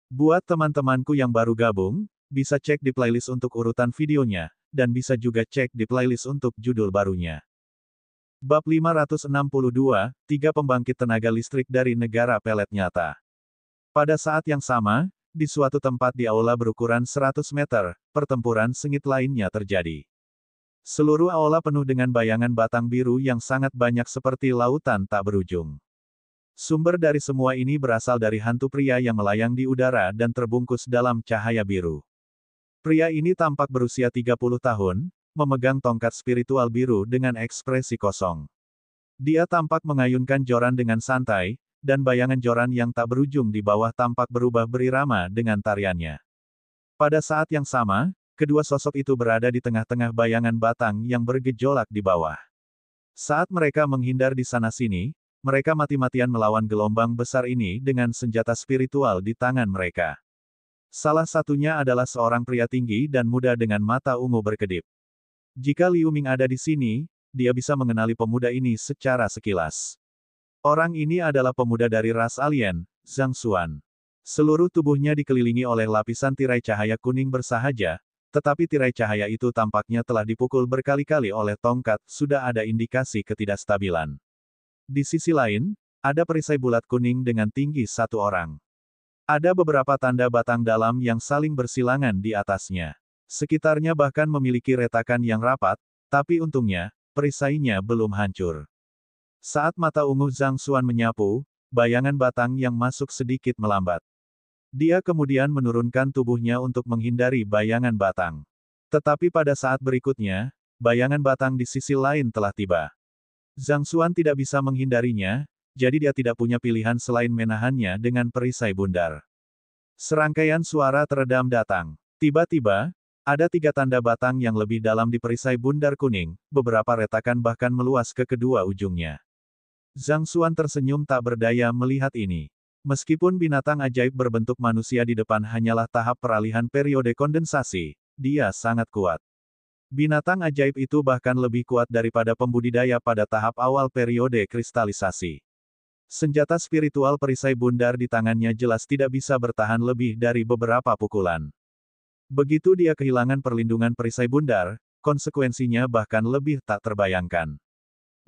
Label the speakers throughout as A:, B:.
A: Buat teman-temanku yang baru gabung, bisa cek di playlist untuk urutan videonya, dan bisa juga cek di playlist untuk judul barunya. Bab 562, 3 pembangkit tenaga listrik dari negara pelet nyata. Pada saat yang sama, di suatu tempat di aula berukuran 100 meter, pertempuran sengit lainnya terjadi. Seluruh aula penuh dengan bayangan batang biru yang sangat banyak seperti lautan tak berujung. Sumber dari semua ini berasal dari hantu pria yang melayang di udara dan terbungkus dalam cahaya biru. Pria ini tampak berusia 30 tahun, memegang tongkat spiritual biru dengan ekspresi kosong. Dia tampak mengayunkan joran dengan santai, dan bayangan joran yang tak berujung di bawah tampak berubah berirama dengan tariannya. Pada saat yang sama, kedua sosok itu berada di tengah-tengah bayangan batang yang bergejolak di bawah. Saat mereka menghindar di sana-sini, mereka mati-matian melawan gelombang besar ini dengan senjata spiritual di tangan mereka. Salah satunya adalah seorang pria tinggi dan muda dengan mata ungu berkedip. Jika Liu Ming ada di sini, dia bisa mengenali pemuda ini secara sekilas. Orang ini adalah pemuda dari ras alien, Zhang Xuan. Seluruh tubuhnya dikelilingi oleh lapisan tirai cahaya kuning bersahaja, tetapi tirai cahaya itu tampaknya telah dipukul berkali-kali oleh tongkat, sudah ada indikasi ketidakstabilan. Di sisi lain, ada perisai bulat kuning dengan tinggi satu orang. Ada beberapa tanda batang dalam yang saling bersilangan di atasnya. Sekitarnya bahkan memiliki retakan yang rapat, tapi untungnya, perisainya belum hancur. Saat mata ungu Zhang Xuan menyapu, bayangan batang yang masuk sedikit melambat. Dia kemudian menurunkan tubuhnya untuk menghindari bayangan batang. Tetapi pada saat berikutnya, bayangan batang di sisi lain telah tiba. Zhang Xuan tidak bisa menghindarinya, jadi dia tidak punya pilihan selain menahannya dengan perisai bundar. Serangkaian suara teredam datang. Tiba-tiba, ada 3 tanda batang yang lebih dalam di perisai bundar kuning, beberapa retakan bahkan meluas ke kedua ujungnya. Zhang Xuan tersenyum tak berdaya melihat ini. Meskipun binatang ajaib berbentuk manusia di depan hanyalah tahap peralihan periode kondensasi, dia sangat kuat. Binatang ajaib itu bahkan lebih kuat daripada pembudidaya pada tahap awal periode kristalisasi. Senjata spiritual perisai bundar di tangannya jelas tidak bisa bertahan lebih dari beberapa pukulan. Begitu dia kehilangan perlindungan perisai bundar, konsekuensinya bahkan lebih tak terbayangkan.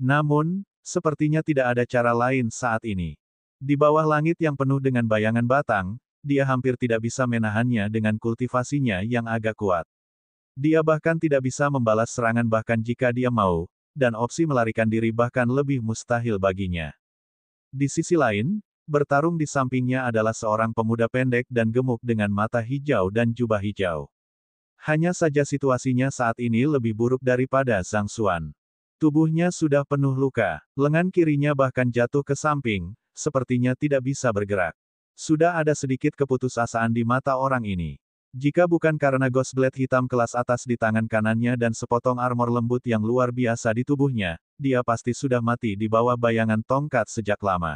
A: Namun, sepertinya tidak ada cara lain saat ini. Di bawah langit yang penuh dengan bayangan batang, dia hampir tidak bisa menahannya dengan kultivasinya yang agak kuat. Dia bahkan tidak bisa membalas serangan bahkan jika dia mau, dan opsi melarikan diri bahkan lebih mustahil baginya. Di sisi lain, bertarung di sampingnya adalah seorang pemuda pendek dan gemuk dengan mata hijau dan jubah hijau. Hanya saja situasinya saat ini lebih buruk daripada Zhang Xuan. Tubuhnya sudah penuh luka, lengan kirinya bahkan jatuh ke samping, sepertinya tidak bisa bergerak. Sudah ada sedikit keputusasaan di mata orang ini. Jika bukan karena Ghost Blade hitam kelas atas di tangan kanannya dan sepotong armor lembut yang luar biasa di tubuhnya, dia pasti sudah mati di bawah bayangan tongkat sejak lama.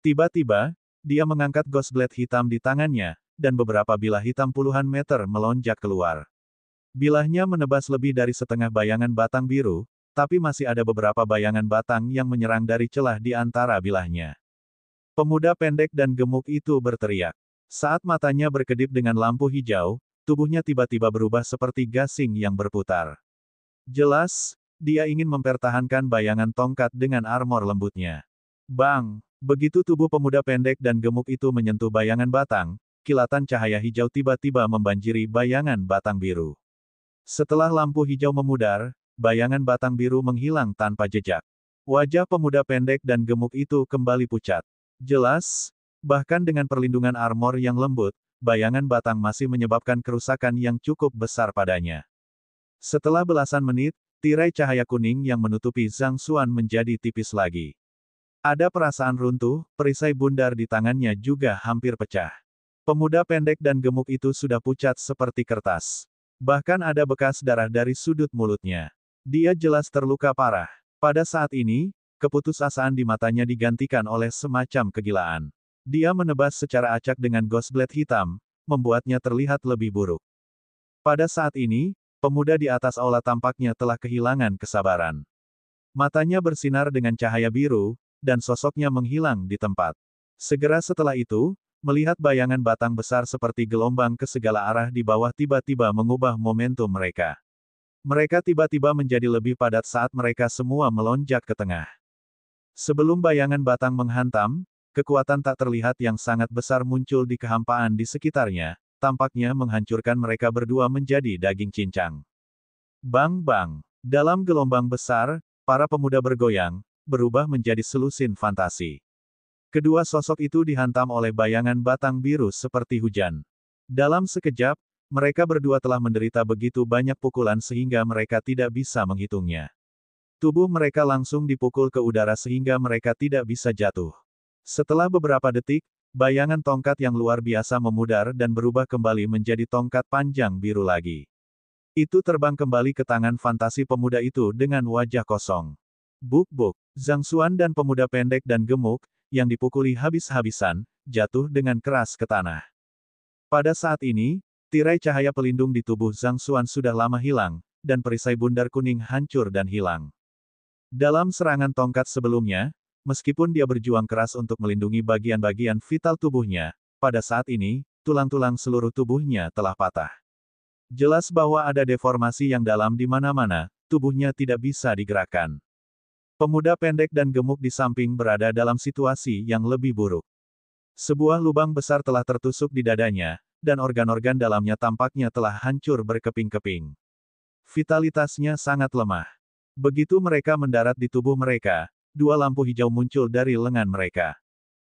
A: Tiba-tiba, dia mengangkat Ghost Blade hitam di tangannya, dan beberapa bilah hitam puluhan meter melonjak keluar. Bilahnya menebas lebih dari setengah bayangan batang biru, tapi masih ada beberapa bayangan batang yang menyerang dari celah di antara bilahnya. Pemuda pendek dan gemuk itu berteriak. Saat matanya berkedip dengan lampu hijau, tubuhnya tiba-tiba berubah seperti gasing yang berputar. Jelas, dia ingin mempertahankan bayangan tongkat dengan armor lembutnya. Bang! Begitu tubuh pemuda pendek dan gemuk itu menyentuh bayangan batang, kilatan cahaya hijau tiba-tiba membanjiri bayangan batang biru. Setelah lampu hijau memudar, bayangan batang biru menghilang tanpa jejak. Wajah pemuda pendek dan gemuk itu kembali pucat. Jelas, bahkan dengan perlindungan armor yang lembut, bayangan batang masih menyebabkan kerusakan yang cukup besar padanya. Setelah belasan menit, tirai cahaya kuning yang menutupi Zhang Xuan menjadi tipis lagi. Ada perasaan runtuh, perisai bundar di tangannya juga hampir pecah. Pemuda pendek dan gemuk itu sudah pucat seperti kertas. Bahkan ada bekas darah dari sudut mulutnya. Dia jelas terluka parah. Pada saat ini, keputusasaan di matanya digantikan oleh semacam kegilaan. Dia menebas secara acak dengan Ghost Blade hitam, membuatnya terlihat lebih buruk. Pada saat ini, pemuda di atas aula tampaknya telah kehilangan kesabaran. Matanya bersinar dengan cahaya biru, dan sosoknya menghilang di tempat. Segera setelah itu, Melihat bayangan batang besar seperti gelombang ke segala arah di bawah tiba-tiba mengubah momentum mereka. Mereka tiba-tiba menjadi lebih padat saat mereka semua melonjak ke tengah. Sebelum bayangan batang menghantam, kekuatan tak terlihat yang sangat besar muncul di kehampaan di sekitarnya, tampaknya menghancurkan mereka berdua menjadi daging cincang. Bang-bang. Dalam gelombang besar, para pemuda bergoyang, berubah menjadi selusin fantasi. Kedua sosok itu dihantam oleh bayangan batang biru seperti hujan. Dalam sekejap, mereka berdua telah menderita begitu banyak pukulan sehingga mereka tidak bisa menghitungnya. Tubuh mereka langsung dipukul ke udara sehingga mereka tidak bisa jatuh. Setelah beberapa detik, bayangan tongkat yang luar biasa memudar dan berubah kembali menjadi tongkat panjang biru lagi. Itu terbang kembali ke tangan fantasi pemuda itu dengan wajah kosong. Buk-buk, Zhang Xuan dan pemuda pendek dan gemuk, yang dipukuli habis-habisan, jatuh dengan keras ke tanah. Pada saat ini, tirai cahaya pelindung di tubuh Zhang Xuan sudah lama hilang, dan perisai bundar kuning hancur dan hilang. Dalam serangan tongkat sebelumnya, meskipun dia berjuang keras untuk melindungi bagian-bagian vital tubuhnya, pada saat ini, tulang-tulang seluruh tubuhnya telah patah. Jelas bahwa ada deformasi yang dalam di mana-mana, tubuhnya tidak bisa digerakkan. Pemuda pendek dan gemuk di samping berada dalam situasi yang lebih buruk. Sebuah lubang besar telah tertusuk di dadanya, dan organ-organ dalamnya tampaknya telah hancur berkeping-keping. Vitalitasnya sangat lemah. Begitu mereka mendarat di tubuh mereka, dua lampu hijau muncul dari lengan mereka.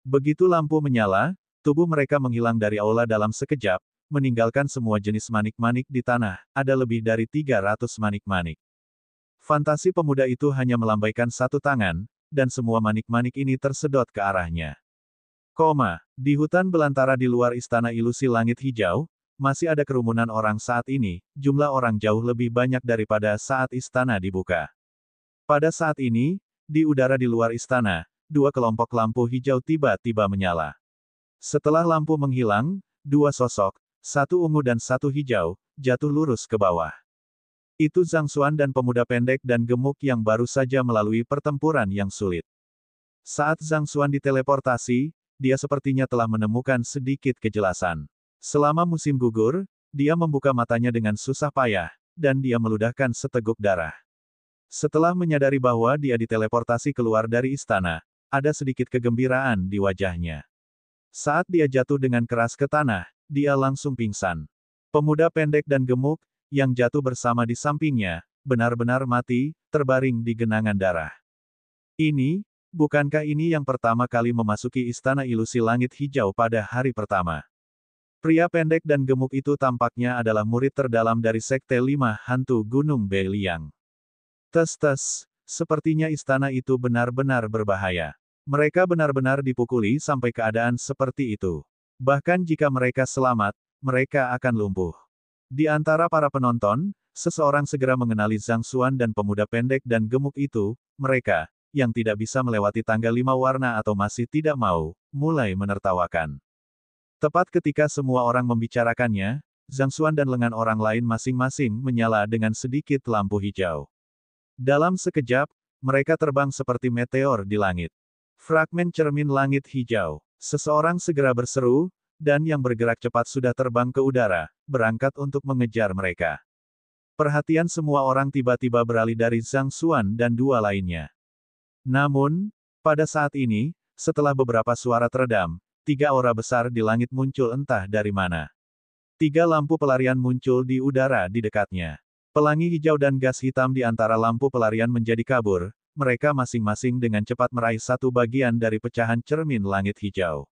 A: Begitu lampu menyala, tubuh mereka menghilang dari aula dalam sekejap, meninggalkan semua jenis manik-manik di tanah, ada lebih dari 300 manik-manik. Fantasi pemuda itu hanya melambaikan satu tangan, dan semua manik-manik ini tersedot ke arahnya. Di hutan belantara di luar istana ilusi langit hijau, masih ada kerumunan orang saat ini, jumlah orang jauh lebih banyak daripada saat istana dibuka. Pada saat ini, di udara di luar istana, dua kelompok lampu hijau tiba-tiba menyala. Setelah lampu menghilang, dua sosok, satu ungu dan satu hijau, jatuh lurus ke bawah. Itu Zhang Xuan dan pemuda pendek dan gemuk yang baru saja melalui pertempuran yang sulit. Saat Zhang Xuan diteleportasi, dia sepertinya telah menemukan sedikit kejelasan. Selama musim gugur, dia membuka matanya dengan susah payah, dan dia meludahkan seteguk darah. Setelah menyadari bahwa dia diteleportasi keluar dari istana, ada sedikit kegembiraan di wajahnya. Saat dia jatuh dengan keras ke tanah, dia langsung pingsan. Pemuda pendek dan gemuk, yang jatuh bersama di sampingnya, benar-benar mati, terbaring di genangan darah. Bukankah ini yang pertama kali memasuki istana ilusi langit hijau pada hari pertama? Pria pendek dan gemuk itu tampaknya adalah murid terdalam dari Sekte 5 Hantu Gunung Beliang. Tes-tes, sepertinya istana itu benar-benar berbahaya. Mereka benar-benar dipukuli sampai keadaan seperti itu. Bahkan jika mereka selamat, mereka akan lumpuh. Di antara para penonton, seseorang segera mengenali Zhang Xuan dan pemuda pendek dan gemuk itu, mereka, yang tidak bisa melewati tangga 5 warna atau masih tidak mau, mulai menertawakan. Tepat ketika semua orang membicarakannya, Zhang Xuan dan lengan orang lain masing-masing menyala dengan sedikit lampu hijau. Dalam sekejap, mereka terbang seperti meteor di langit. Fragmen cermin langit hijau. Seseorang segera berseru, dan yang bergerak cepat sudah terbang ke udara, berangkat untuk mengejar mereka. Perhatian semua orang tiba-tiba beralih dari Zhang Xuan dan dua lainnya. Namun, pada saat ini, setelah beberapa suara teredam, tiga aura besar di langit muncul entah dari mana. Tiga lampu pelarian muncul di udara di dekatnya. Pelangi hijau dan gas hitam di antara lampu pelarian menjadi kabur, mereka masing-masing dengan cepat meraih satu bagian dari pecahan cermin langit hijau.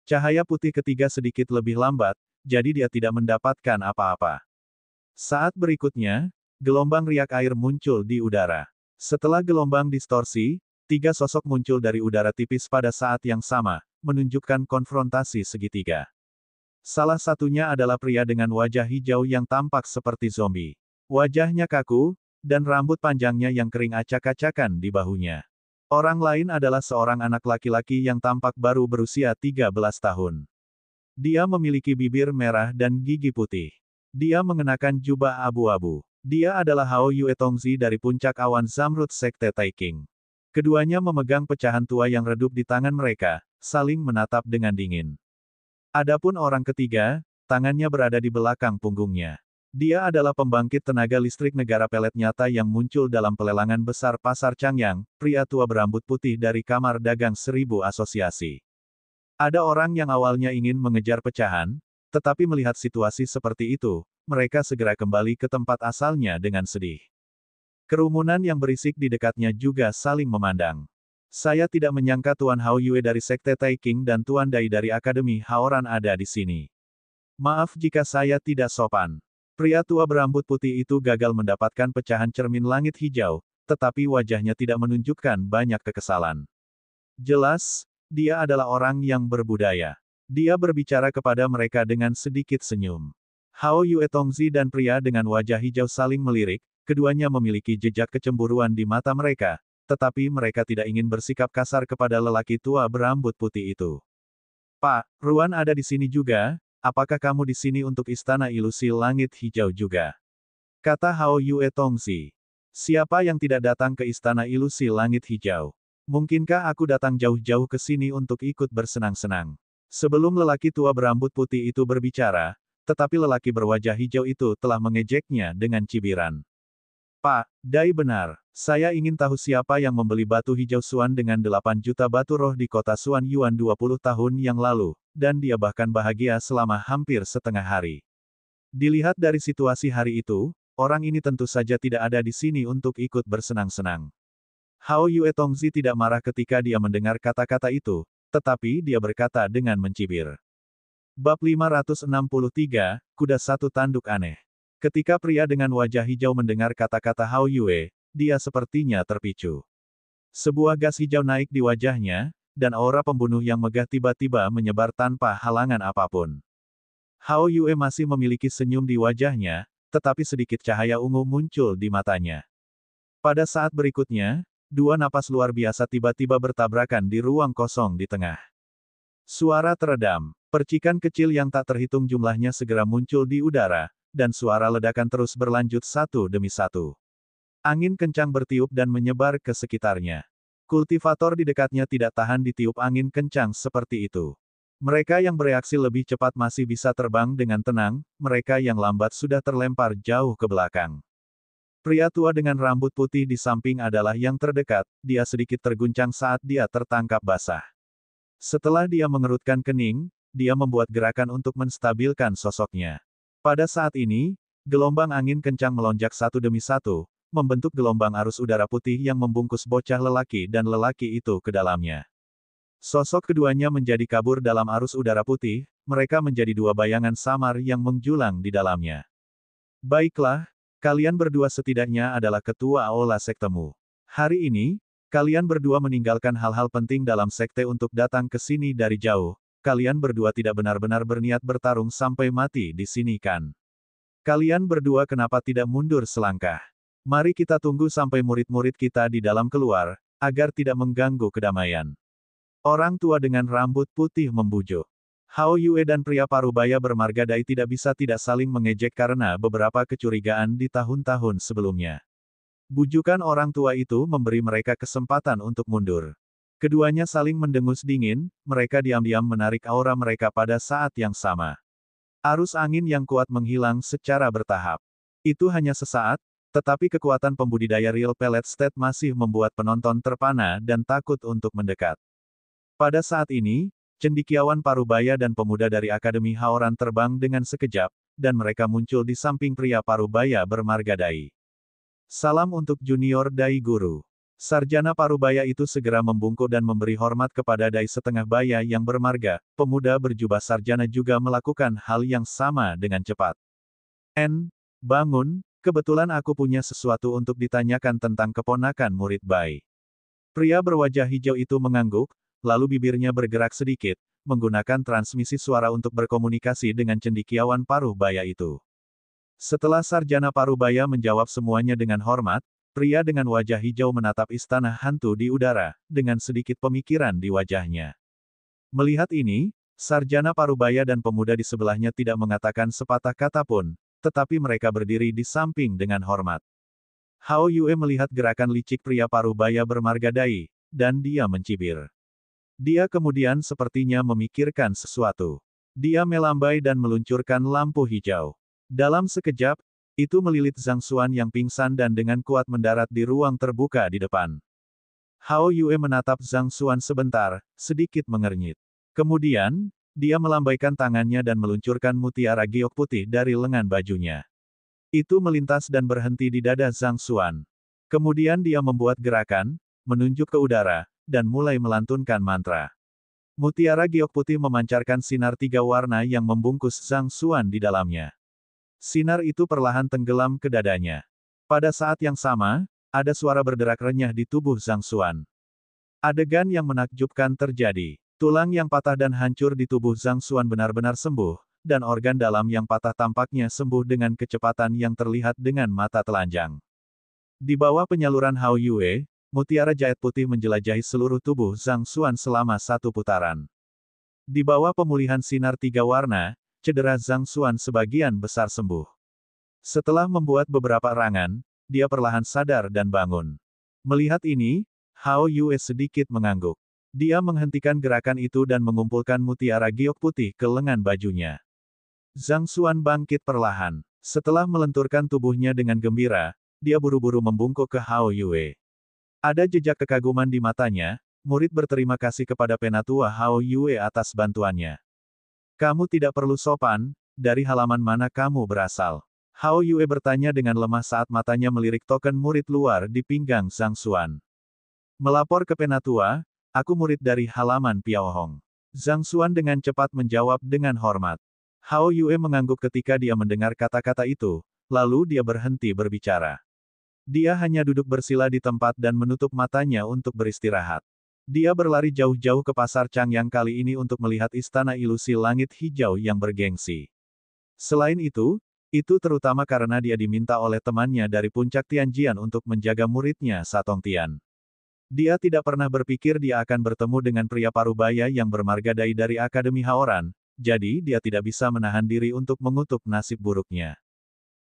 A: Cahaya putih ketiga sedikit lebih lambat, jadi dia tidak mendapatkan apa-apa. Saat berikutnya, gelombang riak air muncul di udara. Setelah gelombang distorsi, tiga sosok muncul dari udara tipis pada saat yang sama, menunjukkan konfrontasi segitiga. Salah satunya adalah pria dengan wajah hijau yang tampak seperti zombie. Wajahnya kaku, dan rambut panjangnya yang kering acak-acakan di bahunya. Orang lain adalah seorang anak laki-laki yang tampak baru berusia 13 tahun. Dia memiliki bibir merah dan gigi putih. Dia mengenakan jubah abu-abu. Dia adalah Hao Yue Tongzi dari puncak awan Zamrud Sekte Taiking. Keduanya memegang pecahan tua yang redup di tangan mereka, saling menatap dengan dingin. Adapun orang ketiga, tangannya berada di belakang punggungnya. Dia adalah pembangkit tenaga listrik negara pelet nyata yang muncul dalam pelelangan besar Pasar Changyang, pria tua berambut putih dari Kamar Dagang Seribu Asosiasi. Ada orang yang awalnya ingin mengejar pecahan, tetapi melihat situasi seperti itu, mereka segera kembali ke tempat asalnya dengan sedih. Kerumunan yang berisik di dekatnya juga saling memandang. Saya tidak menyangka Tuan Hao Yue dari Sekte Taiking dan Tuan Dai dari Akademi Haoran ada di sini. Maaf jika saya tidak sopan. Pria tua berambut putih itu gagal mendapatkan pecahan cermin langit hijau, tetapi wajahnya tidak menunjukkan banyak kekesalan. Jelas, dia adalah orang yang berbudaya. Dia berbicara kepada mereka dengan sedikit senyum. Hao Yue Tongzi dan pria dengan wajah hijau saling melirik, keduanya memiliki jejak kecemburuan di mata mereka, tetapi mereka tidak ingin bersikap kasar kepada lelaki tua berambut putih itu. Pak, Ruan ada di sini juga? Apakah kamu di sini untuk Istana Ilusi Langit Hijau juga? Kata Hao Yue Tongzi. Siapa yang tidak datang ke Istana Ilusi Langit Hijau? Mungkinkah aku datang jauh-jauh ke sini untuk ikut bersenang-senang? Sebelum lelaki tua berambut putih itu berbicara, tetapi lelaki berwajah hijau itu telah mengejeknya dengan cibiran. Pak, Dai benar. Saya ingin tahu siapa yang membeli batu hijau Suan dengan 8 juta batu roh di kota Suan Yuan 20 tahun yang lalu, dan dia bahkan bahagia selama hampir setengah hari. Dilihat dari situasi hari itu, orang ini tentu saja tidak ada di sini untuk ikut bersenang-senang. Hao Yue Tongzi tidak marah ketika dia mendengar kata-kata itu, tetapi dia berkata dengan mencibir. Bab 563, Kuda Satu Tanduk Aneh. Ketika pria dengan wajah hijau mendengar kata-kata Hao Yue, dia sepertinya terpicu. Sebuah gas hijau naik di wajahnya, dan aura pembunuh yang megah tiba-tiba menyebar tanpa halangan apapun. Hao Yue masih memiliki senyum di wajahnya, tetapi sedikit cahaya ungu muncul di matanya. Pada saat berikutnya, dua napas luar biasa tiba-tiba bertabrakan di ruang kosong di tengah. Suara teredam, percikan kecil yang tak terhitung jumlahnya segera muncul di udara, dan suara ledakan terus berlanjut satu demi satu. Angin kencang bertiup dan menyebar ke sekitarnya. Kultivator di dekatnya tidak tahan ditiup angin kencang seperti itu. Mereka yang bereaksi lebih cepat masih bisa terbang dengan tenang, mereka yang lambat sudah terlempar jauh ke belakang. Pria tua dengan rambut putih di samping adalah yang terdekat, dia sedikit terguncang saat dia tertangkap basah. Setelah dia mengerutkan kening, dia membuat gerakan untuk menstabilkan sosoknya. Pada saat ini, gelombang angin kencang melonjak satu demi satu, membentuk gelombang arus udara putih yang membungkus bocah lelaki dan lelaki itu ke dalamnya. Sosok keduanya menjadi kabur dalam arus udara putih, mereka menjadi dua bayangan samar yang menjulang di dalamnya. Baiklah, kalian berdua setidaknya adalah ketua aula sektemu. Hari ini, kalian berdua meninggalkan hal-hal penting dalam sekte untuk datang ke sini dari jauh. Kalian berdua tidak benar-benar berniat bertarung sampai mati di sini kan? Kalian berdua kenapa tidak mundur selangkah? Mari kita tunggu sampai murid-murid kita di dalam keluar, agar tidak mengganggu kedamaian. Orang tua dengan rambut putih membujuk. Hao Yue dan pria parubaya bermarga Dai tidak bisa tidak saling mengejek karena beberapa kecurigaan di tahun-tahun sebelumnya. Bujukan orang tua itu memberi mereka kesempatan untuk mundur. Keduanya saling mendengus dingin, mereka diam-diam menarik aura mereka pada saat yang sama. Arus angin yang kuat menghilang secara bertahap. Itu hanya sesaat, tetapi kekuatan pembudidaya Real Pellet State masih membuat penonton terpana dan takut untuk mendekat. Pada saat ini, cendekiawan parubaya dan pemuda dari Akademi Haoran terbang dengan sekejap, dan mereka muncul di samping pria parubaya bermarga Dai. Salam untuk junior Dai Guru. Sarjana parubaya itu segera membungkuk dan memberi hormat kepada Dai setengah baya yang bermarga. Pemuda berjubah sarjana juga melakukan hal yang sama dengan cepat. Bangun, kebetulan aku punya sesuatu untuk ditanyakan tentang keponakan murid Bai. Pria berwajah hijau itu mengangguk, lalu bibirnya bergerak sedikit, menggunakan transmisi suara untuk berkomunikasi dengan cendekiawan parubaya itu. Setelah sarjana parubaya menjawab semuanya dengan hormat, pria dengan wajah hijau menatap istana hantu di udara, dengan sedikit pemikiran di wajahnya. Melihat ini, sarjana parubaya dan pemuda di sebelahnya tidak mengatakan sepatah kata pun, tetapi mereka berdiri di samping dengan hormat. Hao Yue melihat gerakan licik pria parubaya bermarga Dai, dan dia mencibir. Dia kemudian sepertinya memikirkan sesuatu. Dia melambai dan meluncurkan lampu hijau. Dalam sekejap, itu melilit Zhang Xuan yang pingsan dan dengan kuat mendarat di ruang terbuka di depan. Hao Yue menatap Zhang Xuan sebentar, sedikit mengernyit. Kemudian, dia melambaikan tangannya dan meluncurkan mutiara giok putih dari lengan bajunya. Itu melintas dan berhenti di dada Zhang Xuan. Kemudian dia membuat gerakan, menunjuk ke udara, dan mulai melantunkan mantra. Mutiara giok putih memancarkan sinar 3 warna yang membungkus Zhang Xuan di dalamnya. Sinar itu perlahan tenggelam ke dadanya. Pada saat yang sama, ada suara berderak renyah di tubuh Zhang Xuan. Adegan yang menakjubkan terjadi. Tulang yang patah dan hancur di tubuh Zhang Xuan benar-benar sembuh, dan organ dalam yang patah tampaknya sembuh dengan kecepatan yang terlihat dengan mata telanjang. Di bawah penyaluran Hao Yue, mutiara jahit putih menjelajahi seluruh tubuh Zhang Xuan selama 1 putaran. Di bawah pemulihan sinar 3 warna, cedera Zhang Xuan sebagian besar sembuh. Setelah membuat beberapa erangan, dia perlahan sadar dan bangun. Melihat ini, Hao Yue sedikit mengangguk. Dia menghentikan gerakan itu dan mengumpulkan mutiara giok putih ke lengan bajunya. Zhang Xuan bangkit perlahan. Setelah melenturkan tubuhnya dengan gembira, dia buru-buru membungkuk ke Hao Yue. Ada jejak kekaguman di matanya, murid berterima kasih kepada penatua Hao Yue atas bantuannya. Kamu tidak perlu sopan, dari halaman mana kamu berasal? Hao Yue bertanya dengan lemah saat matanya melirik token murid luar di pinggang Zhang Xuan. Melapor ke penatua, aku murid dari halaman Piaohong. Zhang Xuan dengan cepat menjawab dengan hormat. Hao Yue mengangguk ketika dia mendengar kata-kata itu, lalu dia berhenti berbicara. Dia hanya duduk bersila di tempat dan menutup matanya untuk beristirahat. Dia berlari jauh-jauh ke pasar Changyang kali ini untuk melihat istana ilusi langit hijau yang bergengsi. Selain itu terutama karena dia diminta oleh temannya dari puncak Tianjian untuk menjaga muridnya Satong Tian. Dia tidak pernah berpikir dia akan bertemu dengan pria parubaya yang bermargadai dari Akademi Haoran, jadi dia tidak bisa menahan diri untuk mengutuk nasib buruknya.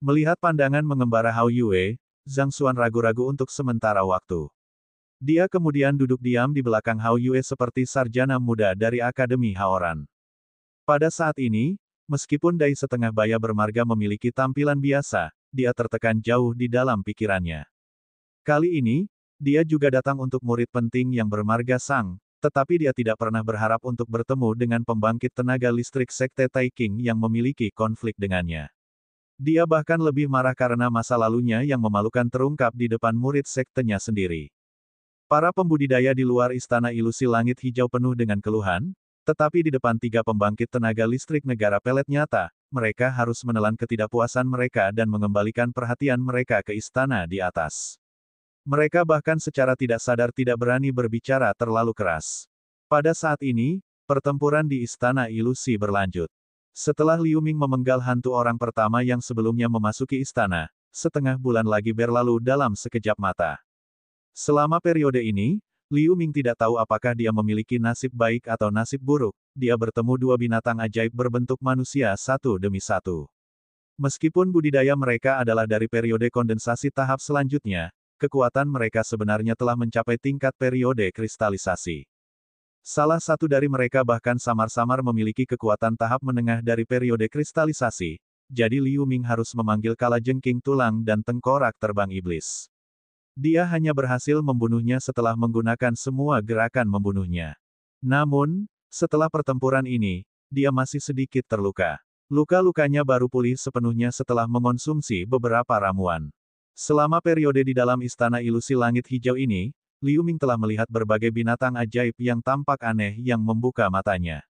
A: Melihat pandangan mengembara Hao Yue, Zhang Xuan ragu-ragu untuk sementara waktu. Dia kemudian duduk diam di belakang Hao Yue seperti sarjana muda dari Akademi Haoran. Pada saat ini, meskipun Dai setengah baya bermarga memiliki tampilan biasa, dia tertekan jauh di dalam pikirannya. Kali ini, dia juga datang untuk murid penting yang bermarga Sang, tetapi dia tidak pernah berharap untuk bertemu dengan pembangkit tenaga listrik Sekte Taiking yang memiliki konflik dengannya. Dia bahkan lebih marah karena masa lalunya yang memalukan terungkap di depan murid sektenya sendiri. Para pembudidaya di luar istana ilusi langit hijau penuh dengan keluhan, tetapi di depan 3 pembangkit tenaga listrik negara pelet nyata, mereka harus menelan ketidakpuasan mereka dan mengembalikan perhatian mereka ke istana di atas. Mereka bahkan secara tidak sadar tidak berani berbicara terlalu keras. Pada saat ini, pertempuran di istana ilusi berlanjut. Setelah Liu Ming memenggal hantu orang pertama yang sebelumnya memasuki istana, setengah bulan lagi berlalu dalam sekejap mata. Selama periode ini, Liu Ming tidak tahu apakah dia memiliki nasib baik atau nasib buruk, dia bertemu 2 binatang ajaib berbentuk manusia satu demi satu. Meskipun budidaya mereka adalah dari periode kondensasi tahap selanjutnya, kekuatan mereka sebenarnya telah mencapai tingkat periode kristalisasi. Salah satu dari mereka bahkan samar-samar memiliki kekuatan tahap menengah dari periode kristalisasi, jadi Liu Ming harus memanggil kalajengking tulang dan tengkorak terbang iblis. Dia hanya berhasil membunuhnya setelah menggunakan semua gerakan membunuhnya. Namun, setelah pertempuran ini, dia masih sedikit terluka. Luka-lukanya baru pulih sepenuhnya setelah mengonsumsi beberapa ramuan. Selama periode di dalam istana ilusi langit hijau ini, Liu Ming telah melihat berbagai binatang ajaib yang tampak aneh yang membuka matanya.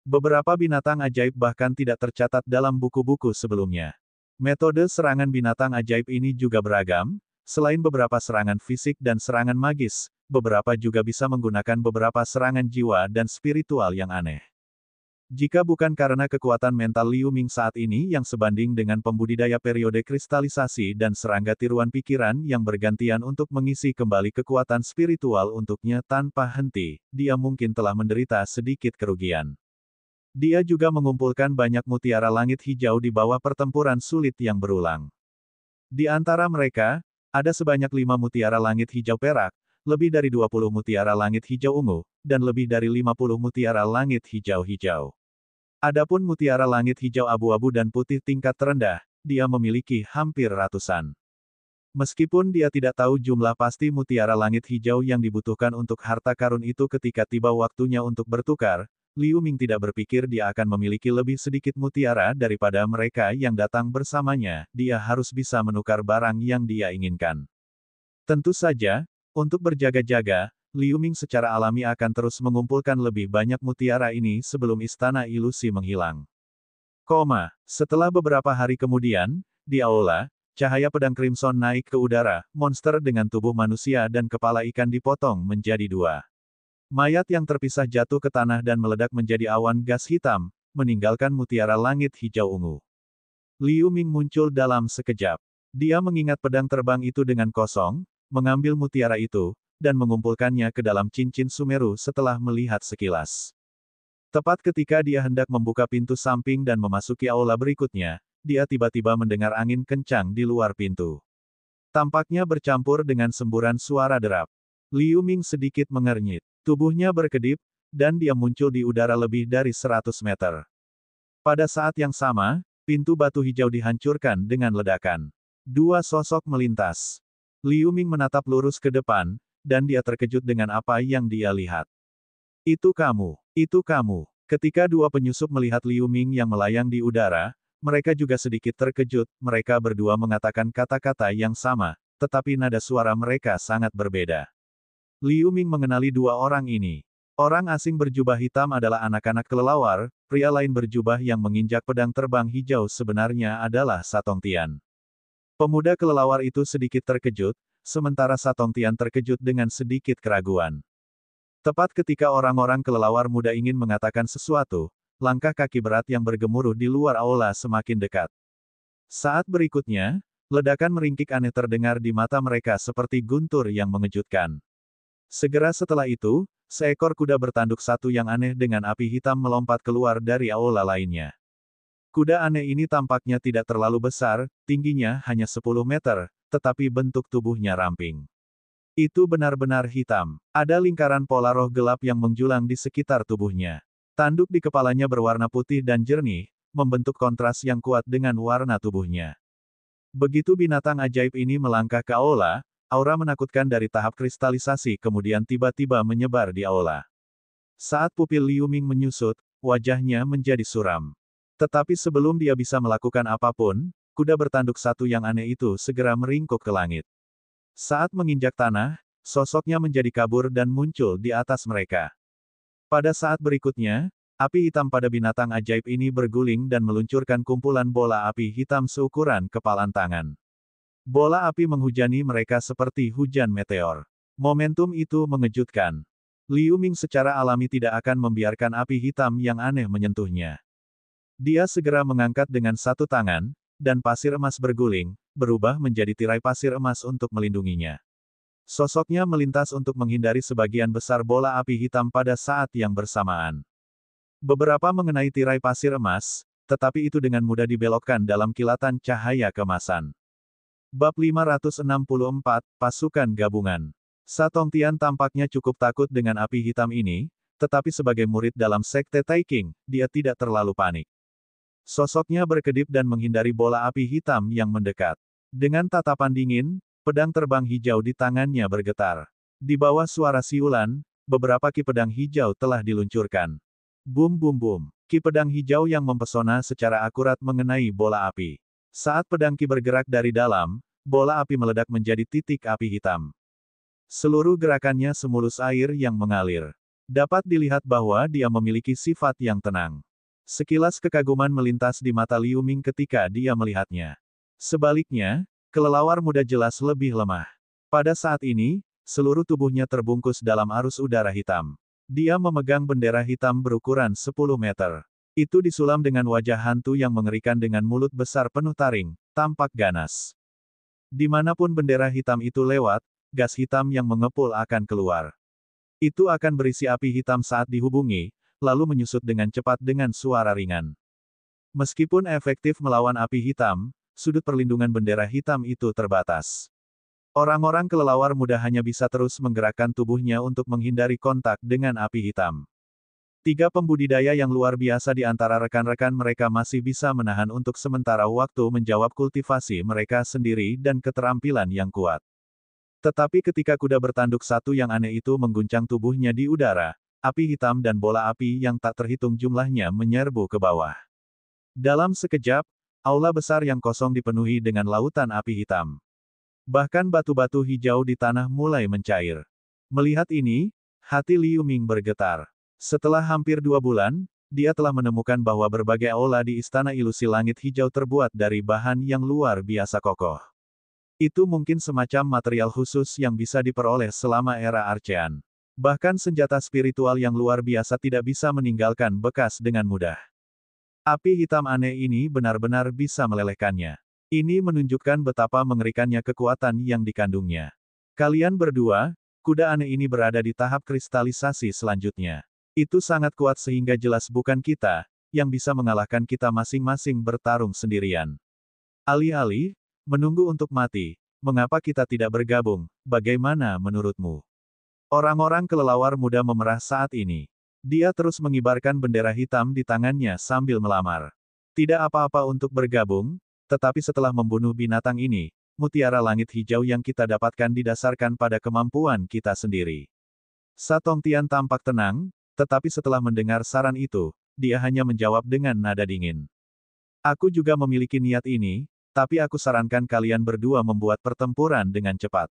A: Beberapa binatang ajaib bahkan tidak tercatat dalam buku-buku sebelumnya. Metode serangan binatang ajaib ini juga beragam, selain beberapa serangan fisik dan serangan magis, beberapa juga bisa menggunakan beberapa serangan jiwa dan spiritual yang aneh. Jika bukan karena kekuatan mental Liu Ming saat ini yang sebanding dengan pembudidaya periode kristalisasi dan serangga tiruan pikiran yang bergantian untuk mengisi kembali kekuatan spiritual untuknya tanpa henti, dia mungkin telah menderita sedikit kerugian. Dia juga mengumpulkan banyak mutiara langit hijau di bawah pertempuran sulit yang berulang. Di antara mereka, ada sebanyak 5 mutiara langit hijau perak, lebih dari 20 mutiara langit hijau ungu, dan lebih dari 50 mutiara langit hijau-hijau. Adapun mutiara langit hijau abu-abu dan putih tingkat terendah, dia memiliki hampir ratusan. Meskipun dia tidak tahu jumlah pasti mutiara langit hijau yang dibutuhkan untuk harta karun itu ketika tiba waktunya untuk bertukar, Liu Ming tidak berpikir dia akan memiliki lebih sedikit mutiara daripada mereka yang datang bersamanya, dia harus bisa menukar barang yang dia inginkan. Tentu saja, untuk berjaga-jaga, Liu Ming secara alami akan terus mengumpulkan lebih banyak mutiara ini sebelum istana ilusi menghilang. Setelah beberapa hari kemudian, di aula, cahaya pedang Crimson naik ke udara, monster dengan tubuh manusia dan kepala ikan dipotong menjadi dua. Mayat yang terpisah jatuh ke tanah dan meledak menjadi awan gas hitam, meninggalkan mutiara langit hijau ungu. Liu Ming muncul dalam sekejap. Dia mengingat pedang terbang itu dengan kosong, mengambil mutiara itu, dan mengumpulkannya ke dalam cincin Sumeru setelah melihat sekilas. Tepat ketika dia hendak membuka pintu samping dan memasuki aula berikutnya, dia tiba-tiba mendengar angin kencang di luar pintu. Tampaknya bercampur dengan semburan suara derap. Liu Ming sedikit mengernyit. Tubuhnya berkedip, dan dia muncul di udara lebih dari 100 meter. Pada saat yang sama, pintu batu hijau dihancurkan dengan ledakan. Dua sosok melintas. Liu Ming menatap lurus ke depan, dan dia terkejut dengan apa yang dia lihat. Itu kamu. Itu kamu. Ketika dua penyusup melihat Liu Ming yang melayang di udara, mereka juga sedikit terkejut, mereka berdua mengatakan kata-kata yang sama, tetapi nada suara mereka sangat berbeda. Liu Ming mengenali dua orang ini. Orang asing berjubah hitam adalah anak-anak kelelawar, pria lain berjubah yang menginjak pedang terbang hijau sebenarnya adalah Satong Tian. Pemuda kelelawar itu sedikit terkejut, sementara Satong Tian terkejut dengan sedikit keraguan. Tepat ketika orang-orang kelelawar muda ingin mengatakan sesuatu, langkah kaki berat yang bergemuruh di luar aula semakin dekat. Saat berikutnya, ledakan meringkik aneh terdengar di mata mereka seperti guntur yang mengejutkan. Segera setelah itu, seekor kuda bertanduk satu yang aneh dengan api hitam melompat keluar dari aula lainnya. Kuda aneh ini tampaknya tidak terlalu besar, tingginya hanya 10 meter, tetapi bentuk tubuhnya ramping. Itu benar-benar hitam. Ada lingkaran pola roh gelap yang menjulang di sekitar tubuhnya. Tanduk di kepalanya berwarna putih dan jernih, membentuk kontras yang kuat dengan warna tubuhnya. Begitu binatang ajaib ini melangkah ke aula, aura menakutkan dari tahap kristalisasi kemudian tiba-tiba menyebar di aula. Saat pupil Liu Ming menyusut, wajahnya menjadi suram. Tetapi sebelum dia bisa melakukan apapun, kuda bertanduk satu yang aneh itu segera meringkuk ke langit. Saat menginjak tanah, sosoknya menjadi kabur dan muncul di atas mereka. Pada saat berikutnya, api hitam pada binatang ajaib ini berguling dan meluncurkan kumpulan bola api hitam seukuran kepalan tangan. Bola api menghujani mereka seperti hujan meteor. Momentum itu mengejutkan. Liu Ming secara alami tidak akan membiarkan api hitam yang aneh menyentuhnya. Dia segera mengangkat dengan satu tangan, dan pasir emas berguling, berubah menjadi tirai pasir emas untuk melindunginya. Sosoknya melintas untuk menghindari sebagian besar bola api hitam pada saat yang bersamaan. Beberapa mengenai tirai pasir emas, tetapi itu dengan mudah dibelokkan dalam kilatan cahaya kemasan. Bab 564, Pasukan Gabungan. Satong Tian tampaknya cukup takut dengan api hitam ini, tetapi sebagai murid dalam Sekte Taiking, dia tidak terlalu panik. Sosoknya berkedip dan menghindari bola api hitam yang mendekat. Dengan tatapan dingin, pedang terbang hijau di tangannya bergetar. Di bawah suara siulan, beberapa ki pedang hijau telah diluncurkan. Bum bum bum. Ki pedang hijau yang mempesona secara akurat mengenai bola api. Saat pedang ki bergerak dari dalam, bola api meledak menjadi titik api hitam. Seluruh gerakannya semulus air yang mengalir. Dapat dilihat bahwa dia memiliki sifat yang tenang. Sekilas kekaguman melintas di mata Liu Ming ketika dia melihatnya. Sebaliknya, kelelawar muda jelas lebih lemah. Pada saat ini, seluruh tubuhnya terbungkus dalam arus udara hitam. Dia memegang bendera hitam berukuran 10 meter. Itu disulam dengan wajah hantu yang mengerikan dengan mulut besar penuh taring, tampak ganas. Dimanapun bendera hitam itu lewat, gas hitam yang mengepul akan keluar. Itu akan berisi api hitam saat dihubungi, lalu menyusut dengan cepat dengan suara ringan. Meskipun efektif melawan api hitam, sudut perlindungan bendera hitam itu terbatas. Orang-orang kelelawar muda hanya bisa terus menggerakkan tubuhnya untuk menghindari kontak dengan api hitam. Tiga pembudidaya yang luar biasa di antara rekan-rekan mereka masih bisa menahan untuk sementara waktu menjawab kultivasi mereka sendiri dan keterampilan yang kuat. Tetapi ketika kuda bertanduk satu yang aneh itu mengguncang tubuhnya di udara, api hitam dan bola api yang tak terhitung jumlahnya menyerbu ke bawah. Dalam sekejap, aula besar yang kosong dipenuhi dengan lautan api hitam. Bahkan batu-batu hijau di tanah mulai mencair. Melihat ini, hati Liu Ming bergetar. Setelah hampir 2 bulan, dia telah menemukan bahwa berbagai aula di Istana Ilusi Langit Hijau terbuat dari bahan yang luar biasa kokoh. Itu mungkin semacam material khusus yang bisa diperoleh selama era Archean. Bahkan senjata spiritual yang luar biasa tidak bisa meninggalkan bekas dengan mudah. Api hitam aneh ini benar-benar bisa melelehkannya. Ini menunjukkan betapa mengerikannya kekuatan yang dikandungnya. Kalian berdua, kuda aneh ini berada di tahap kristalisasi selanjutnya. Itu sangat kuat sehingga jelas bukan kita, yang bisa mengalahkan kita masing-masing bertarung sendirian. Alih-alih menunggu untuk mati, mengapa kita tidak bergabung, bagaimana menurutmu? Orang-orang kelelawar muda memerah saat ini. Dia terus mengibarkan bendera hitam di tangannya sambil melamar. Tidak apa-apa untuk bergabung, tetapi setelah membunuh binatang ini, mutiara langit hijau yang kita dapatkan didasarkan pada kemampuan kita sendiri. Sa Tongtian tampak tenang, tetapi setelah mendengar saran itu, dia hanya menjawab dengan nada dingin. Aku juga memiliki niat ini, tapi aku sarankan kalian berdua membuat pertempuran dengan cepat.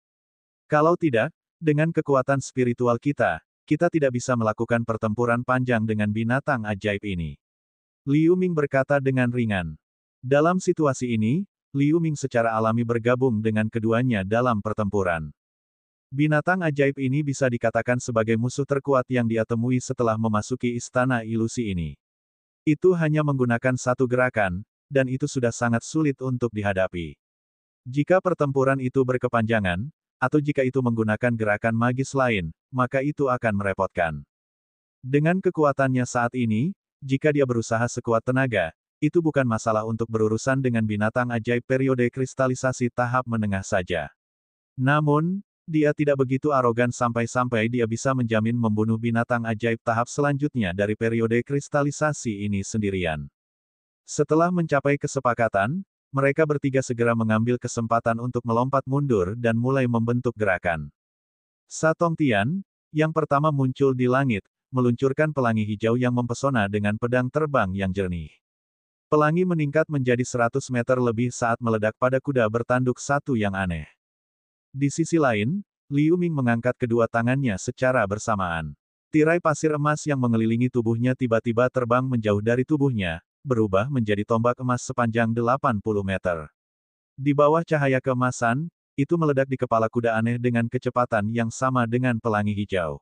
A: Kalau tidak, dengan kekuatan spiritual kita tidak bisa melakukan pertempuran panjang dengan binatang ajaib ini. Liu Ming berkata dengan ringan. Dalam situasi ini, Liu Ming secara alami bergabung dengan keduanya dalam pertempuran. Binatang ajaib ini bisa dikatakan sebagai musuh terkuat yang dia temui setelah memasuki istana ilusi ini. Itu hanya menggunakan satu gerakan, dan itu sudah sangat sulit untuk dihadapi. Jika pertempuran itu berkepanjangan, atau jika itu menggunakan gerakan magis lain, maka itu akan merepotkan. Dengan kekuatannya saat ini, jika dia berusaha sekuat tenaga, itu bukan masalah untuk berurusan dengan binatang ajaib periode kristalisasi tahap menengah saja. Namun, dia tidak begitu arogan sampai-sampai dia bisa menjamin membunuh binatang ajaib tahap selanjutnya dari periode kristalisasi ini sendirian. Setelah mencapai kesepakatan, mereka bertiga segera mengambil kesempatan untuk melompat mundur dan mulai membentuk gerakan. Sa Tongtian, yang pertama muncul di langit, meluncurkan pelangi hijau yang mempesona dengan pedang terbang yang jernih. Pelangi meningkat menjadi 100 meter lebih saat meledak pada kuda bertanduk satu yang aneh. Di sisi lain, Liu Ming mengangkat kedua tangannya secara bersamaan. Tirai pasir emas yang mengelilingi tubuhnya tiba-tiba terbang menjauh dari tubuhnya, berubah menjadi tombak emas sepanjang 80 meter. Di bawah cahaya keemasan, itu meledak di kepala kuda aneh dengan kecepatan yang sama dengan pelangi hijau.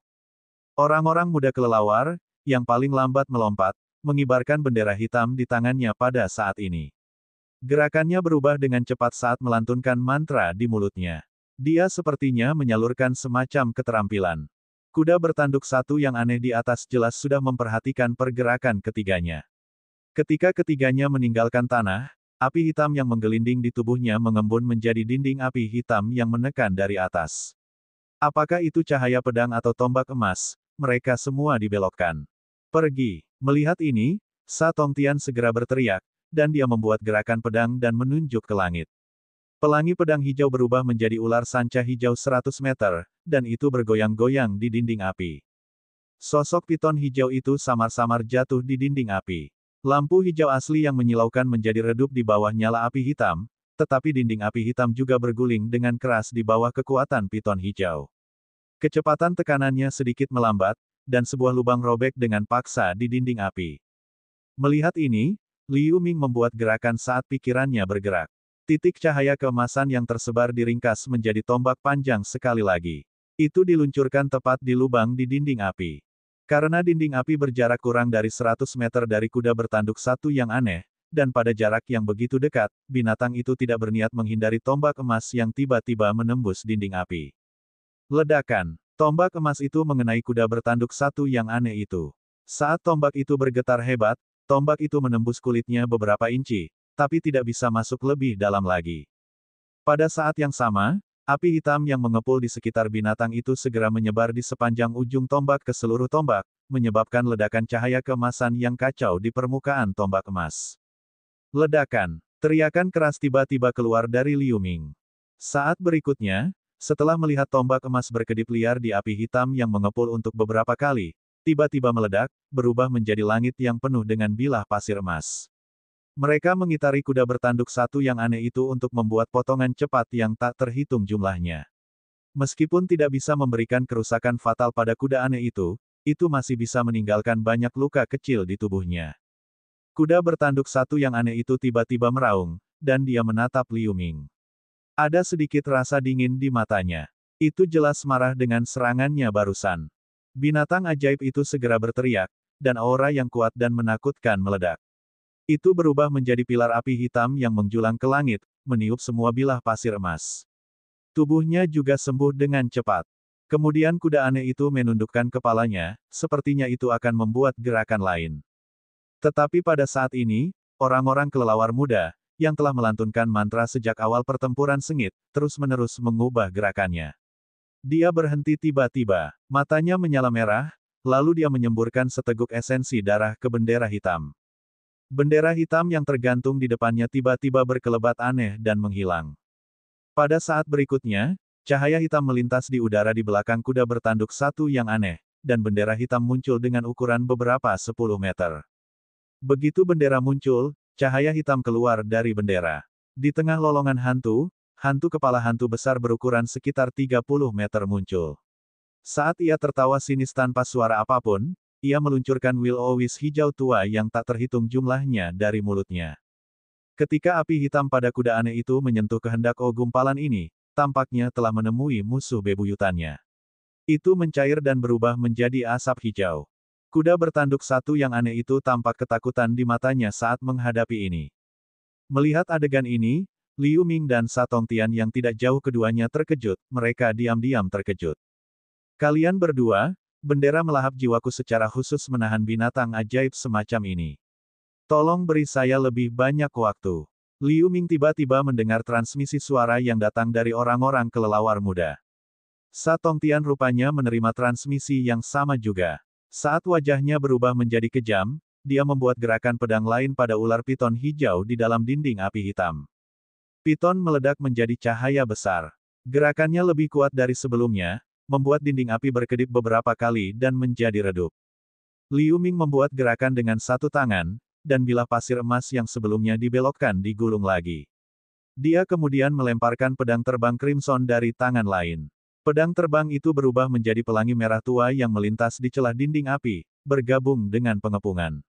A: Orang-orang muda kelelawar, yang paling lambat melompat, mengibarkan bendera hitam di tangannya pada saat ini. Gerakannya berubah dengan cepat saat melantunkan mantra di mulutnya. Dia sepertinya menyalurkan semacam keterampilan. Kuda bertanduk satu yang aneh di atas jelas sudah memperhatikan pergerakan ketiganya. Ketika ketiganya meninggalkan tanah, api hitam yang menggelinding di tubuhnya mengembun menjadi dinding api hitam yang menekan dari atas. Apakah itu cahaya pedang atau tombak emas? Mereka semua dibelokkan. Pergi. Melihat ini, Sa Tongtian segera berteriak, dan dia membuat gerakan pedang dan menunjuk ke langit. Pelangi pedang hijau berubah menjadi ular sanca hijau 100 meter, dan itu bergoyang-goyang di dinding api. Sosok piton hijau itu samar-samar jatuh di dinding api. Lampu hijau asli yang menyilaukan menjadi redup di bawah nyala api hitam, tetapi dinding api hitam juga berguling dengan keras di bawah kekuatan piton hijau. Kecepatan tekanannya sedikit melambat, dan sebuah lubang robek dengan paksa di dinding api. Melihat ini, Liu Ming membuat gerakan saat pikirannya bergerak. Titik cahaya keemasan yang tersebar diringkas menjadi tombak panjang sekali lagi. Itu diluncurkan tepat di lubang di dinding api. Karena dinding api berjarak kurang dari 100 meter dari kuda bertanduk satu yang aneh, dan pada jarak yang begitu dekat, binatang itu tidak berniat menghindari tombak emas yang tiba-tiba menembus dinding api. Ledakan. Tombak emas itu mengenai kuda bertanduk satu yang aneh itu. Saat tombak itu bergetar hebat, tombak itu menembus kulitnya beberapa inci, tapi tidak bisa masuk lebih dalam lagi. Pada saat yang sama, api hitam yang mengepul di sekitar binatang itu segera menyebar di sepanjang ujung tombak ke seluruh tombak, menyebabkan ledakan cahaya keemasan yang kacau di permukaan tombak emas. Ledakan! Teriakan keras tiba-tiba keluar dari Liu Ming. Saat berikutnya, setelah melihat tombak emas berkedip liar di api hitam yang mengepul untuk beberapa kali, tiba-tiba meledak, berubah menjadi langit yang penuh dengan bilah pasir emas. Mereka mengitari kuda bertanduk satu yang aneh itu untuk membuat potongan cepat yang tak terhitung jumlahnya. Meskipun tidak bisa memberikan kerusakan fatal pada kuda aneh itu masih bisa meninggalkan banyak luka kecil di tubuhnya. Kuda bertanduk satu yang aneh itu tiba-tiba meraung, dan dia menatap Liu Ming. Ada sedikit rasa dingin di matanya. Itu jelas marah dengan serangannya barusan. Binatang ajaib itu segera berteriak, dan aura yang kuat dan menakutkan meledak. Itu berubah menjadi pilar api hitam yang menjulang ke langit, meniup semua bilah pasir emas. Tubuhnya juga sembuh dengan cepat. Kemudian kuda aneh itu menundukkan kepalanya, sepertinya itu akan membuat gerakan lain. Tetapi pada saat ini, orang-orang kelelawar muda, yang telah melantunkan mantra sejak awal pertempuran sengit, terus-menerus mengubah gerakannya. Dia berhenti tiba-tiba, matanya menyala merah, lalu dia menyemburkan seteguk esensi darah ke bendera hitam. Bendera hitam yang tergantung di depannya tiba-tiba berkelebat aneh dan menghilang. Pada saat berikutnya, cahaya hitam melintas di udara di belakang kuda bertanduk satu yang aneh, dan bendera hitam muncul dengan ukuran beberapa 10 meter. Begitu bendera muncul, cahaya hitam keluar dari bendera. Di tengah lolongan hantu kepala hantu besar berukuran sekitar 30 meter muncul. Saat ia tertawa sinis tanpa suara apapun, ia meluncurkan will-o-wisp hijau tua yang tak terhitung jumlahnya dari mulutnya. Ketika api hitam pada kuda aneh itu menyentuh kehendak gumpalan ini, tampaknya telah menemui musuh bebuyutannya. Itu mencair dan berubah menjadi asap hijau. Kuda bertanduk satu yang aneh itu tampak ketakutan di matanya saat menghadapi ini. Melihat adegan ini, Liu Ming dan Sa Tongtian yang tidak jauh keduanya terkejut, mereka diam-diam terkejut. Kalian berdua, bendera melahap jiwaku secara khusus menahan binatang ajaib semacam ini. Tolong beri saya lebih banyak waktu. Liu Ming tiba-tiba mendengar transmisi suara yang datang dari orang-orang kelelawar muda. Sa Tongtian rupanya menerima transmisi yang sama juga. Saat wajahnya berubah menjadi kejam, dia membuat gerakan pedang lain pada ular piton hijau di dalam dinding api hitam. Piton meledak menjadi cahaya besar. Gerakannya lebih kuat dari sebelumnya, membuat dinding api berkedip beberapa kali dan menjadi redup. Liu Ming membuat gerakan dengan satu tangan, dan bilah pasir emas yang sebelumnya dibelokkan digulung lagi. Dia kemudian melemparkan pedang terbang crimson dari tangan lain. Pedang terbang itu berubah menjadi pelangi merah tua yang melintas di celah dinding api, bergabung dengan pengepungan.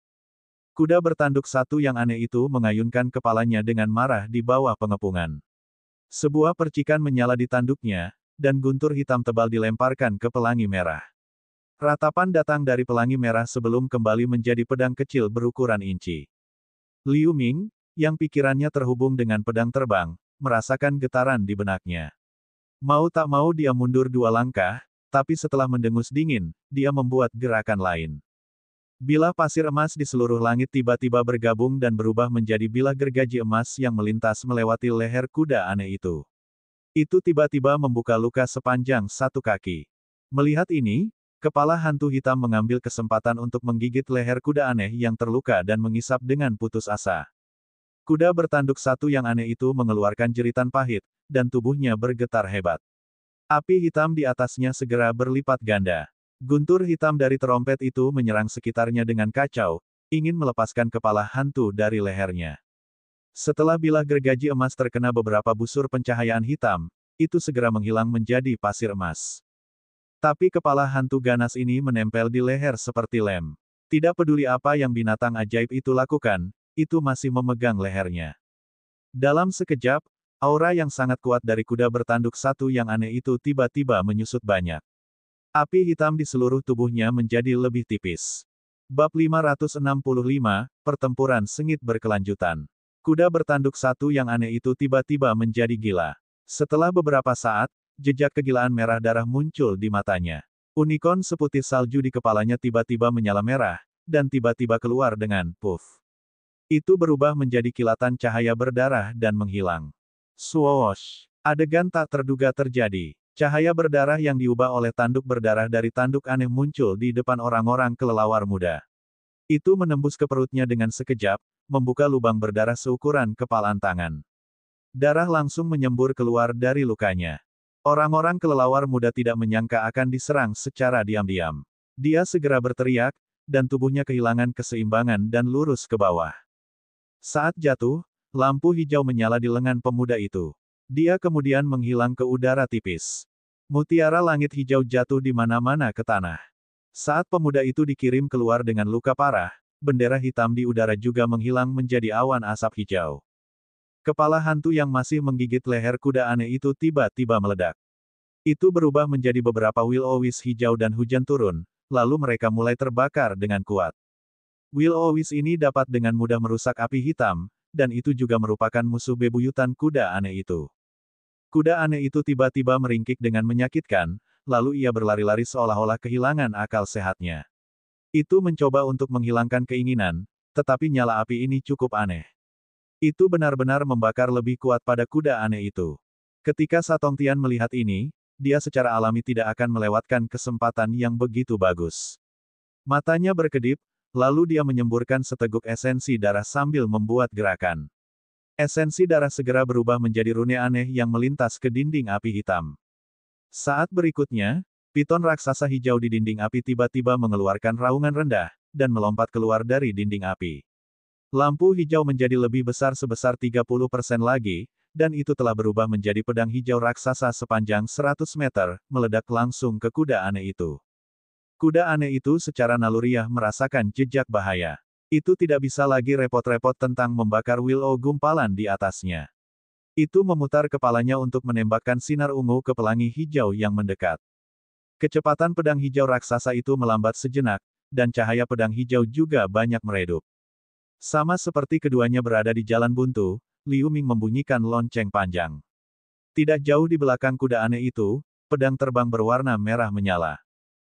A: Kuda bertanduk satu yang aneh itu mengayunkan kepalanya dengan marah di bawah pengepungan. Sebuah percikan menyala di tanduknya, dan guntur hitam tebal dilemparkan ke pelangi merah. Ratapan datang dari pelangi merah sebelum kembali menjadi pedang kecil berukuran inci. Liu Ming, yang pikirannya terhubung dengan pedang terbang, merasakan getaran di benaknya. Mau tak mau dia mundur dua langkah, tapi setelah mendengus dingin, dia membuat gerakan lain. Bilah pasir emas di seluruh langit tiba-tiba bergabung dan berubah menjadi bilah gergaji emas yang melintas melewati leher kuda aneh itu. Itu tiba-tiba membuka luka sepanjang satu kaki. Melihat ini, kepala hantu hitam mengambil kesempatan untuk menggigit leher kuda aneh yang terluka dan mengisap dengan putus asa. Kuda bertanduk satu yang aneh itu mengeluarkan jeritan pahit, dan tubuhnya bergetar hebat. Api hitam di atasnya segera berlipat ganda. Guntur hitam dari terompet itu menyerang sekitarnya dengan kacau, ingin melepaskan kepala hantu dari lehernya. Setelah bilah gergaji emas terkena beberapa busur pencahayaan hitam, itu segera menghilang menjadi pasir emas. Tapi kepala hantu ganas ini menempel di leher seperti lem. Tidak peduli apa yang binatang ajaib itu lakukan, itu masih memegang lehernya. Dalam sekejap, aura yang sangat kuat dari kuda bertanduk satu yang aneh itu tiba-tiba menyusut banyak. Api hitam di seluruh tubuhnya menjadi lebih tipis. Bab 565, Pertempuran Sengit Berkelanjutan. Kuda bertanduk satu yang aneh itu tiba-tiba menjadi gila. Setelah beberapa saat, jejak kegilaan merah darah muncul di matanya. Unikorn seputih salju di kepalanya tiba-tiba menyala merah, dan tiba-tiba keluar dengan puff. Itu berubah menjadi kilatan cahaya berdarah dan menghilang. Swoosh! Adegan tak terduga terjadi. Cahaya berdarah yang diubah oleh tanduk berdarah dari tanduk aneh muncul di depan orang-orang kelelawar muda. Itu menembus ke perutnya dengan sekejap, membuka lubang berdarah seukuran kepalan tangan. Darah langsung menyembur keluar dari lukanya. Orang-orang kelelawar muda tidak menyangka akan diserang secara diam-diam. Dia segera berteriak, dan tubuhnya kehilangan keseimbangan dan lurus ke bawah. Saat jatuh, lampu hijau menyala di lengan pemuda itu. Dia kemudian menghilang ke udara tipis. Mutiara langit hijau jatuh di mana-mana ke tanah. Saat pemuda itu dikirim keluar dengan luka parah, bendera hitam di udara juga menghilang menjadi awan asap hijau. Kepala hantu yang masih menggigit leher kuda aneh itu tiba-tiba meledak. Itu berubah menjadi beberapa will-o-wisp hijau dan hujan turun, lalu mereka mulai terbakar dengan kuat. Will-o-wisp ini dapat dengan mudah merusak api hitam, dan itu juga merupakan musuh bebuyutan kuda aneh itu. Kuda aneh itu tiba-tiba meringkik dengan menyakitkan, lalu ia berlari-lari seolah-olah kehilangan akal sehatnya. Itu mencoba untuk menghilangkan keinginan, tetapi nyala api ini cukup aneh. Itu benar-benar membakar lebih kuat pada kuda aneh itu. Ketika Satongtian melihat ini, dia secara alami tidak akan melewatkan kesempatan yang begitu bagus. Matanya berkedip, lalu dia menyemburkan seteguk esensi darah sambil membuat gerakan. Esensi darah segera berubah menjadi rune aneh yang melintas ke dinding api hitam. Saat berikutnya, piton raksasa hijau di dinding api tiba-tiba mengeluarkan raungan rendah, dan melompat keluar dari dinding api. Lampu hijau menjadi lebih besar sebesar 30% lagi, dan itu telah berubah menjadi pedang hijau raksasa sepanjang 100 meter, meledak langsung ke kuda aneh itu. Kuda aneh itu secara naluriah merasakan jejak bahaya. Itu tidak bisa lagi repot-repot tentang membakar will-o gumpalan di atasnya. Itu memutar kepalanya untuk menembakkan sinar ungu ke pelangi hijau yang mendekat. Kecepatan pedang hijau raksasa itu melambat sejenak, dan cahaya pedang hijau juga banyak meredup. Sama seperti keduanya berada di jalan buntu, Liu Ming membunyikan lonceng panjang. Tidak jauh di belakang kuda aneh itu, pedang terbang berwarna merah menyala.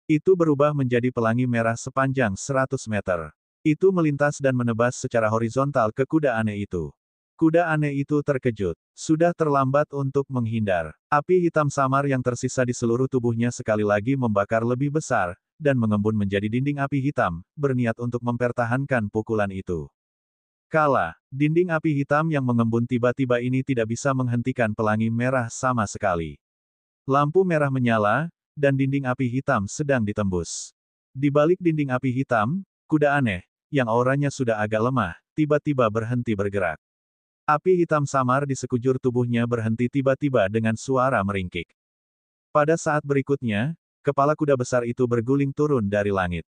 A: Itu berubah menjadi pelangi merah sepanjang 100 meter. Itu melintas dan menebas secara horizontal ke kuda aneh itu. Kuda aneh itu terkejut. Sudah terlambat untuk menghindar. Api hitam samar yang tersisa di seluruh tubuhnya sekali lagi membakar lebih besar, dan mengembun menjadi dinding api hitam, berniat untuk mempertahankan pukulan itu. Dinding api hitam yang mengembun tiba-tiba ini tidak bisa menghentikan pelangi merah sama sekali. Lampu merah menyala, dan dinding api hitam sedang ditembus. Di balik dinding api hitam, kuda aneh, yang auranya sudah agak lemah, tiba-tiba berhenti bergerak. Api hitam samar di sekujur tubuhnya berhenti tiba-tiba dengan suara meringkik. Pada saat berikutnya, kepala kuda besar itu berguling turun dari langit.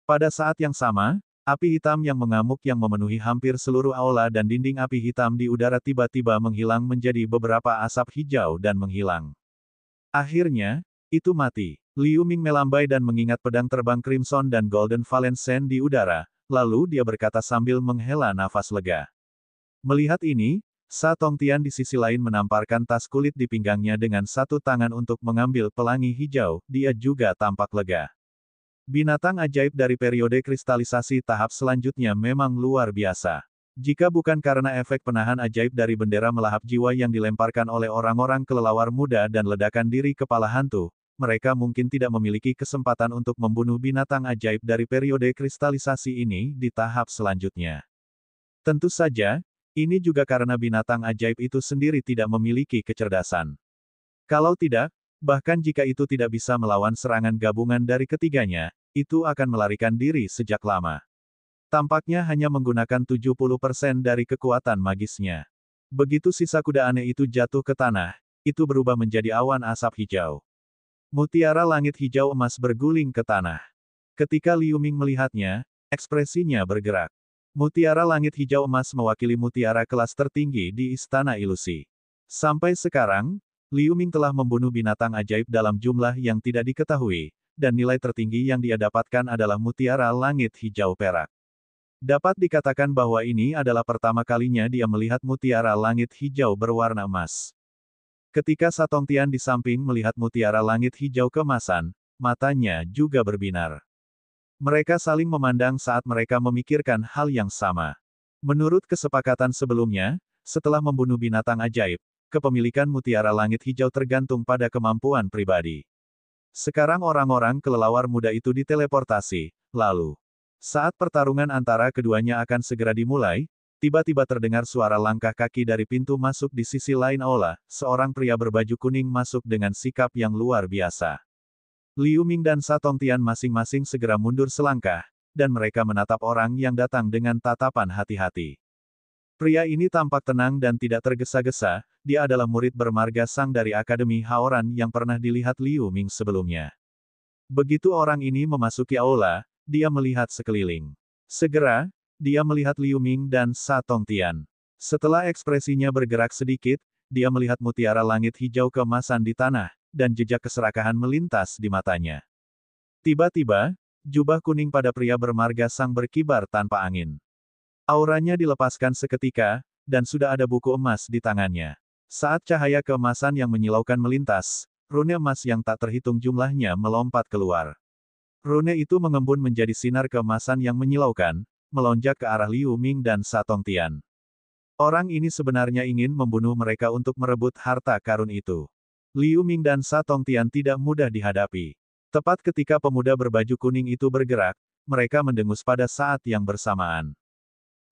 A: Pada saat yang sama, api hitam yang mengamuk yang memenuhi hampir seluruh aula dan dinding api hitam di udara tiba-tiba menghilang menjadi beberapa asap hijau dan menghilang. Akhirnya, itu mati. Liu Ming melambai dan mengingat pedang terbang Crimson dan Golden Valencent di udara, lalu dia berkata sambil menghela nafas lega. Melihat ini, Sa Tongtian di sisi lain menamparkan tas kulit di pinggangnya dengan satu tangan untuk mengambil pelangi hijau, dia juga tampak lega. Binatang ajaib dari periode kristalisasi tahap selanjutnya memang luar biasa. Jika bukan karena efek penahan ajaib dari bendera melahap jiwa yang dilemparkan oleh orang-orang kelelawar muda dan ledakan diri kepala hantu, mereka mungkin tidak memiliki kesempatan untuk membunuh binatang ajaib dari periode kristalisasi ini di tahap selanjutnya. Tentu saja, ini juga karena binatang ajaib itu sendiri tidak memiliki kecerdasan. Kalau tidak, bahkan jika itu tidak bisa melawan serangan gabungan dari ketiganya, itu akan melarikan diri sejak lama. Tampaknya hanya menggunakan 70% dari kekuatan magisnya. Begitu sisa kuda aneh itu jatuh ke tanah, itu berubah menjadi awan asap hijau. Mutiara langit hijau emas berguling ke tanah. Ketika Liu Ming melihatnya, ekspresinya bergerak. Mutiara langit hijau emas mewakili mutiara kelas tertinggi di Istana Ilusi. Sampai sekarang, Liu Ming telah membunuh binatang ajaib dalam jumlah yang tidak diketahui, dan nilai tertinggi yang dia dapatkan adalah mutiara langit hijau perak. Dapat dikatakan bahwa ini adalah pertama kalinya dia melihat mutiara langit hijau berwarna emas. Ketika Sa Tongtian di samping melihat mutiara langit hijau keemasan, matanya juga berbinar. Mereka saling memandang saat mereka memikirkan hal yang sama. Menurut kesepakatan sebelumnya, setelah membunuh binatang ajaib, kepemilikan mutiara langit hijau tergantung pada kemampuan pribadi. Sekarang orang-orang kelelawar muda itu diteleportasi, lalu. Saat pertarungan antara keduanya akan segera dimulai, tiba-tiba terdengar suara langkah kaki dari pintu masuk di sisi lain aula, seorang pria berbaju kuning masuk dengan sikap yang luar biasa. Liu Ming dan Sa Tongtian masing-masing segera mundur selangkah, dan mereka menatap orang yang datang dengan tatapan hati-hati. Pria ini tampak tenang dan tidak tergesa-gesa, dia adalah murid bermarga Sang dari Akademi Haoran yang pernah dilihat Liu Ming sebelumnya. Begitu orang ini memasuki aula, dia melihat sekeliling. Segera, dia melihat Liu Ming dan Sa Tongtian. Setelah ekspresinya bergerak sedikit, dia melihat mutiara langit hijau keemasan di tanah, dan jejak keserakahan melintas di matanya. Tiba-tiba, jubah kuning pada pria bermarga Sang berkibar tanpa angin. Auranya dilepaskan seketika, dan sudah ada buku emas di tangannya. Saat cahaya keemasan yang menyilaukan melintas, rune emas yang tak terhitung jumlahnya melompat keluar. Rune itu mengembun menjadi sinar keemasan yang menyilaukan, melonjak ke arah Liu Ming dan Sa Tongtian. Orang ini sebenarnya ingin membunuh mereka untuk merebut harta karun itu. Liu Ming dan Sa Tongtian tidak mudah dihadapi. Tepat ketika pemuda berbaju kuning itu bergerak, mereka mendengus pada saat yang bersamaan.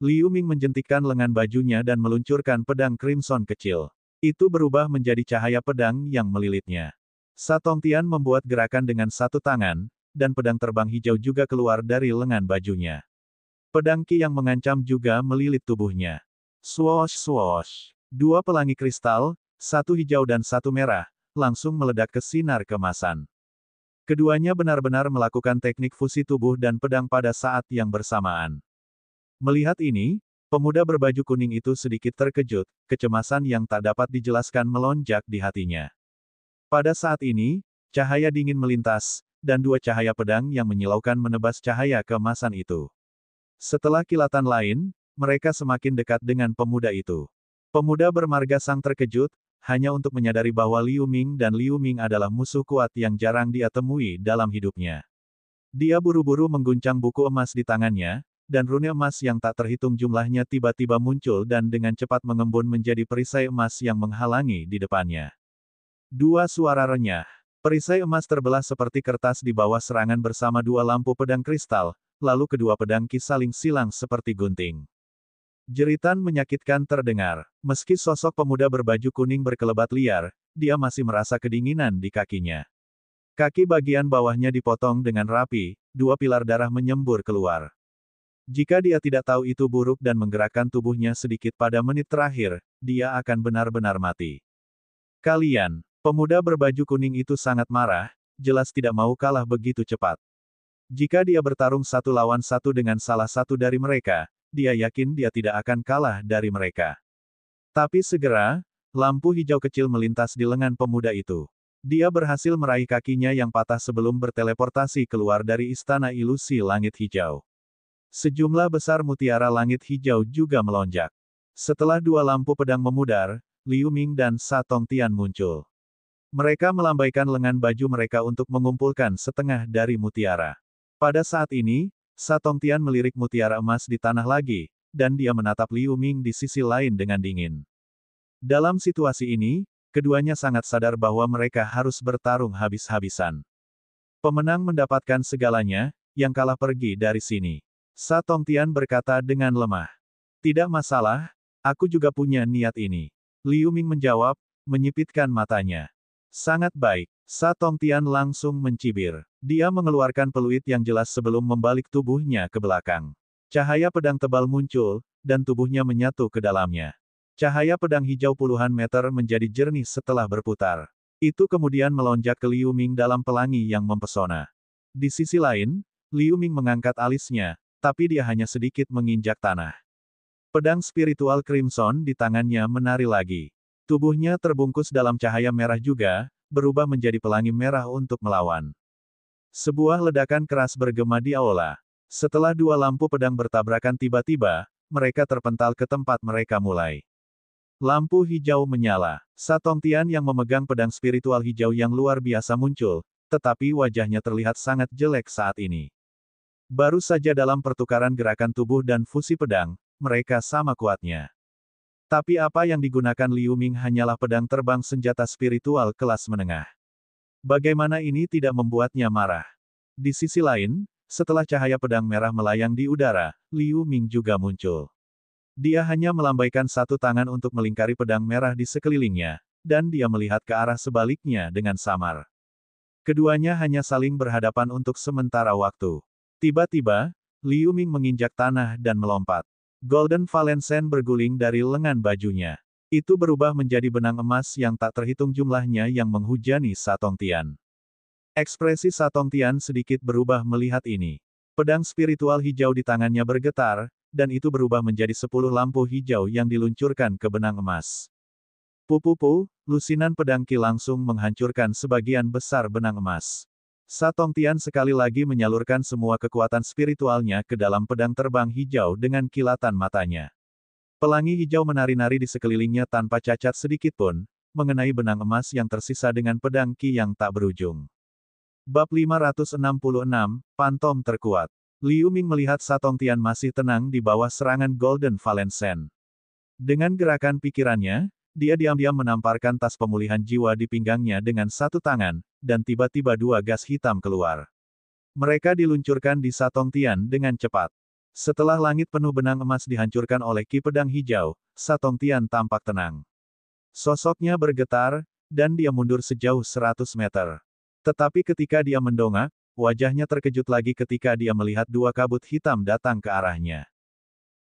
A: Liu Ming menjentikkan lengan bajunya dan meluncurkan pedang crimson kecil. Itu berubah menjadi cahaya pedang yang melilitnya. Sa Tongtian membuat gerakan dengan satu tangan, dan pedang terbang hijau juga keluar dari lengan bajunya. Pedang Qi yang mengancam juga melilit tubuhnya. Swoosh swoosh. Dua pelangi kristal, satu hijau dan satu merah, langsung meledak ke sinar kemasan. Keduanya benar-benar melakukan teknik fusi tubuh dan pedang pada saat yang bersamaan. Melihat ini, pemuda berbaju kuning itu sedikit terkejut, kecemasan yang tak dapat dijelaskan melonjak di hatinya. Pada saat ini, cahaya dingin melintas, dan dua cahaya pedang yang menyilaukan menebas cahaya keemasan itu. Setelah kilatan lain, mereka semakin dekat dengan pemuda itu. Pemuda bermarga Sang terkejut, hanya untuk menyadari bahwa Liu Ming dan Liu Ming adalah musuh kuat yang jarang dia temui dalam hidupnya. Dia buru-buru mengguncang buku emas di tangannya, dan rune emas yang tak terhitung jumlahnya tiba-tiba muncul dan dengan cepat mengembun menjadi perisai emas yang menghalangi di depannya. Dua suara renyah. Perisai emas terbelah seperti kertas di bawah serangan bersama dua lampu pedang kristal, lalu kedua pedang Qi saling silang seperti gunting. Jeritan menyakitkan terdengar. Meski sosok pemuda berbaju kuning berkelebat liar, dia masih merasa kedinginan di kakinya. Kaki bagian bawahnya dipotong dengan rapi, dua pilar darah menyembur keluar. Jika dia tidak tahu itu buruk dan menggerakkan tubuhnya sedikit pada menit terakhir, dia akan benar-benar mati. Kalian, pemuda berbaju kuning itu sangat marah, jelas tidak mau kalah begitu cepat. Jika dia bertarung satu lawan satu dengan salah satu dari mereka, dia yakin dia tidak akan kalah dari mereka. Tapi segera, lampu hijau kecil melintas di lengan pemuda itu. Dia berhasil meraih kakinya yang patah sebelum berteleportasi keluar dari istana ilusi langit hijau. Sejumlah besar mutiara langit hijau juga melonjak. Setelah dua lampu pedang memudar, Liu Ming dan Sa Tongtian muncul. Mereka melambaikan lengan baju mereka untuk mengumpulkan setengah dari mutiara. Pada saat ini, Sa Tongtian melirik mutiara emas di tanah lagi, dan dia menatap Liu Ming di sisi lain dengan dingin. Dalam situasi ini, keduanya sangat sadar bahwa mereka harus bertarung habis-habisan. Pemenang mendapatkan segalanya, yang kalah pergi dari sini. Sa Tongtian berkata dengan lemah. Tidak masalah, aku juga punya niat ini. Liu Ming menjawab, menyipitkan matanya. Sangat baik. Sa Tongtian langsung mencibir. Dia mengeluarkan peluit yang jelas sebelum membalik tubuhnya ke belakang. Cahaya pedang tebal muncul, dan tubuhnya menyatu ke dalamnya. Cahaya pedang hijau puluhan meter menjadi jernih setelah berputar. Itu kemudian melonjak ke Liu Ming dalam pelangi yang mempesona. Di sisi lain, Liu Ming mengangkat alisnya, tapi dia hanya sedikit menginjak tanah. Pedang spiritual Crimson di tangannya menari lagi. Tubuhnya terbungkus dalam cahaya merah juga, berubah menjadi pelangi merah untuk melawan. Sebuah ledakan keras bergema di aula. Setelah dua lampu pedang bertabrakan tiba-tiba, mereka terpental ke tempat mereka mulai. Lampu hijau menyala. Sa Tongtian yang memegang pedang spiritual hijau yang luar biasa muncul, tetapi wajahnya terlihat sangat jelek saat ini. Baru saja dalam pertukaran gerakan tubuh dan fusi pedang, mereka sama kuatnya. Tapi apa yang digunakan Liu Ming hanyalah pedang terbang senjata spiritual kelas menengah. Bagaimana ini tidak membuatnya marah? Di sisi lain, setelah cahaya pedang merah melayang di udara, Liu Ming juga muncul. Dia hanya melambaikan satu tangan untuk melingkari pedang merah di sekelilingnya, dan dia melihat ke arah sebaliknya dengan samar. Keduanya hanya saling berhadapan untuk sementara waktu. Tiba-tiba, Liu Ming menginjak tanah dan melompat. Golden Valencen berguling dari lengan bajunya. Itu berubah menjadi benang emas yang tak terhitung jumlahnya yang menghujani Sa Tongtian. Ekspresi Sa Tongtian sedikit berubah melihat ini. Pedang spiritual hijau di tangannya bergetar, dan itu berubah menjadi 10 lampu hijau yang diluncurkan ke benang emas. Pupupu, lusinan pedang Qi langsung menghancurkan sebagian besar benang emas. Sa Tongtian sekali lagi menyalurkan semua kekuatan spiritualnya ke dalam pedang terbang hijau dengan kilatan matanya. Pelangi hijau menari-nari di sekelilingnya tanpa cacat sedikitpun, mengenai benang emas yang tersisa dengan pedang Qi yang tak berujung. Bab 566, Pantom Terkuat. Liu Ming melihat Sa Tongtian masih tenang di bawah serangan Golden Valencen. Dengan gerakan pikirannya, dia diam-diam menamparkan tas pemulihan jiwa di pinggangnya dengan satu tangan, dan tiba-tiba dua gas hitam keluar. Mereka diluncurkan di Sa Tongtian dengan cepat. Setelah langit penuh benang emas dihancurkan oleh Qi pedang hijau, Sa Tongtian tampak tenang. Sosoknya bergetar, dan dia mundur sejauh 100 meter. Tetapi ketika dia mendongak, wajahnya terkejut lagi ketika dia melihat dua kabut hitam datang ke arahnya.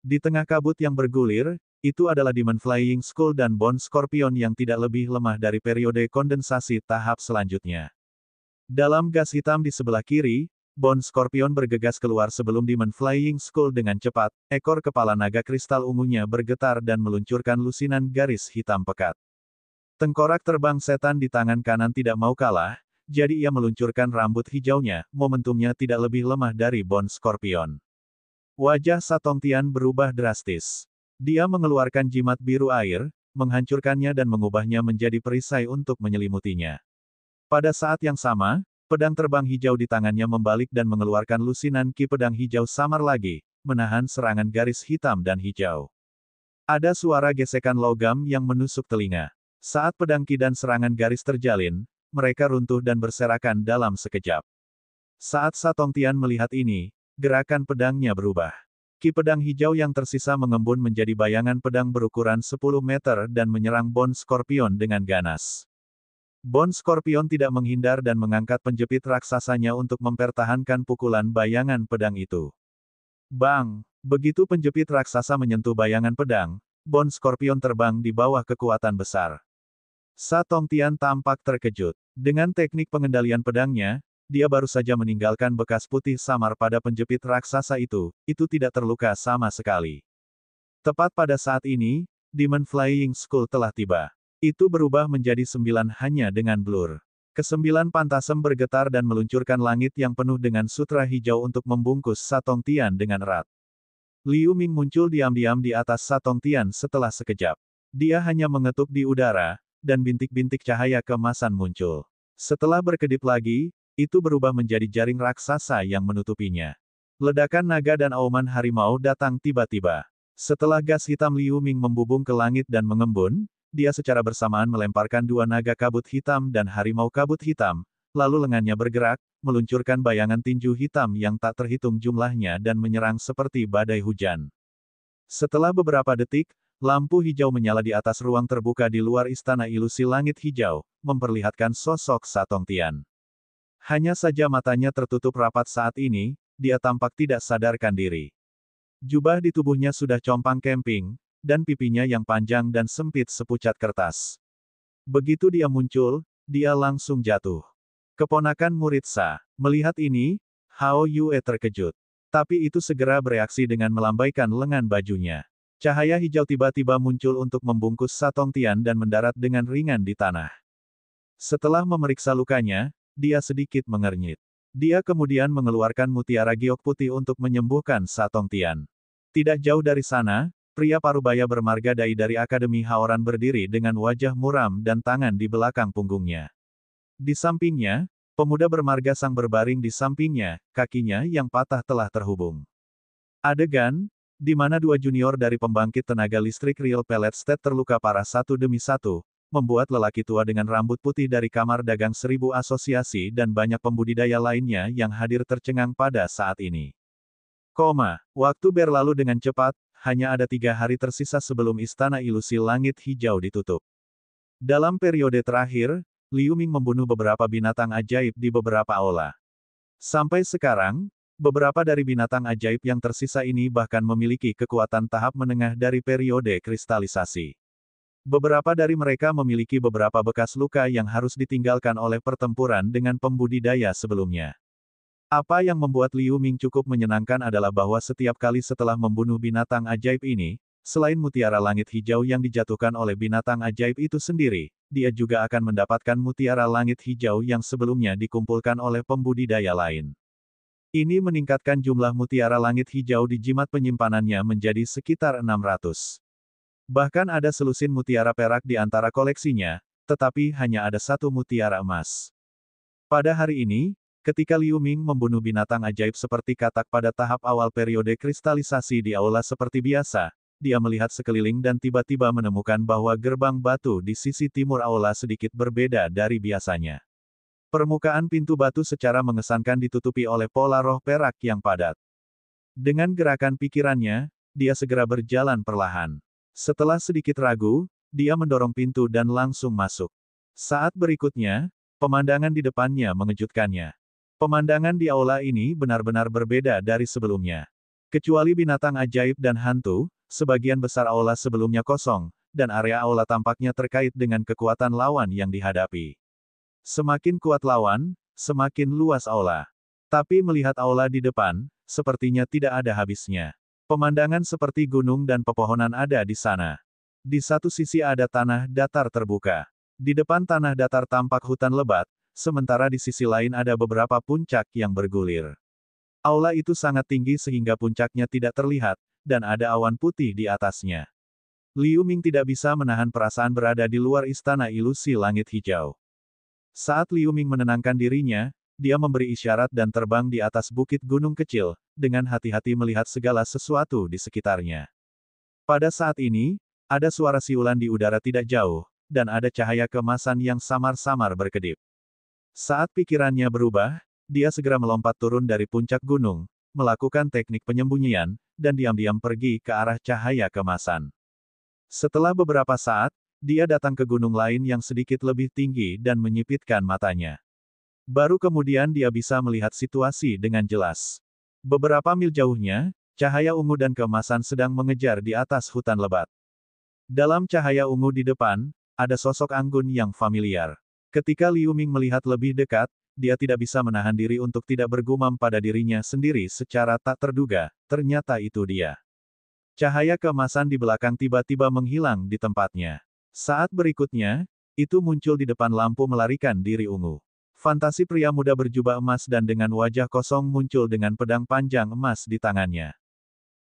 A: Di tengah kabut yang bergulir, itu adalah Demon Flying Skull dan Bone Scorpion yang tidak lebih lemah dari periode kondensasi tahap selanjutnya. Dalam gas hitam di sebelah kiri, Bone Scorpion bergegas keluar sebelum Demon Flying Skull dengan cepat, ekor kepala naga kristal ungunya bergetar dan meluncurkan lusinan garis hitam pekat. Tengkorak terbang setan di tangan kanan tidak mau kalah, jadi ia meluncurkan rambut hijaunya, momentumnya tidak lebih lemah dari Bone Scorpion. Wajah Sa Tongtian berubah drastis. Dia mengeluarkan jimat biru air, menghancurkannya dan mengubahnya menjadi perisai untuk menyelimutinya. Pada saat yang sama, pedang terbang hijau di tangannya membalik dan mengeluarkan lusinan Qi pedang hijau samar lagi, menahan serangan garis hitam dan hijau. Ada suara gesekan logam yang menusuk telinga. Saat pedang Qi dan serangan garis terjalin, mereka runtuh dan berserakan dalam sekejap. Saat Sa Tongtian melihat ini, gerakan pedangnya berubah. Qi pedang hijau yang tersisa mengembun menjadi bayangan pedang berukuran 10 meter dan menyerang Bone Scorpion dengan ganas. Bone Scorpion tidak menghindar dan mengangkat penjepit raksasanya untuk mempertahankan pukulan bayangan pedang itu. Bang! Begitu penjepit raksasa menyentuh bayangan pedang, Bone Scorpion terbang di bawah kekuatan besar. Sa Tongtian tampak terkejut. Dengan teknik pengendalian pedangnya, dia baru saja meninggalkan bekas putih samar pada penjepit raksasa itu tidak terluka sama sekali. Tepat pada saat ini, Demon Flying Skull telah tiba. Itu berubah menjadi 9 hanya dengan blur. Ke-9 pantasem bergetar dan meluncurkan langit yang penuh dengan sutra hijau untuk membungkus Sa Tongtian dengan erat. Liu Ming muncul diam-diam di atas Sa Tongtian setelah sekejap. Dia hanya mengetuk di udara, dan bintik-bintik cahaya keemasan muncul. Setelah berkedip lagi, itu berubah menjadi jaring raksasa yang menutupinya. Ledakan naga dan auman harimau datang tiba-tiba. Setelah gas hitam Liu Ming membubung ke langit dan mengembun, dia secara bersamaan melemparkan dua naga kabut hitam dan harimau kabut hitam, lalu lengannya bergerak, meluncurkan bayangan tinju hitam yang tak terhitung jumlahnya dan menyerang seperti badai hujan. Setelah beberapa detik, lampu hijau menyala di atas ruang terbuka di luar istana ilusi langit hijau, memperlihatkan sosok Sa Tongtian. Hanya saja matanya tertutup rapat saat ini, dia tampak tidak sadarkan diri. Jubah di tubuhnya sudah compang camping, dan pipinya yang panjang dan sempit sepucat kertas. Begitu dia muncul, dia langsung jatuh. Keponakan murid Sa. Melihat ini, Hao Yue terkejut. Tapi itu segera bereaksi dengan melambaikan lengan bajunya. Cahaya hijau tiba-tiba muncul untuk membungkus Sa Tongtian dan mendarat dengan ringan di tanah. Setelah memeriksa lukanya, dia sedikit mengernyit. Dia kemudian mengeluarkan mutiara giok putih untuk menyembuhkan Sa Tongtian. Tidak jauh dari sana, pria parubaya bermarga dai dari Akademi Haoran berdiri dengan wajah muram dan tangan di belakang punggungnya. Di sampingnya, pemuda bermarga sang berbaring di sampingnya, kakinya yang patah telah terhubung. Adegan, di mana dua junior dari pembangkit tenaga listrik Real Pellet State terluka parah satu demi satu, membuat lelaki tua dengan rambut putih dari Kamar Dagang Seribu Asosiasi dan banyak pembudidaya lainnya yang hadir tercengang pada saat ini. Waktu berlalu dengan cepat, hanya ada 3 hari tersisa sebelum Istana Ilusi Langit Hijau ditutup. Dalam periode terakhir, Liu Ming membunuh beberapa binatang ajaib di beberapa aula. Sampai sekarang, beberapa dari binatang ajaib yang tersisa ini bahkan memiliki kekuatan tahap menengah dari periode kristalisasi. Beberapa dari mereka memiliki beberapa bekas luka yang harus ditinggalkan oleh pertempuran dengan pembudidaya sebelumnya. Apa yang membuat Liu Ming cukup menyenangkan adalah bahwa setiap kali setelah membunuh binatang ajaib ini, selain mutiara langit hijau yang dijatuhkan oleh binatang ajaib itu sendiri, dia juga akan mendapatkan mutiara langit hijau yang sebelumnya dikumpulkan oleh pembudidaya lain. Ini meningkatkan jumlah mutiara langit hijau di jimat penyimpanannya menjadi sekitar 600. Bahkan ada selusin mutiara perak di antara koleksinya, tetapi hanya ada satu mutiara emas. Pada hari ini, ketika Liu Ming membunuh binatang ajaib seperti katak pada tahap awal periode kristalisasi di aula seperti biasa, dia melihat sekeliling dan tiba-tiba menemukan bahwa gerbang batu di sisi timur aula sedikit berbeda dari biasanya. Permukaan pintu batu secara mengesankan ditutupi oleh pola roh perak yang padat. Dengan gerakan pikirannya, dia segera berjalan perlahan. Setelah sedikit ragu, dia mendorong pintu dan langsung masuk. Saat berikutnya, pemandangan di depannya mengejutkannya. Pemandangan di aula ini benar-benar berbeda dari sebelumnya. Kecuali binatang ajaib dan hantu, sebagian besar aula sebelumnya kosong, dan area aula tampaknya terkait dengan kekuatan lawan yang dihadapi. Semakin kuat lawan, semakin luas aula. Tapi melihat aula di depan, sepertinya tidak ada habisnya. Pemandangan seperti gunung dan pepohonan ada di sana. Di satu sisi ada tanah datar terbuka. Di depan tanah datar tampak hutan lebat, sementara di sisi lain ada beberapa puncak yang bergulir. Aula itu sangat tinggi sehingga puncaknya tidak terlihat, dan ada awan putih di atasnya. Liu Ming tidak bisa menahan perasaan berada di luar Istana Ilusi Langit Hijau. Saat Liu Ming menenangkan dirinya, dia memberi isyarat dan terbang di atas bukit gunung kecil, dengan hati-hati melihat segala sesuatu di sekitarnya. Pada saat ini, ada suara siulan di udara tidak jauh, dan ada cahaya keemasan yang samar-samar berkedip. Saat pikirannya berubah, dia segera melompat turun dari puncak gunung, melakukan teknik penyembunyian, dan diam-diam pergi ke arah cahaya keemasan. Setelah beberapa saat, dia datang ke gunung lain yang sedikit lebih tinggi dan menyipitkan matanya. Baru kemudian dia bisa melihat situasi dengan jelas. Beberapa mil jauhnya, cahaya ungu dan keemasan sedang mengejar di atas hutan lebat. Dalam cahaya ungu di depan, ada sosok anggun yang familiar. Ketika Liu Ming melihat lebih dekat, dia tidak bisa menahan diri untuk tidak bergumam pada dirinya sendiri secara tak terduga, ternyata itu dia. Cahaya keemasan di belakang tiba-tiba menghilang di tempatnya. Saat berikutnya, itu muncul di depan lampu melarikan diri ungu. Fantasi pria muda berjubah emas dan dengan wajah kosong muncul dengan pedang panjang emas di tangannya.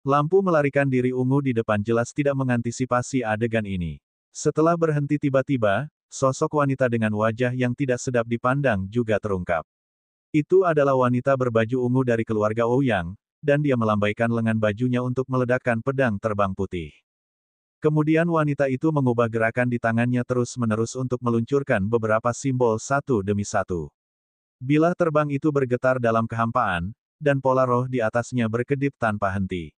A: Lampu melarikan diri ungu di depan jelas tidak mengantisipasi adegan ini. Setelah berhenti tiba-tiba, sosok wanita dengan wajah yang tidak sedap dipandang juga terungkap. Itu adalah wanita berbaju ungu dari keluarga Ouyang, dan dia melambaikan lengan bajunya untuk meledakkan pedang terbang putih. Kemudian wanita itu mengubah gerakan di tangannya terus-menerus untuk meluncurkan beberapa simbol satu demi satu. Bilah terbang itu bergetar dalam kehampaan, dan pola roh di atasnya berkedip tanpa henti.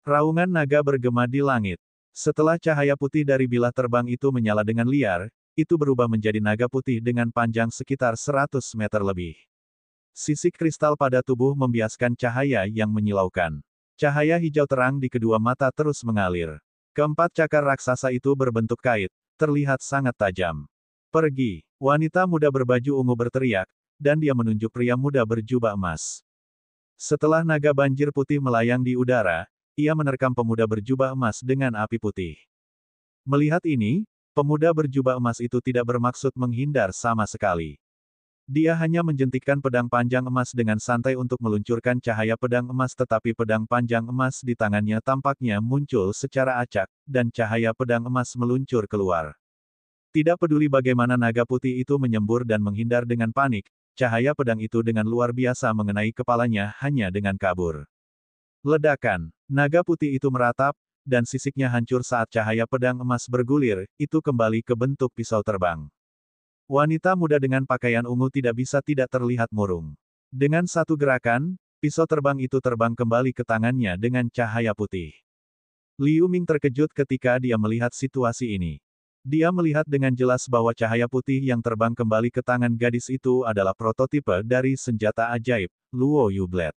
A: Raungan naga bergema di langit. Setelah cahaya putih dari bilah terbang itu menyala dengan liar, itu berubah menjadi naga putih dengan panjang sekitar 100 meter lebih. Sisik kristal pada tubuh membiaskan cahaya yang menyilaukan. Cahaya hijau terang di kedua mata terus mengalir. Keempat cakar raksasa itu berbentuk kait, terlihat sangat tajam. Pergi, wanita muda berbaju ungu berteriak, dan dia menunjuk pria muda berjubah emas. Setelah naga banjir putih melayang di udara, ia menerkam pemuda berjubah emas dengan api putih. Melihat ini, pemuda berjubah emas itu tidak bermaksud menghindar sama sekali. Dia hanya menjentikkan pedang panjang emas dengan santai untuk meluncurkan cahaya pedang emas, tetapi pedang panjang emas di tangannya tampaknya muncul secara acak, dan cahaya pedang emas meluncur keluar. Tidak peduli bagaimana naga putih itu menyembur dan menghindar dengan panik, cahaya pedang itu dengan luar biasa mengenai kepalanya hanya dengan kabur. Ledakan. Naga putih itu meratap, dan sisiknya hancur saat cahaya pedang emas bergulir, itu kembali ke bentuk pisau terbang. Wanita muda dengan pakaian ungu tidak bisa tidak terlihat murung. Dengan satu gerakan, pisau terbang itu terbang kembali ke tangannya dengan cahaya putih. Liu Ming terkejut ketika dia melihat situasi ini. Dia melihat dengan jelas bahwa cahaya putih yang terbang kembali ke tangan gadis itu adalah prototipe dari senjata ajaib, Luo Yu Blade.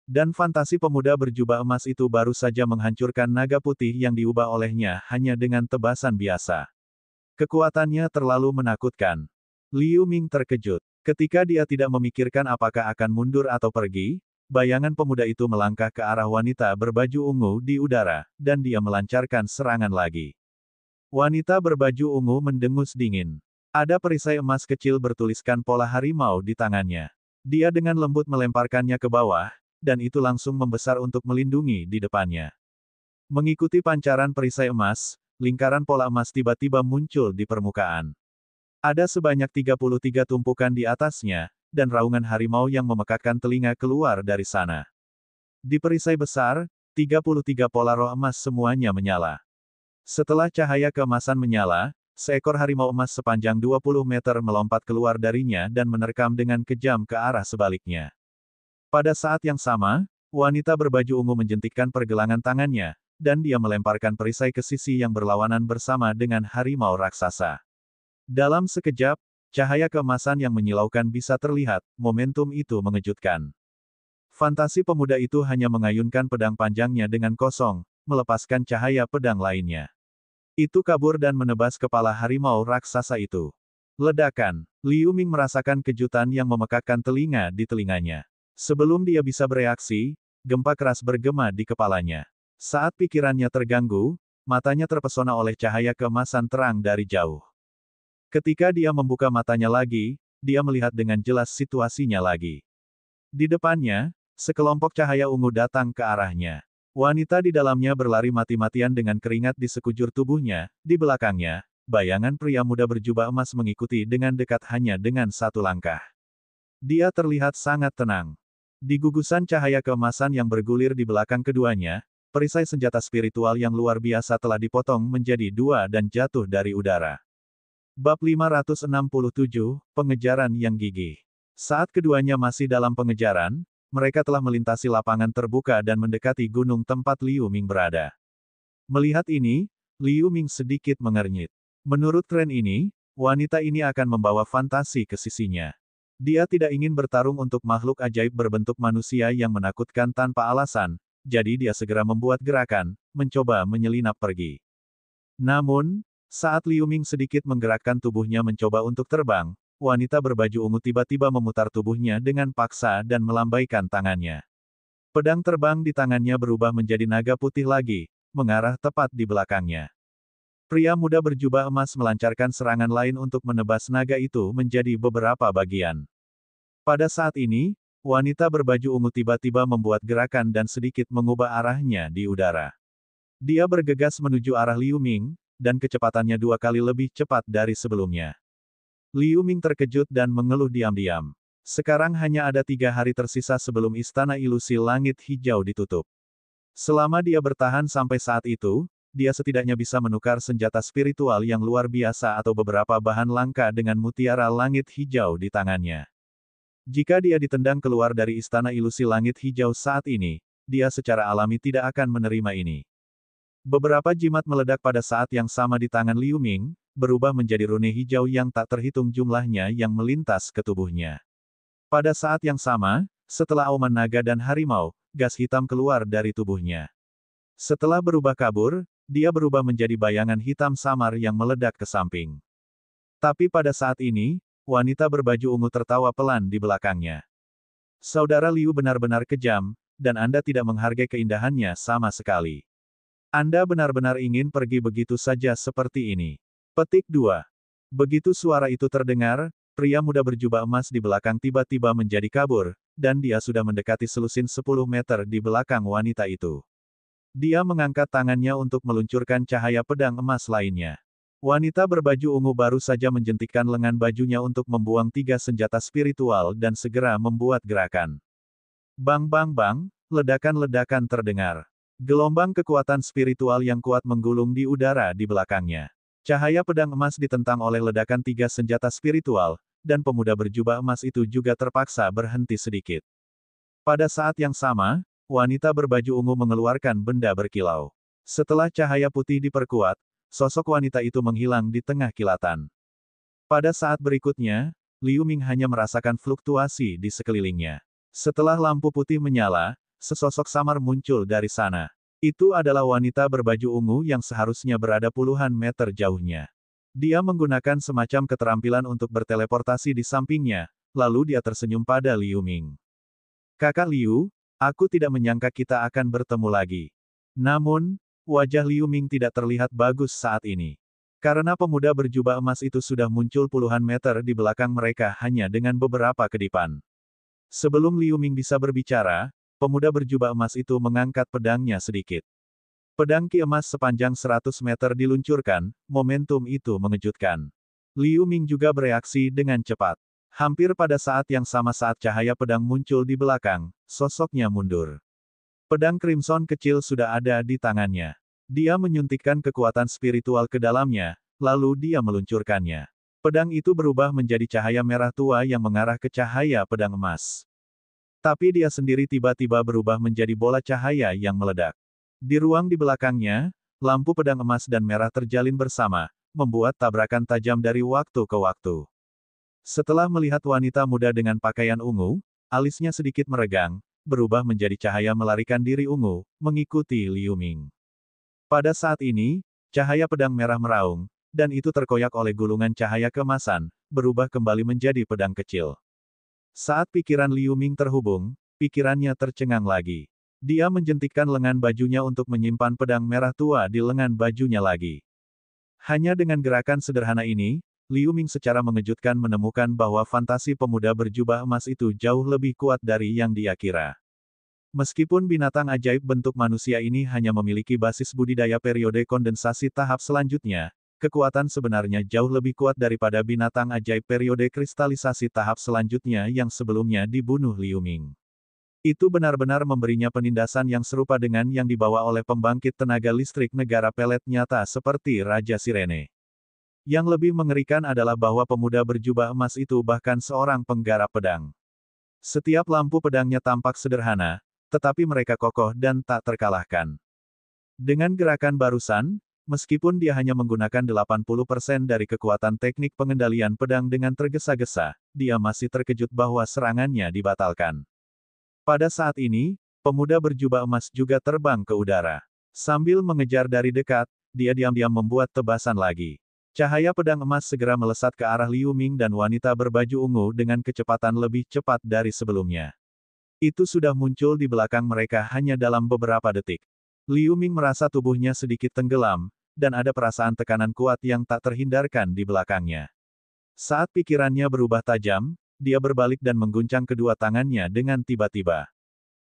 A: Dan fantasi pemuda berjubah emas itu baru saja menghancurkan naga putih yang diubah olehnya hanya dengan tebasan biasa. Kekuatannya terlalu menakutkan. Liu Ming terkejut. Ketika dia tidak memikirkan apakah akan mundur atau pergi, bayangan pemuda itu melangkah ke arah wanita berbaju ungu di udara, dan dia melancarkan serangan lagi. Wanita berbaju ungu mendengus dingin. Ada perisai emas kecil bertuliskan pola harimau di tangannya. Dia dengan lembut melemparkannya ke bawah, dan itu langsung membesar untuk melindungi di depannya. Mengikuti pancaran perisai emas, lingkaran pola emas tiba-tiba muncul di permukaan. Ada sebanyak 33 tumpukan di atasnya, dan raungan harimau yang memekakkan telinga keluar dari sana. Di perisai besar, 33 pola roh emas semuanya menyala. Setelah cahaya keemasan menyala, seekor harimau emas sepanjang 20 meter melompat keluar darinya dan menerkam dengan kejam ke arah sebaliknya. Pada saat yang sama, wanita berbaju ungu menjentikkan pergelangan tangannya, dan dia melemparkan perisai ke sisi yang berlawanan bersama dengan harimau raksasa. Dalam sekejap, cahaya keemasan yang menyilaukan bisa terlihat, momentum itu mengejutkan. Fantasi pemuda itu hanya mengayunkan pedang panjangnya dengan kosong, melepaskan cahaya pedang lainnya. Itu kabur dan menebas kepala harimau raksasa itu. Ledakan, Liu Ming merasakan kejutan yang memekakkan telinga di telinganya. Sebelum dia bisa bereaksi, gempa keras bergema di kepalanya. Saat pikirannya terganggu, matanya terpesona oleh cahaya keemasan terang dari jauh. Ketika dia membuka matanya lagi, dia melihat dengan jelas situasinya lagi. Di depannya, sekelompok cahaya ungu datang ke arahnya. Wanita di dalamnya berlari mati-matian dengan keringat di sekujur tubuhnya, di belakangnya, bayangan pria muda berjubah emas mengikuti dengan dekat hanya dengan satu langkah. Dia terlihat sangat tenang. Di gugusan cahaya keemasan yang bergulir di belakang keduanya, perisai senjata spiritual yang luar biasa telah dipotong menjadi dua dan jatuh dari udara. Bab 567, Pengejaran yang Gigih. Saat keduanya masih dalam pengejaran, mereka telah melintasi lapangan terbuka dan mendekati gunung tempat Liu Ming berada. Melihat ini, Liu Ming sedikit mengernyit. Menurut tren ini, wanita ini akan membawa fantasi ke sisinya. Dia tidak ingin bertarung untuk makhluk ajaib berbentuk manusia yang menakutkan tanpa alasan, jadi dia segera membuat gerakan, mencoba menyelinap pergi. Namun, saat Liu Ming sedikit menggerakkan tubuhnya mencoba untuk terbang, wanita berbaju ungu tiba-tiba memutar tubuhnya dengan paksa dan melambaikan tangannya. Pedang terbang di tangannya berubah menjadi naga putih lagi, mengarah tepat di belakangnya. Pria muda berjubah emas melancarkan serangan lain untuk menebas naga itu menjadi beberapa bagian. Pada saat ini, wanita berbaju ungu tiba-tiba membuat gerakan dan sedikit mengubah arahnya di udara. Dia bergegas menuju arah Liu Ming, dan kecepatannya 2 kali lebih cepat dari sebelumnya. Liu Ming terkejut dan mengeluh diam-diam. Sekarang hanya ada 3 hari tersisa sebelum Istana Ilusi Langit Hijau ditutup. Selama dia bertahan sampai saat itu, dia setidaknya bisa menukar senjata spiritual yang luar biasa atau beberapa bahan langka dengan mutiara langit hijau di tangannya. Jika dia ditendang keluar dari Istana Ilusi Langit Hijau saat ini, dia secara alami tidak akan menerima ini. Beberapa jimat meledak pada saat yang sama di tangan Liu Ming, berubah menjadi rune hijau yang tak terhitung jumlahnya yang melintas ke tubuhnya. Pada saat yang sama, setelah auman naga dan harimau, gas hitam keluar dari tubuhnya. Setelah berubah kabur, dia berubah menjadi bayangan hitam samar yang meledak ke samping. Tapi pada saat ini, wanita berbaju ungu tertawa pelan di belakangnya. Saudara Liu benar-benar kejam, dan Anda tidak menghargai keindahannya sama sekali. Anda benar-benar ingin pergi begitu saja seperti ini. Petik 2. Begitu suara itu terdengar, pria muda berjubah emas di belakang tiba-tiba menjadi kabur, dan dia sudah mendekati selusin 10 meter di belakang wanita itu. Dia mengangkat tangannya untuk meluncurkan cahaya pedang emas lainnya. Wanita berbaju ungu baru saja menjentikkan lengan bajunya untuk membuang 3 senjata spiritual dan segera membuat gerakan. Bang bang bang, ledakan-ledakan terdengar. Gelombang kekuatan spiritual yang kuat menggulung di udara di belakangnya. Cahaya pedang emas ditentang oleh ledakan 3 senjata spiritual, dan pemuda berjubah emas itu juga terpaksa berhenti sedikit. Pada saat yang sama, wanita berbaju ungu mengeluarkan benda berkilau. Setelah cahaya putih diperkuat, sosok wanita itu menghilang di tengah kilatan. Pada saat berikutnya, Liu Ming hanya merasakan fluktuasi di sekelilingnya. Setelah lampu putih menyala, sesosok samar muncul dari sana. Itu adalah wanita berbaju ungu yang seharusnya berada puluhan meter jauhnya. Dia menggunakan semacam keterampilan untuk berteleportasi di sampingnya, lalu dia tersenyum pada Liu Ming. Kakak Liu, aku tidak menyangka kita akan bertemu lagi. Namun, wajah Liu Ming tidak terlihat bagus saat ini. Karena pemuda berjubah emas itu sudah muncul puluhan meter di belakang mereka hanya dengan beberapa kedipan. Sebelum Liu Ming bisa berbicara, pemuda berjubah emas itu mengangkat pedangnya sedikit. Pedang ki emas sepanjang 100 meter diluncurkan, momentum itu mengejutkan. Liu Ming juga bereaksi dengan cepat. Hampir pada saat yang sama saat cahaya pedang muncul di belakang, sosoknya mundur. Pedang crimson kecil sudah ada di tangannya. Dia menyuntikkan kekuatan spiritual ke dalamnya, lalu dia meluncurkannya. Pedang itu berubah menjadi cahaya merah tua yang mengarah ke cahaya pedang emas. Tapi dia sendiri tiba-tiba berubah menjadi bola cahaya yang meledak. Di ruang di belakangnya, lampu pedang emas dan merah terjalin bersama, membuat tabrakan tajam dari waktu ke waktu. Setelah melihat wanita muda dengan pakaian ungu, alisnya sedikit meregang, berubah menjadi cahaya melarikan diri ungu, mengikuti Liu Ming. Pada saat ini, cahaya pedang merah meraung, dan itu terkoyak oleh gulungan cahaya keemasan, berubah kembali menjadi pedang kecil. Saat pikiran Liu Ming terhubung, pikirannya tercengang lagi. Dia menjentikkan lengan bajunya untuk menyimpan pedang merah tua di lengan bajunya lagi. Hanya dengan gerakan sederhana ini, Liu Ming secara mengejutkan menemukan bahwa fantasi pemuda berjubah emas itu jauh lebih kuat dari yang dia kira. Meskipun binatang ajaib bentuk manusia ini hanya memiliki basis budidaya periode kondensasi tahap selanjutnya, kekuatan sebenarnya jauh lebih kuat daripada binatang ajaib periode kristalisasi tahap selanjutnya yang sebelumnya dibunuh Liu Ming. Itu benar-benar memberinya penindasan yang serupa dengan yang dibawa oleh pembangkit tenaga listrik negara pelet nyata seperti Raja Sirene. Yang lebih mengerikan adalah bahwa pemuda berjubah emas itu bahkan seorang penggarap pedang. Setiap lampu pedangnya tampak sederhana, tetapi mereka kokoh dan tak terkalahkan. Dengan gerakan barusan, meskipun dia hanya menggunakan 80% dari kekuatan teknik pengendalian pedang dengan tergesa-gesa, dia masih terkejut bahwa serangannya dibatalkan. Pada saat ini, pemuda berjubah emas juga terbang ke udara. Sambil mengejar dari dekat, dia diam-diam membuat tebasan lagi. Cahaya pedang emas segera melesat ke arah Liu Ming dan wanita berbaju ungu dengan kecepatan lebih cepat dari sebelumnya. Itu sudah muncul di belakang mereka hanya dalam beberapa detik. Liu Ming merasa tubuhnya sedikit tenggelam, dan ada perasaan tekanan kuat yang tak terhindarkan di belakangnya. Saat pikirannya berubah tajam, dia berbalik dan mengguncang kedua tangannya dengan tiba-tiba.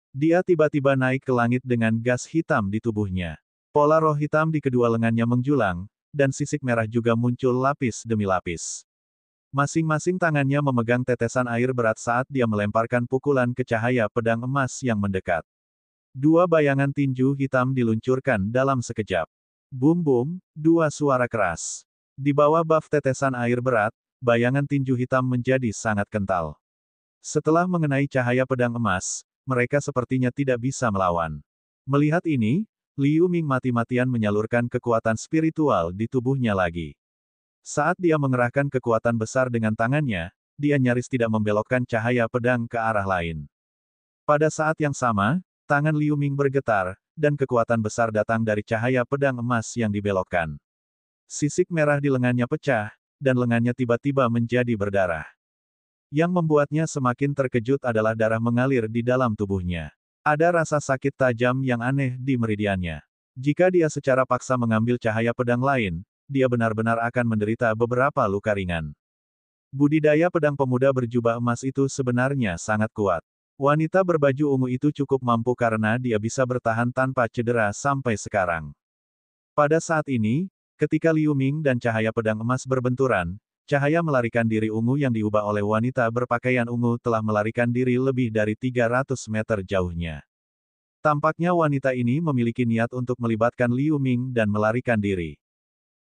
A: Dia tiba-tiba naik ke langit dengan gas hitam di tubuhnya. Pola roh hitam di kedua lengannya menjulang, dan sisik merah juga muncul lapis demi lapis. Masing-masing tangannya memegang tetesan air berat saat dia melemparkan pukulan ke cahaya pedang emas yang mendekat. Dua bayangan tinju hitam diluncurkan dalam sekejap. Bum-bum, dua suara keras. Di bawah buff tetesan air berat, bayangan tinju hitam menjadi sangat kental. Setelah mengenai cahaya pedang emas, mereka sepertinya tidak bisa melawan. Melihat ini, Liu Ming mati-matian menyalurkan kekuatan spiritual di tubuhnya lagi. Saat dia mengerahkan kekuatan besar dengan tangannya, dia nyaris tidak membelokkan cahaya pedang ke arah lain. Pada saat yang sama, tangan Liu Ming bergetar, dan kekuatan besar datang dari cahaya pedang emas yang dibelokkan. Sisik merah di lengannya pecah, dan lengannya tiba-tiba menjadi berdarah. Yang membuatnya semakin terkejut adalah darah mengalir di dalam tubuhnya. Ada rasa sakit tajam yang aneh di meridiannya. Jika dia secara paksa mengambil cahaya pedang lain, dia benar-benar akan menderita beberapa luka ringan. Budidaya pedang pemuda berjubah emas itu sebenarnya sangat kuat. Wanita berbaju ungu itu cukup mampu karena dia bisa bertahan tanpa cedera sampai sekarang. Pada saat ini, ketika Liu Ming dan cahaya pedang emas berbenturan, cahaya melarikan diri ungu yang diubah oleh wanita berpakaian ungu telah melarikan diri lebih dari 300 meter jauhnya. Tampaknya wanita ini memiliki niat untuk melibatkan Liu Ming dan melarikan diri.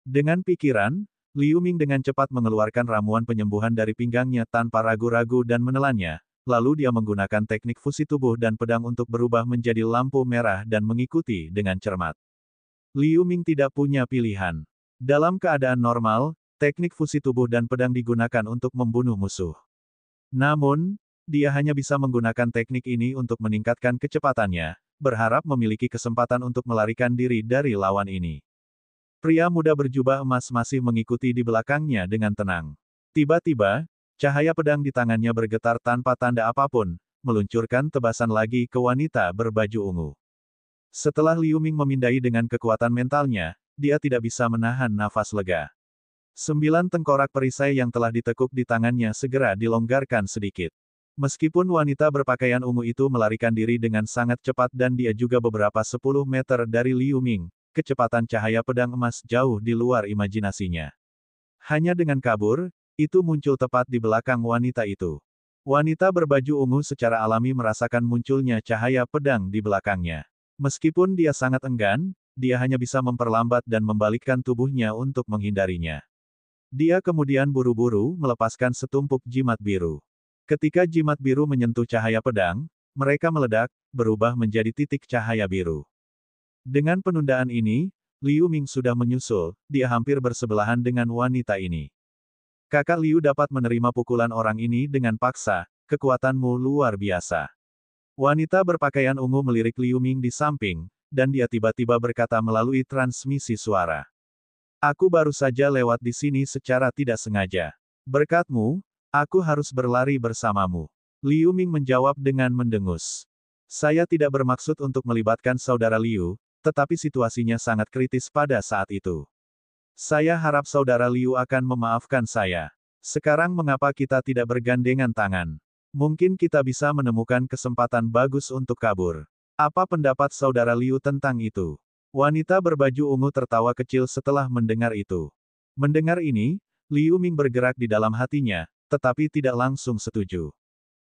A: Dengan pikiran, Liu Ming dengan cepat mengeluarkan ramuan penyembuhan dari pinggangnya tanpa ragu-ragu dan menelannya, lalu dia menggunakan teknik fusi tubuh dan pedang untuk berubah menjadi lampu merah dan mengikuti dengan cermat. Liu Ming tidak punya pilihan. Dalam keadaan normal, teknik fusi tubuh dan pedang digunakan untuk membunuh musuh. Namun, dia hanya bisa menggunakan teknik ini untuk meningkatkan kecepatannya, berharap memiliki kesempatan untuk melarikan diri dari lawan ini. Pria muda berjubah emas masih mengikuti di belakangnya dengan tenang. Tiba-tiba, cahaya pedang di tangannya bergetar tanpa tanda apapun, meluncurkan tebasan lagi ke wanita berbaju ungu. Setelah Liu Ming memindai dengan kekuatan mentalnya, dia tidak bisa menahan nafas lega. 9 tengkorak perisai yang telah ditekuk di tangannya segera dilonggarkan sedikit. Meskipun wanita berpakaian ungu itu melarikan diri dengan sangat cepat dan dia juga beberapa 10 meter dari Liu Ming, kecepatan cahaya pedang emas jauh di luar imajinasinya. Hanya dengan kabur, itu muncul tepat di belakang wanita itu. Wanita berbaju ungu secara alami merasakan munculnya cahaya pedang di belakangnya. Meskipun dia sangat enggan, dia hanya bisa memperlambat dan membalikkan tubuhnya untuk menghindarinya. Dia kemudian buru-buru melepaskan setumpuk jimat biru. Ketika jimat biru menyentuh cahaya pedang, mereka meledak, berubah menjadi titik cahaya biru. Dengan penundaan ini, Liu Ming sudah menyusul, dia hampir bersebelahan dengan wanita ini. Kakak Liu dapat menerima pukulan orang ini dengan paksa, kekuatanmu luar biasa. Wanita berpakaian ungu melirik Liu Ming di samping, dan dia tiba-tiba berkata melalui transmisi suara. Aku baru saja lewat di sini secara tidak sengaja. Berkatmu, aku harus berlari bersamamu. Liu Ming menjawab dengan mendengus. Saya tidak bermaksud untuk melibatkan saudara Liu, tetapi situasinya sangat kritis pada saat itu. Saya harap saudara Liu akan memaafkan saya. Sekarang mengapa kita tidak bergandengan tangan? Mungkin kita bisa menemukan kesempatan bagus untuk kabur. Apa pendapat saudara Liu tentang itu? Wanita berbaju ungu tertawa kecil setelah mendengar itu. Mendengar ini, Liu Ming bergerak di dalam hatinya, tetapi tidak langsung setuju.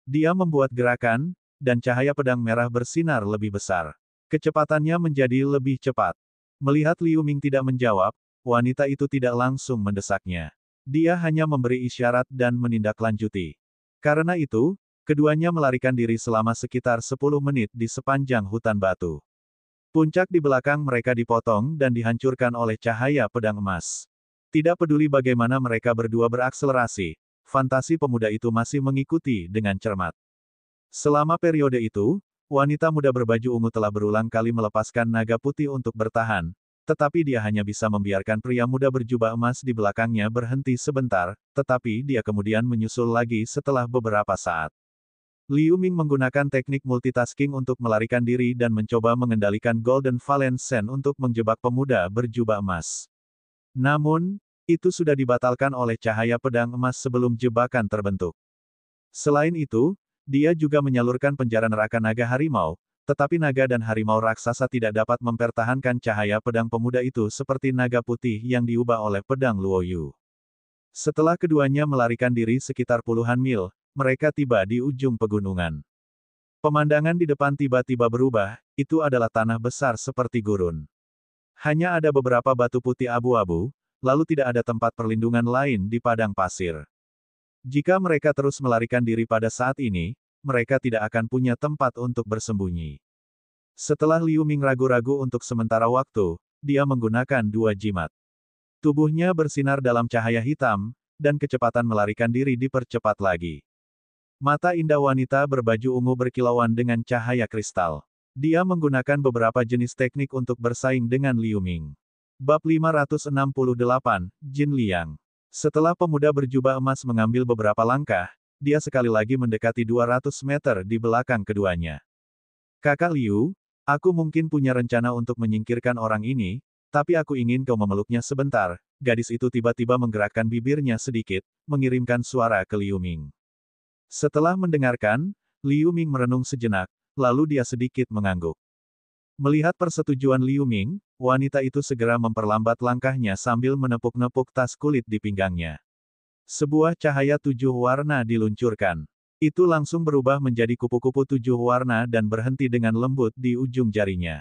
A: Dia membuat gerakan, dan cahaya pedang merah bersinar lebih besar. Kecepatannya menjadi lebih cepat. Melihat Liu Ming tidak menjawab, wanita itu tidak langsung mendesaknya. Dia hanya memberi isyarat dan menindaklanjuti. Karena itu, keduanya melarikan diri selama sekitar 10 menit di sepanjang hutan batu. Puncak di belakang mereka dipotong dan dihancurkan oleh cahaya pedang emas. Tidak peduli bagaimana mereka berdua berakselerasi, fantasi pemuda itu masih mengikuti dengan cermat. Selama periode itu, wanita muda berbaju ungu telah berulang kali melepaskan naga putih untuk bertahan, tetapi dia hanya bisa membiarkan pria muda berjubah emas di belakangnya berhenti sebentar, tetapi dia kemudian menyusul lagi setelah beberapa saat. Liu Ming menggunakan teknik multitasking untuk melarikan diri dan mencoba mengendalikan Golden Valence Sen untuk menjebak pemuda berjubah emas. Namun, itu sudah dibatalkan oleh cahaya pedang emas sebelum jebakan terbentuk. Selain itu, dia juga menyalurkan penjara neraka naga harimau, tetapi naga dan harimau raksasa tidak dapat mempertahankan cahaya pedang pemuda itu seperti naga putih yang diubah oleh pedang Luoyu. Setelah keduanya melarikan diri sekitar puluhan mil, mereka tiba di ujung pegunungan. Pemandangan di depan tiba-tiba berubah, itu adalah tanah besar seperti gurun. Hanya ada beberapa batu putih abu-abu, lalu tidak ada tempat perlindungan lain di padang pasir. Jika mereka terus melarikan diri pada saat ini, mereka tidak akan punya tempat untuk bersembunyi. Setelah Liu Ming ragu-ragu untuk sementara waktu, dia menggunakan 2 jimat. Tubuhnya bersinar dalam cahaya hitam, dan kecepatan melarikan diri dipercepat lagi. Mata indah wanita berbaju ungu berkilauan dengan cahaya kristal. Dia menggunakan beberapa jenis teknik untuk bersaing dengan Liu Ming. Bab 568, Jin Liang. Setelah pemuda berjubah emas mengambil beberapa langkah, dia sekali lagi mendekati 200 meter di belakang keduanya. Kakak Liu, aku mungkin punya rencana untuk menyingkirkan orang ini, tapi aku ingin kau memeluknya sebentar. Gadis itu tiba-tiba menggerakkan bibirnya sedikit, mengirimkan suara ke Liu Ming. Setelah mendengarkan, Liu Ming merenung sejenak, lalu dia sedikit mengangguk. Melihat persetujuan Liu Ming, wanita itu segera memperlambat langkahnya sambil menepuk-nepuk tas kulit di pinggangnya. Sebuah cahaya 7 warna diluncurkan. Itu langsung berubah menjadi kupu-kupu 7 warna dan berhenti dengan lembut di ujung jarinya.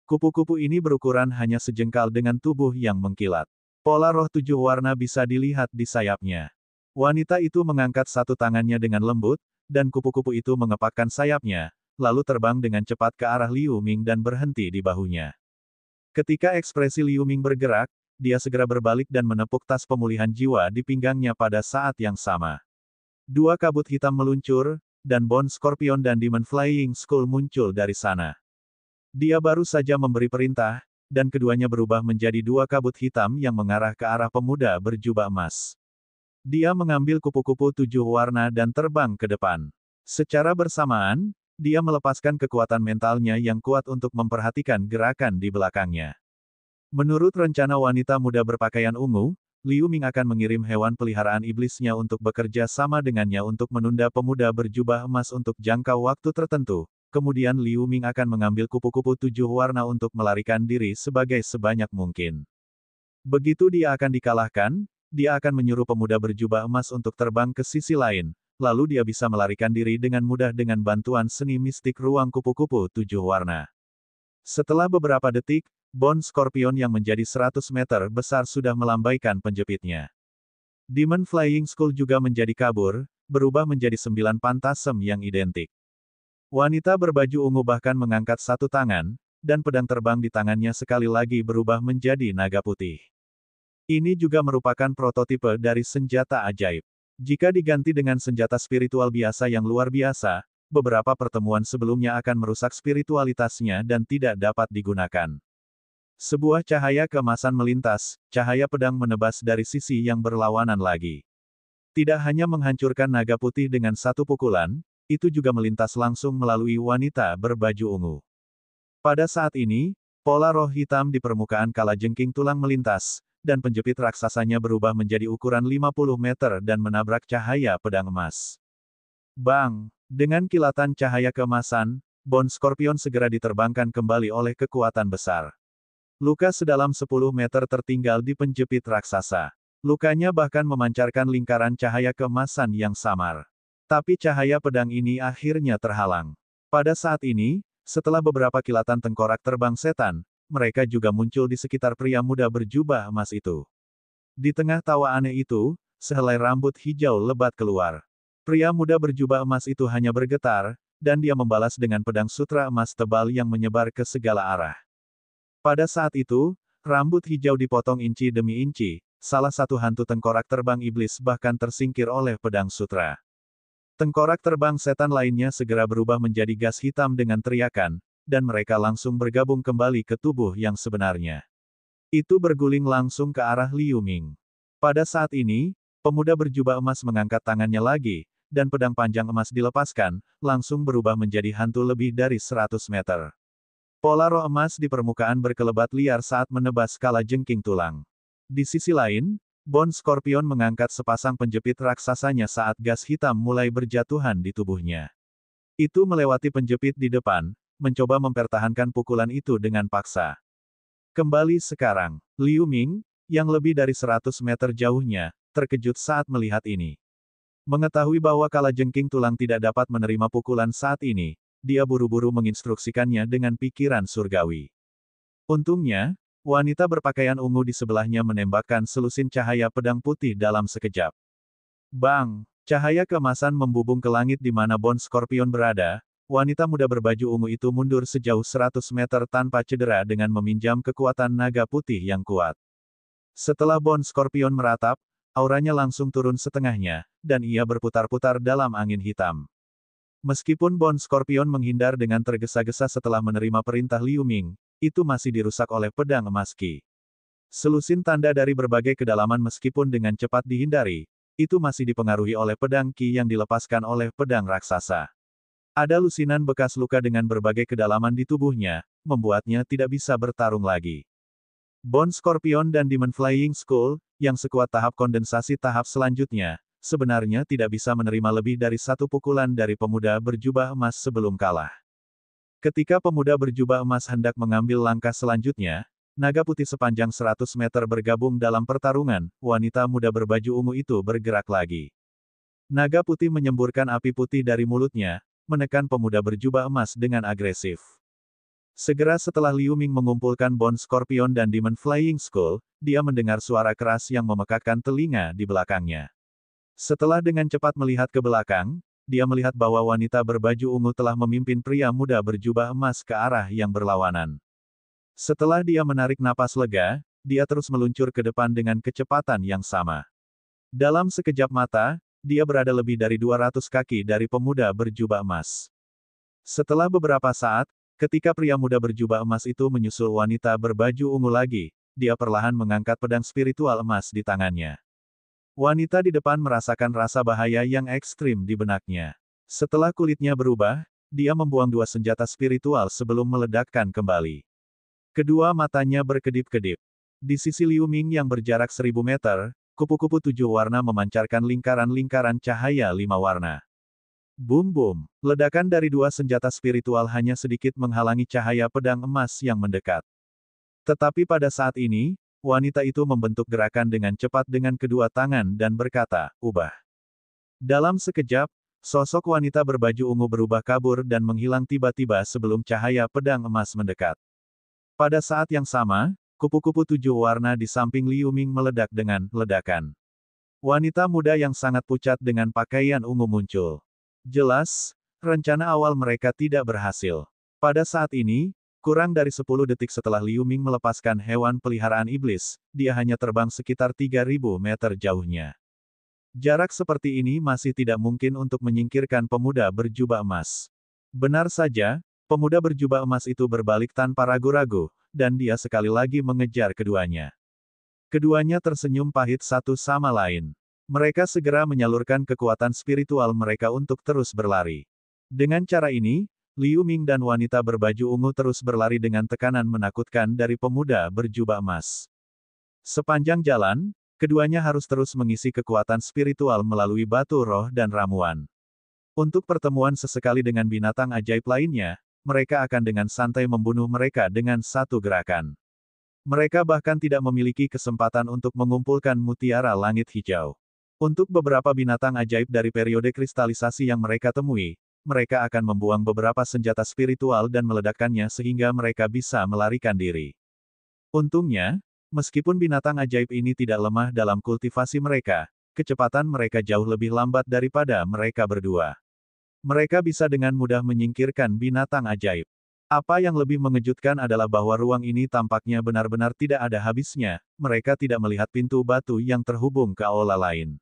A: Kupu-kupu ini berukuran hanya sejengkal dengan tubuh yang mengkilat. Pola roh 7 warna bisa dilihat di sayapnya. Wanita itu mengangkat satu tangannya dengan lembut, dan kupu-kupu itu mengepakkan sayapnya, lalu terbang dengan cepat ke arah Liu Ming dan berhenti di bahunya. Ketika ekspresi Liu Ming bergerak, dia segera berbalik dan menepuk tas pemulihan jiwa di pinggangnya pada saat yang sama. 2 kabut hitam meluncur, dan Bone Scorpion dan Demon Flying Skull muncul dari sana. Dia baru saja memberi perintah, dan keduanya berubah menjadi 2 kabut hitam yang mengarah ke arah pemuda berjubah emas. Dia mengambil kupu-kupu 7 warna dan terbang ke depan. Secara bersamaan, dia melepaskan kekuatan mentalnya yang kuat untuk memperhatikan gerakan di belakangnya. Menurut rencana wanita muda berpakaian ungu, Liu Ming akan mengirim hewan peliharaan iblisnya untuk bekerja sama dengannya untuk menunda pemuda berjubah emas untuk jangka waktu tertentu. Kemudian Liu Ming akan mengambil kupu-kupu 7 warna untuk melarikan diri sebanyak mungkin. Begitu dia akan dikalahkan, dia akan menyuruh pemuda berjubah emas untuk terbang ke sisi lain, lalu dia bisa melarikan diri dengan mudah dengan bantuan seni mistik ruang kupu-kupu 7 warna. Setelah beberapa detik, Bone Scorpion yang menjadi 100 meter besar sudah melambaikan penjepitnya. Demon Flying Skull juga menjadi kabur, berubah menjadi 9 pantasem yang identik. Wanita berbaju ungu bahkan mengangkat satu tangan, dan pedang terbang di tangannya sekali lagi berubah menjadi naga putih. Ini juga merupakan prototipe dari senjata ajaib. Jika diganti dengan senjata spiritual biasa yang luar biasa, beberapa pertemuan sebelumnya akan merusak spiritualitasnya dan tidak dapat digunakan. Sebuah cahaya keemasan melintas, cahaya pedang menebas dari sisi yang berlawanan lagi. Tidak hanya menghancurkan naga putih dengan satu pukulan, itu juga melintas langsung melalui wanita berbaju ungu. Pada saat ini, pola roh hitam di permukaan kalajengking tulang melintas, dan penjepit raksasanya berubah menjadi ukuran 50 meter dan menabrak cahaya pedang emas. Bang! Dengan kilatan cahaya keemasan, Bone Scorpion segera diterbangkan kembali oleh kekuatan besar. Luka sedalam 10 meter tertinggal di penjepit raksasa. Lukanya bahkan memancarkan lingkaran cahaya keemasan yang samar. Tapi cahaya pedang ini akhirnya terhalang. Pada saat ini, setelah beberapa kilatan tengkorak terbang setan, mereka juga muncul di sekitar pria muda berjubah emas itu. Di tengah tawa aneh itu, sehelai rambut hijau lebat keluar. Pria muda berjubah emas itu hanya bergetar, dan dia membalas dengan pedang sutra emas tebal yang menyebar ke segala arah. Pada saat itu, rambut hijau dipotong inci demi inci, salah satu hantu tengkorak terbang iblis bahkan tersingkir oleh pedang sutra. Tengkorak terbang setan lainnya segera berubah menjadi gas hitam dengan teriakan, dan mereka langsung bergabung kembali ke tubuh yang sebenarnya. Itu berguling langsung ke arah Liu Ming. Pada saat ini, pemuda berjubah emas mengangkat tangannya lagi, dan pedang panjang emas dilepaskan, langsung berubah menjadi hantu lebih dari 100 meter. Pola roh emas di permukaan berkelebat liar saat menebas kalajengking tulang. Di sisi lain, Bone Scorpion mengangkat sepasang penjepit raksasanya saat gas hitam mulai berjatuhan di tubuhnya. Itu melewati penjepit di depan, mencoba mempertahankan pukulan itu dengan paksa. Kembali sekarang, Liu Ming, yang lebih dari 100 meter jauhnya, terkejut saat melihat ini. Mengetahui bahwa kalajengking tulang tidak dapat menerima pukulan saat ini, dia buru-buru menginstruksikannya dengan pikiran surgawi. Untungnya, wanita berpakaian ungu di sebelahnya menembakkan selusin cahaya pedang putih dalam sekejap. Bang! Cahaya keemasan membubung ke langit di mana Bone Scorpion berada, wanita muda berbaju ungu itu mundur sejauh 100 meter tanpa cedera dengan meminjam kekuatan naga putih yang kuat. Setelah Bone Scorpion meratap, auranya langsung turun setengahnya, dan ia berputar-putar dalam angin hitam. Meskipun Bone Scorpion menghindar dengan tergesa-gesa setelah menerima perintah Liu Ming, itu masih dirusak oleh pedang emas Qi. Selusin tanda dari berbagai kedalaman meskipun dengan cepat dihindari, itu masih dipengaruhi oleh pedang Qi yang dilepaskan oleh pedang raksasa. Ada lusinan bekas luka dengan berbagai kedalaman di tubuhnya, membuatnya tidak bisa bertarung lagi. Bone Scorpion dan Demon Flying Skull, yang sekuat tahap kondensasi tahap selanjutnya, sebenarnya tidak bisa menerima lebih dari satu pukulan dari pemuda berjubah emas sebelum kalah. Ketika pemuda berjubah emas hendak mengambil langkah selanjutnya, naga putih sepanjang 100 meter bergabung dalam pertarungan, wanita muda berbaju ungu itu bergerak lagi. Naga putih menyemburkan api putih dari mulutnya, menekan pemuda berjubah emas dengan agresif. Segera setelah Liu Ming mengumpulkan Bone Scorpion dan Demon Flying Skull, dia mendengar suara keras yang memekakkan telinga di belakangnya. Setelah dengan cepat melihat ke belakang, dia melihat bahwa wanita berbaju ungu telah memimpin pria muda berjubah emas ke arah yang berlawanan. Setelah dia menarik napas lega, dia terus meluncur ke depan dengan kecepatan yang sama. Dalam sekejap mata, dia berada lebih dari 200 kaki dari pemuda berjubah emas. Setelah beberapa saat, ketika pria muda berjubah emas itu menyusul wanita berbaju ungu lagi, dia perlahan mengangkat pedang spiritual emas di tangannya. Wanita di depan merasakan rasa bahaya yang ekstrim di benaknya. Setelah kulitnya berubah, dia membuang dua senjata spiritual sebelum meledakkan kembali. Kedua matanya berkedip-kedip. Di sisi Liu Ming yang berjarak 1000 meter, kupu-kupu 7 warna memancarkan lingkaran-lingkaran cahaya 5 warna. Boom-boom. Ledakan dari dua senjata spiritual hanya sedikit menghalangi cahaya pedang emas yang mendekat. Tetapi pada saat ini, wanita itu membentuk gerakan dengan cepat dengan kedua tangan dan berkata, "Ubah." Dalam sekejap, sosok wanita berbaju ungu berubah kabur dan menghilang tiba-tiba sebelum cahaya pedang emas mendekat. Pada saat yang sama, kupu-kupu 7 warna di samping Liu Ming meledak dengan ledakan. Wanita muda yang sangat pucat dengan pakaian ungu muncul. Jelas, rencana awal mereka tidak berhasil. Pada saat ini, kurang dari 10 detik setelah Liu Ming melepaskan hewan peliharaan iblis, dia hanya terbang sekitar 3000 meter jauhnya. Jarak seperti ini masih tidak mungkin untuk menyingkirkan pemuda berjubah emas. Benar saja, pemuda berjubah emas itu berbalik tanpa ragu-ragu, dan dia sekali lagi mengejar keduanya. Keduanya tersenyum pahit satu sama lain. Mereka segera menyalurkan kekuatan spiritual mereka untuk terus berlari. Dengan cara ini, Liu Ming dan wanita berbaju ungu terus berlari dengan tekanan menakutkan dari pemuda berjubah emas. Sepanjang jalan, keduanya harus terus mengisi kekuatan spiritual melalui batu roh dan ramuan. Untuk pertemuan sesekali dengan binatang ajaib lainnya, mereka akan dengan santai membunuh mereka dengan satu gerakan. Mereka bahkan tidak memiliki kesempatan untuk mengumpulkan mutiara langit hijau. Untuk beberapa binatang ajaib dari periode kristalisasi yang mereka temui, mereka akan membuang beberapa senjata spiritual dan meledakkannya sehingga mereka bisa melarikan diri. Untungnya, meskipun binatang ajaib ini tidak lemah dalam kultivasi mereka, kecepatan mereka jauh lebih lambat daripada mereka berdua. Mereka bisa dengan mudah menyingkirkan binatang ajaib. Apa yang lebih mengejutkan adalah bahwa ruang ini tampaknya benar-benar tidak ada habisnya, mereka tidak melihat pintu batu yang terhubung ke aula lain.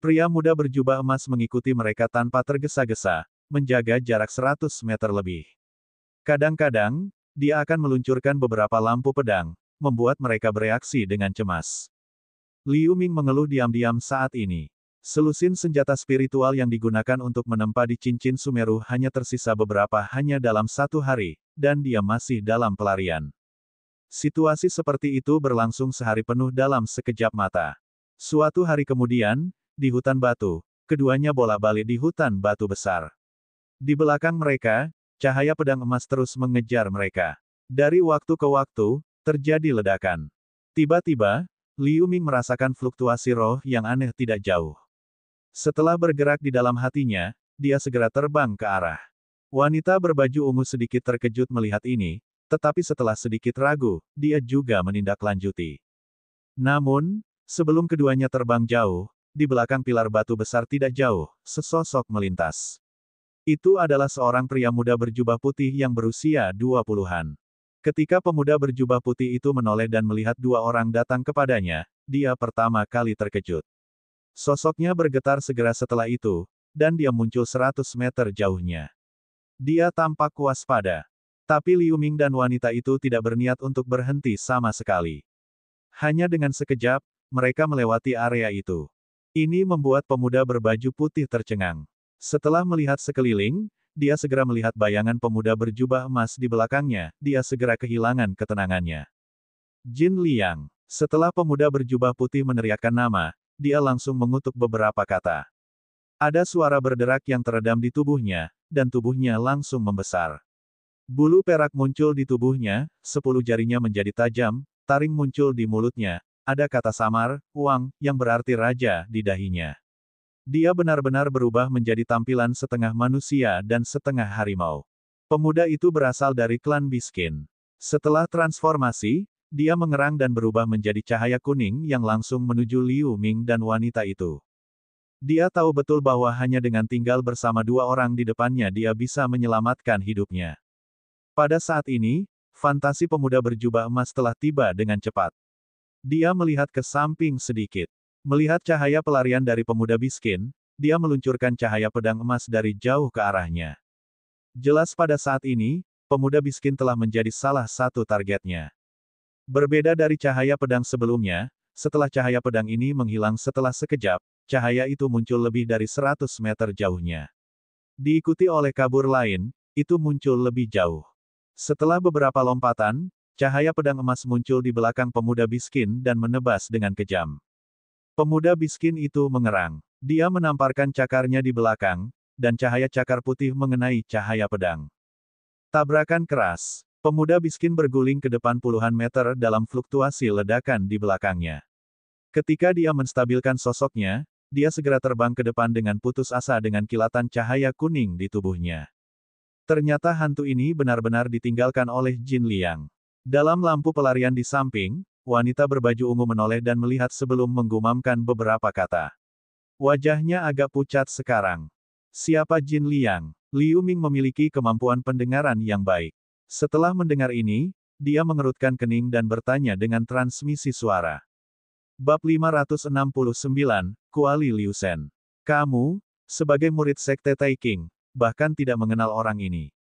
A: Pria muda berjubah emas mengikuti mereka tanpa tergesa-gesa, menjaga jarak 100 meter lebih. Kadang-kadang, dia akan meluncurkan beberapa lampu pedang, membuat mereka bereaksi dengan cemas. Liu Ming mengeluh diam-diam saat ini. Selusin senjata spiritual yang digunakan untuk menempa di cincin Sumeru hanya tersisa beberapa hanya dalam 1 hari, dan dia masih dalam pelarian. Situasi seperti itu berlangsung sehari penuh dalam sekejap mata. Suatu hari kemudian, di hutan batu, keduanya bolak-balik di hutan batu besar. Di belakang mereka, cahaya pedang emas terus mengejar mereka. Dari waktu ke waktu, terjadi ledakan. Tiba-tiba, Liu Ming merasakan fluktuasi roh yang aneh tidak jauh. Setelah bergerak di dalam hatinya, dia segera terbang ke arah. Wanita berbaju ungu sedikit terkejut melihat ini, tetapi setelah sedikit ragu, dia juga menindaklanjuti. Namun, sebelum keduanya terbang jauh, di belakang pilar batu besar tidak jauh, sesosok melintas. Itu adalah seorang pria muda berjubah putih yang berusia 20-an. Ketika pemuda berjubah putih itu menoleh dan melihat dua orang datang kepadanya, dia pertama kali terkejut. Sosoknya bergetar segera setelah itu, dan dia muncul 100 meter jauhnya. Dia tampak waspada. Tapi Liu Ming dan wanita itu tidak berniat untuk berhenti sama sekali. Hanya dengan sekejap, mereka melewati area itu. Ini membuat pemuda berbaju putih tercengang. Setelah melihat sekeliling, dia segera melihat bayangan pemuda berjubah emas di belakangnya, dia segera kehilangan ketenangannya. Jin Liang. Setelah pemuda berjubah putih meneriakkan nama, dia langsung mengutuk beberapa kata. Ada suara berderak yang teredam di tubuhnya, dan tubuhnya langsung membesar. Bulu perak muncul di tubuhnya, 10 jarinya menjadi tajam, taring muncul di mulutnya, ada kata samar, Wang, yang berarti raja di dahinya. Dia benar-benar berubah menjadi tampilan setengah manusia dan setengah harimau. Pemuda itu berasal dari klan Biskin. Setelah transformasi, dia mengerang dan berubah menjadi cahaya kuning yang langsung menuju Liu Ming dan wanita itu. Dia tahu betul bahwa hanya dengan tinggal bersama dua orang di depannya dia bisa menyelamatkan hidupnya. Pada saat ini, fantasi pemuda berjubah emas telah tiba dengan cepat. Dia melihat ke samping sedikit. Melihat cahaya pelarian dari pemuda Biskin, dia meluncurkan cahaya pedang emas dari jauh ke arahnya. Jelas pada saat ini, pemuda Biskin telah menjadi salah satu targetnya. Berbeda dari cahaya pedang sebelumnya, setelah cahaya pedang ini menghilang setelah sekejap, cahaya itu muncul lebih dari 100 meter jauhnya. Diikuti oleh kabur lain, itu muncul lebih jauh. Setelah beberapa lompatan, cahaya pedang emas muncul di belakang pemuda Biskin dan menebas dengan kejam. Pemuda Biskin itu mengerang. Dia menamparkan cakarnya di belakang, dan cahaya cakar putih mengenai cahaya pedang. Tabrakan keras. Pemuda Biskin berguling ke depan puluhan meter dalam fluktuasi ledakan di belakangnya. Ketika dia menstabilkan sosoknya, dia segera terbang ke depan dengan putus asa dengan kilatan cahaya kuning di tubuhnya. Ternyata hantu ini benar-benar ditinggalkan oleh Jin Liang. Dalam lampu pelarian di samping, wanita berbaju ungu menoleh dan melihat sebelum menggumamkan beberapa kata. Wajahnya agak pucat sekarang. Siapa Jin Liang? Liu Ming memiliki kemampuan pendengaran yang baik. Setelah mendengar ini, dia mengerutkan kening dan bertanya dengan transmisi suara. Bab 569, Kuali Liu Shen. Kamu, sebagai murid Sekte Taiking, bahkan tidak mengenal orang ini.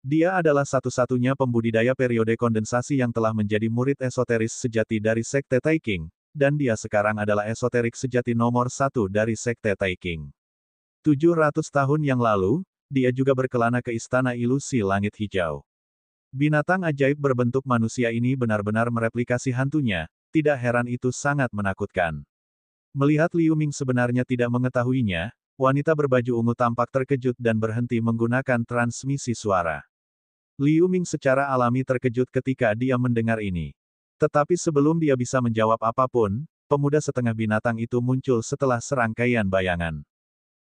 A: Dia adalah satu-satunya pembudidaya periode kondensasi yang telah menjadi murid esoteris sejati dari Sekte Taiking, dan dia sekarang adalah esoterik sejati nomor 1 dari Sekte Taiking. 700 tahun yang lalu, dia juga berkelana ke Istana Ilusi Langit Hijau. Binatang ajaib berbentuk manusia ini benar-benar mereplikasi hantunya, tidak heran itu sangat menakutkan. Melihat Liu Ming sebenarnya tidak mengetahuinya, wanita berbaju ungu tampak terkejut dan berhenti menggunakan transmisi suara. Liu Ming secara alami terkejut ketika dia mendengar ini. Tetapi sebelum dia bisa menjawab apapun, pemuda setengah binatang itu muncul setelah serangkaian bayangan.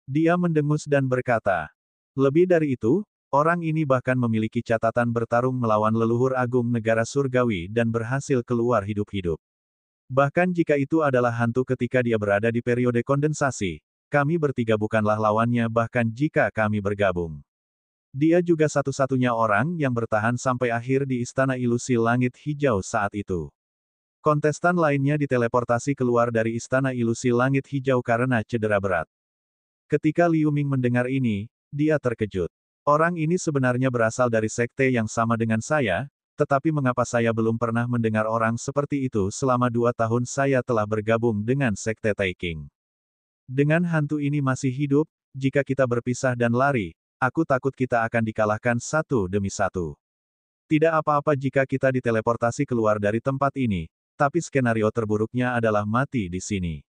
A: Dia mendengus dan berkata, lebih dari itu, orang ini bahkan memiliki catatan bertarung melawan leluhur agung negara surgawi dan berhasil keluar hidup-hidup. Bahkan jika itu adalah hantu ketika dia berada di periode kondensasi, kami bertiga bukanlah lawannya bahkan jika kami bergabung. Dia juga satu-satunya orang yang bertahan sampai akhir di Istana Ilusi Langit Hijau saat itu. Kontestan lainnya diteleportasi keluar dari Istana Ilusi Langit Hijau karena cedera berat. Ketika Liu Ming mendengar ini, dia terkejut. Orang ini sebenarnya berasal dari sekte yang sama dengan saya, tetapi mengapa saya belum pernah mendengar orang seperti itu selama 2 tahun saya telah bergabung dengan Sekte Taiking. Dengan hantu ini masih hidup, jika kita berpisah dan lari, aku takut kita akan dikalahkan satu demi satu. Tidak apa-apa jika kita diteleportasi keluar dari tempat ini, tapi skenario terburuknya adalah mati di sini.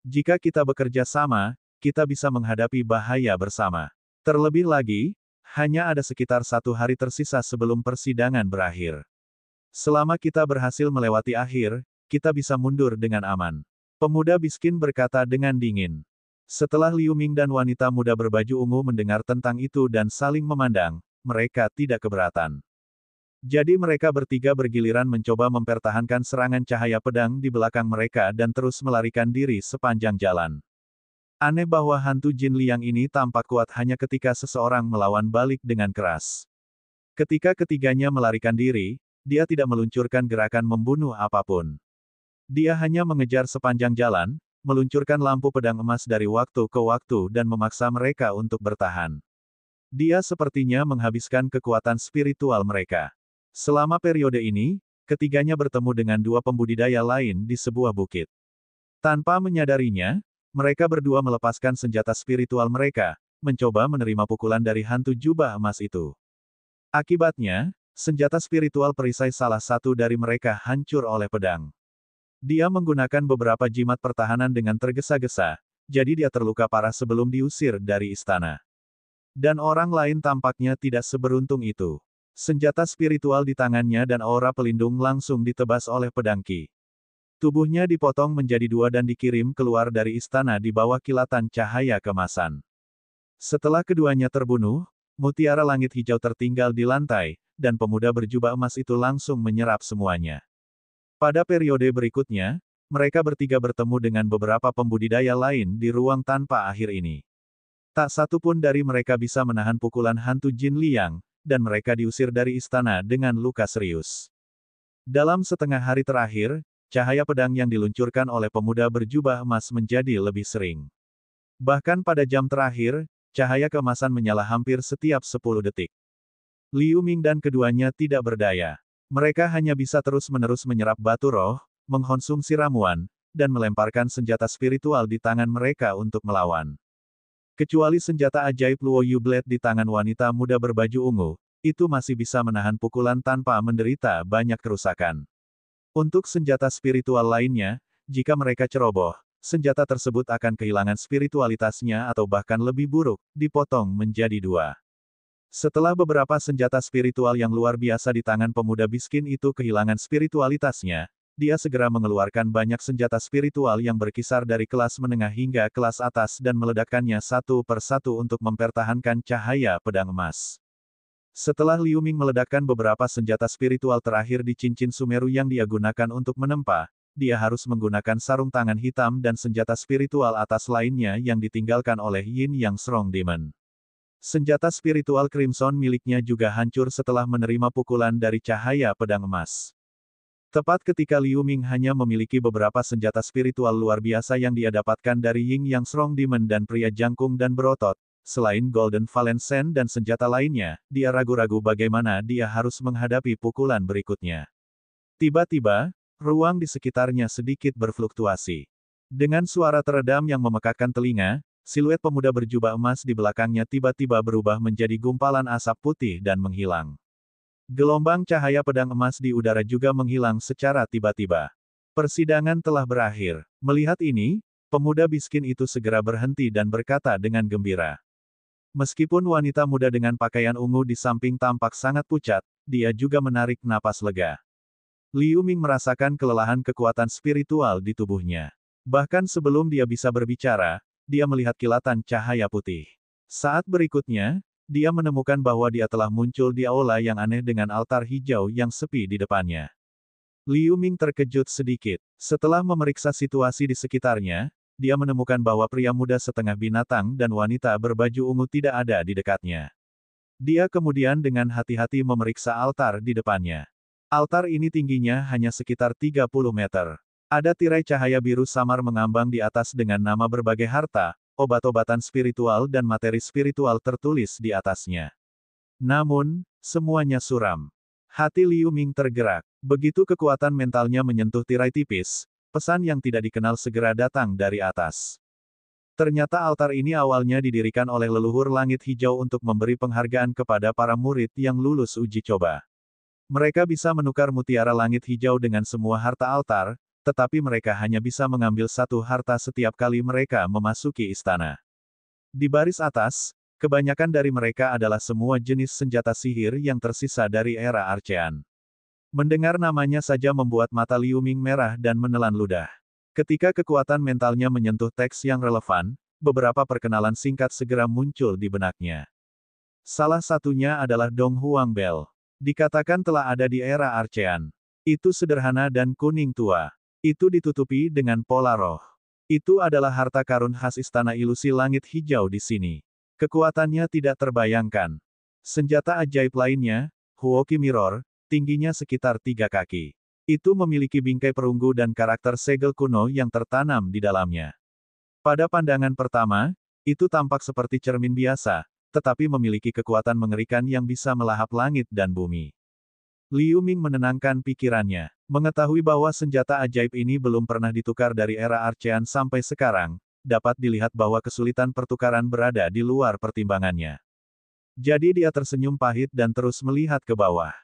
A: Jika kita bekerja sama, kita bisa menghadapi bahaya bersama. Terlebih lagi, hanya ada sekitar 1 hari tersisa sebelum persidangan berakhir. Selama kita berhasil melewati akhir, kita bisa mundur dengan aman. Pemuda Biskin berkata dengan dingin. Setelah Liu Ming dan wanita muda berbaju ungu mendengar tentang itu dan saling memandang, mereka tidak keberatan. Jadi mereka bertiga bergiliran mencoba mempertahankan serangan cahaya pedang di belakang mereka dan terus melarikan diri sepanjang jalan. Aneh bahwa hantu Jin Liang ini tampak kuat hanya ketika seseorang melawan balik dengan keras. Ketika ketiganya melarikan diri, dia tidak meluncurkan gerakan membunuh apapun. Dia hanya mengejar sepanjang jalan, meluncurkan lampu pedang emas dari waktu ke waktu dan memaksa mereka untuk bertahan. Dia sepertinya menghabiskan kekuatan spiritual mereka. Selama periode ini, ketiganya bertemu dengan 2 pembudidaya lain di sebuah bukit. Tanpa menyadarinya, mereka berdua melepaskan senjata spiritual mereka, mencoba menerima pukulan dari hantu jubah emas itu. Akibatnya, senjata spiritual perisai salah satu dari mereka hancur oleh pedang. Dia menggunakan beberapa jimat pertahanan dengan tergesa-gesa, jadi dia terluka parah sebelum diusir dari istana. Dan orang lain tampaknya tidak seberuntung itu. Senjata spiritual di tangannya dan aura pelindung langsung ditebas oleh pedang Qi. Tubuhnya dipotong menjadi dua dan dikirim keluar dari istana di bawah kilatan cahaya kemasan. Setelah keduanya terbunuh, mutiara langit hijau tertinggal di lantai, dan pemuda berjubah emas itu langsung menyerap semuanya. Pada periode berikutnya, mereka bertiga bertemu dengan beberapa pembudidaya lain di ruang tanpa akhir ini. Tak satu pun dari mereka bisa menahan pukulan hantu Jin Liang, dan mereka diusir dari istana dengan luka serius. Dalam setengah hari terakhir, cahaya pedang yang diluncurkan oleh pemuda berjubah emas menjadi lebih sering. Bahkan pada jam terakhir, cahaya keemasan menyala hampir setiap 10 detik. Liu Ming dan keduanya tidak berdaya. Mereka hanya bisa terus-menerus menyerap batu roh, mengkonsumsi ramuan, dan melemparkan senjata spiritual di tangan mereka untuk melawan. Kecuali senjata ajaib Luo Yu Blade di tangan wanita muda berbaju ungu, itu masih bisa menahan pukulan tanpa menderita banyak kerusakan. Untuk senjata spiritual lainnya, jika mereka ceroboh, senjata tersebut akan kehilangan spiritualitasnya atau bahkan lebih buruk, dipotong menjadi dua. Setelah beberapa senjata spiritual yang luar biasa di tangan pemuda miskin itu kehilangan spiritualitasnya, dia segera mengeluarkan banyak senjata spiritual yang berkisar dari kelas menengah hingga kelas atas dan meledakkannya satu persatu untuk mempertahankan cahaya pedang emas. Setelah Liu Ming meledakkan beberapa senjata spiritual terakhir di cincin Sumeru yang dia gunakan untuk menempa, dia harus menggunakan sarung tangan hitam dan senjata spiritual atas lainnya yang ditinggalkan oleh Yin Yang Strong Demon. Senjata spiritual Crimson miliknya juga hancur setelah menerima pukulan dari cahaya pedang emas. Tepat ketika Liu Ming hanya memiliki beberapa senjata spiritual luar biasa yang dia dapatkan dari Yin Yang Strong Demon dan pria jangkung dan berotot, selain Golden Valencent dan senjata lainnya, dia ragu-ragu bagaimana dia harus menghadapi pukulan berikutnya. Tiba-tiba, ruang di sekitarnya sedikit berfluktuasi. Dengan suara teredam yang memekakkan telinga, siluet pemuda berjubah emas di belakangnya tiba-tiba berubah menjadi gumpalan asap putih dan menghilang. Gelombang cahaya pedang emas di udara juga menghilang secara tiba-tiba. Persidangan telah berakhir. Melihat ini, pemuda miskin itu segera berhenti dan berkata dengan gembira. Meskipun wanita muda dengan pakaian ungu di samping tampak sangat pucat, dia juga menarik napas lega. Liu Ming merasakan kelelahan kekuatan spiritual di tubuhnya. Bahkan sebelum dia bisa berbicara, dia melihat kilatan cahaya putih. Saat berikutnya, dia menemukan bahwa dia telah muncul di aula yang aneh dengan altar hijau yang sepi di depannya. Liu Ming terkejut sedikit. Setelah memeriksa situasi di sekitarnya, dia menemukan bahwa pria muda setengah binatang dan wanita berbaju ungu tidak ada di dekatnya. Dia kemudian dengan hati-hati memeriksa altar di depannya. Altar ini tingginya hanya sekitar 30 meter. Ada tirai cahaya biru samar mengambang di atas dengan nama berbagai harta, obat-obatan spiritual dan materi spiritual tertulis di atasnya. Namun, semuanya suram. Hati Liu Ming tergerak. Begitu kekuatan mentalnya menyentuh tirai tipis, pesan yang tidak dikenal segera datang dari atas. Ternyata altar ini awalnya didirikan oleh leluhur langit hijau untuk memberi penghargaan kepada para murid yang lulus uji coba. Mereka bisa menukar mutiara langit hijau dengan semua harta altar, tetapi mereka hanya bisa mengambil satu harta setiap kali mereka memasuki istana. Di baris atas, kebanyakan dari mereka adalah semua jenis senjata sihir yang tersisa dari era Archean. Mendengar namanya saja membuat mata Liu Ming merah dan menelan ludah. Ketika kekuatan mentalnya menyentuh teks yang relevan, beberapa perkenalan singkat segera muncul di benaknya. Salah satunya adalah Dong Huang Bell. Dikatakan telah ada di era Archean. Itu sederhana dan kuning tua. Itu ditutupi dengan pola roh. Itu adalah harta karun khas istana ilusi langit hijau di sini. Kekuatannya tidak terbayangkan. Senjata ajaib lainnya, Huoki Mirror, tingginya sekitar 3 kaki. Itu memiliki bingkai perunggu dan karakter segel kuno yang tertanam di dalamnya. Pada pandangan pertama, itu tampak seperti cermin biasa, tetapi memiliki kekuatan mengerikan yang bisa melahap langit dan bumi. Liu Ming menenangkan pikirannya. Mengetahui bahwa senjata ajaib ini belum pernah ditukar dari era Archean sampai sekarang, dapat dilihat bahwa kesulitan pertukaran berada di luar pertimbangannya. Jadi dia tersenyum pahit dan terus melihat ke bawah.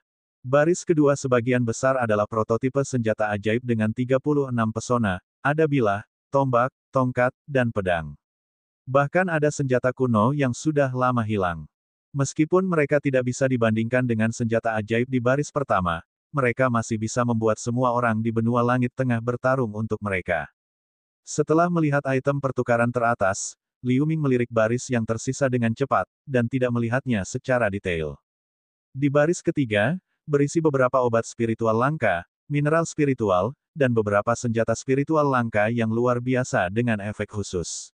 A: Baris kedua sebagian besar adalah prototipe senjata ajaib dengan 36 pesona, ada bilah, tombak, tongkat, dan pedang. Bahkan ada senjata kuno yang sudah lama hilang. Meskipun mereka tidak bisa dibandingkan dengan senjata ajaib di baris pertama, mereka masih bisa membuat semua orang di benua langit tengah bertarung untuk mereka. Setelah melihat item pertukaran teratas, Liu Ming melirik baris yang tersisa dengan cepat, dan tidak melihatnya secara detail. Di baris ketiga, berisi beberapa obat spiritual langka, mineral spiritual, dan beberapa senjata spiritual langka yang luar biasa dengan efek khusus.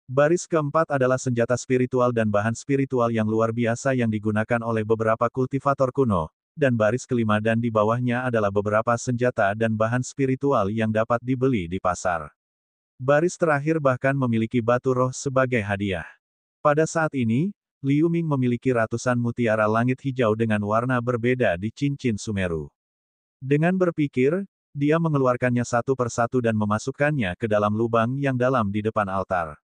A: Baris keempat adalah senjata spiritual dan bahan spiritual yang luar biasa yang digunakan oleh beberapa kultivator kuno, dan baris kelima dan di bawahnya adalah beberapa senjata dan bahan spiritual yang dapat dibeli di pasar. Baris terakhir bahkan memiliki batu roh sebagai hadiah. Pada saat ini, Liu Ming memiliki ratusan mutiara langit hijau dengan warna berbeda di cincin Sumeru. Dengan berpikir, dia mengeluarkannya satu persatu dan memasukkannya ke dalam lubang yang dalam di depan altar.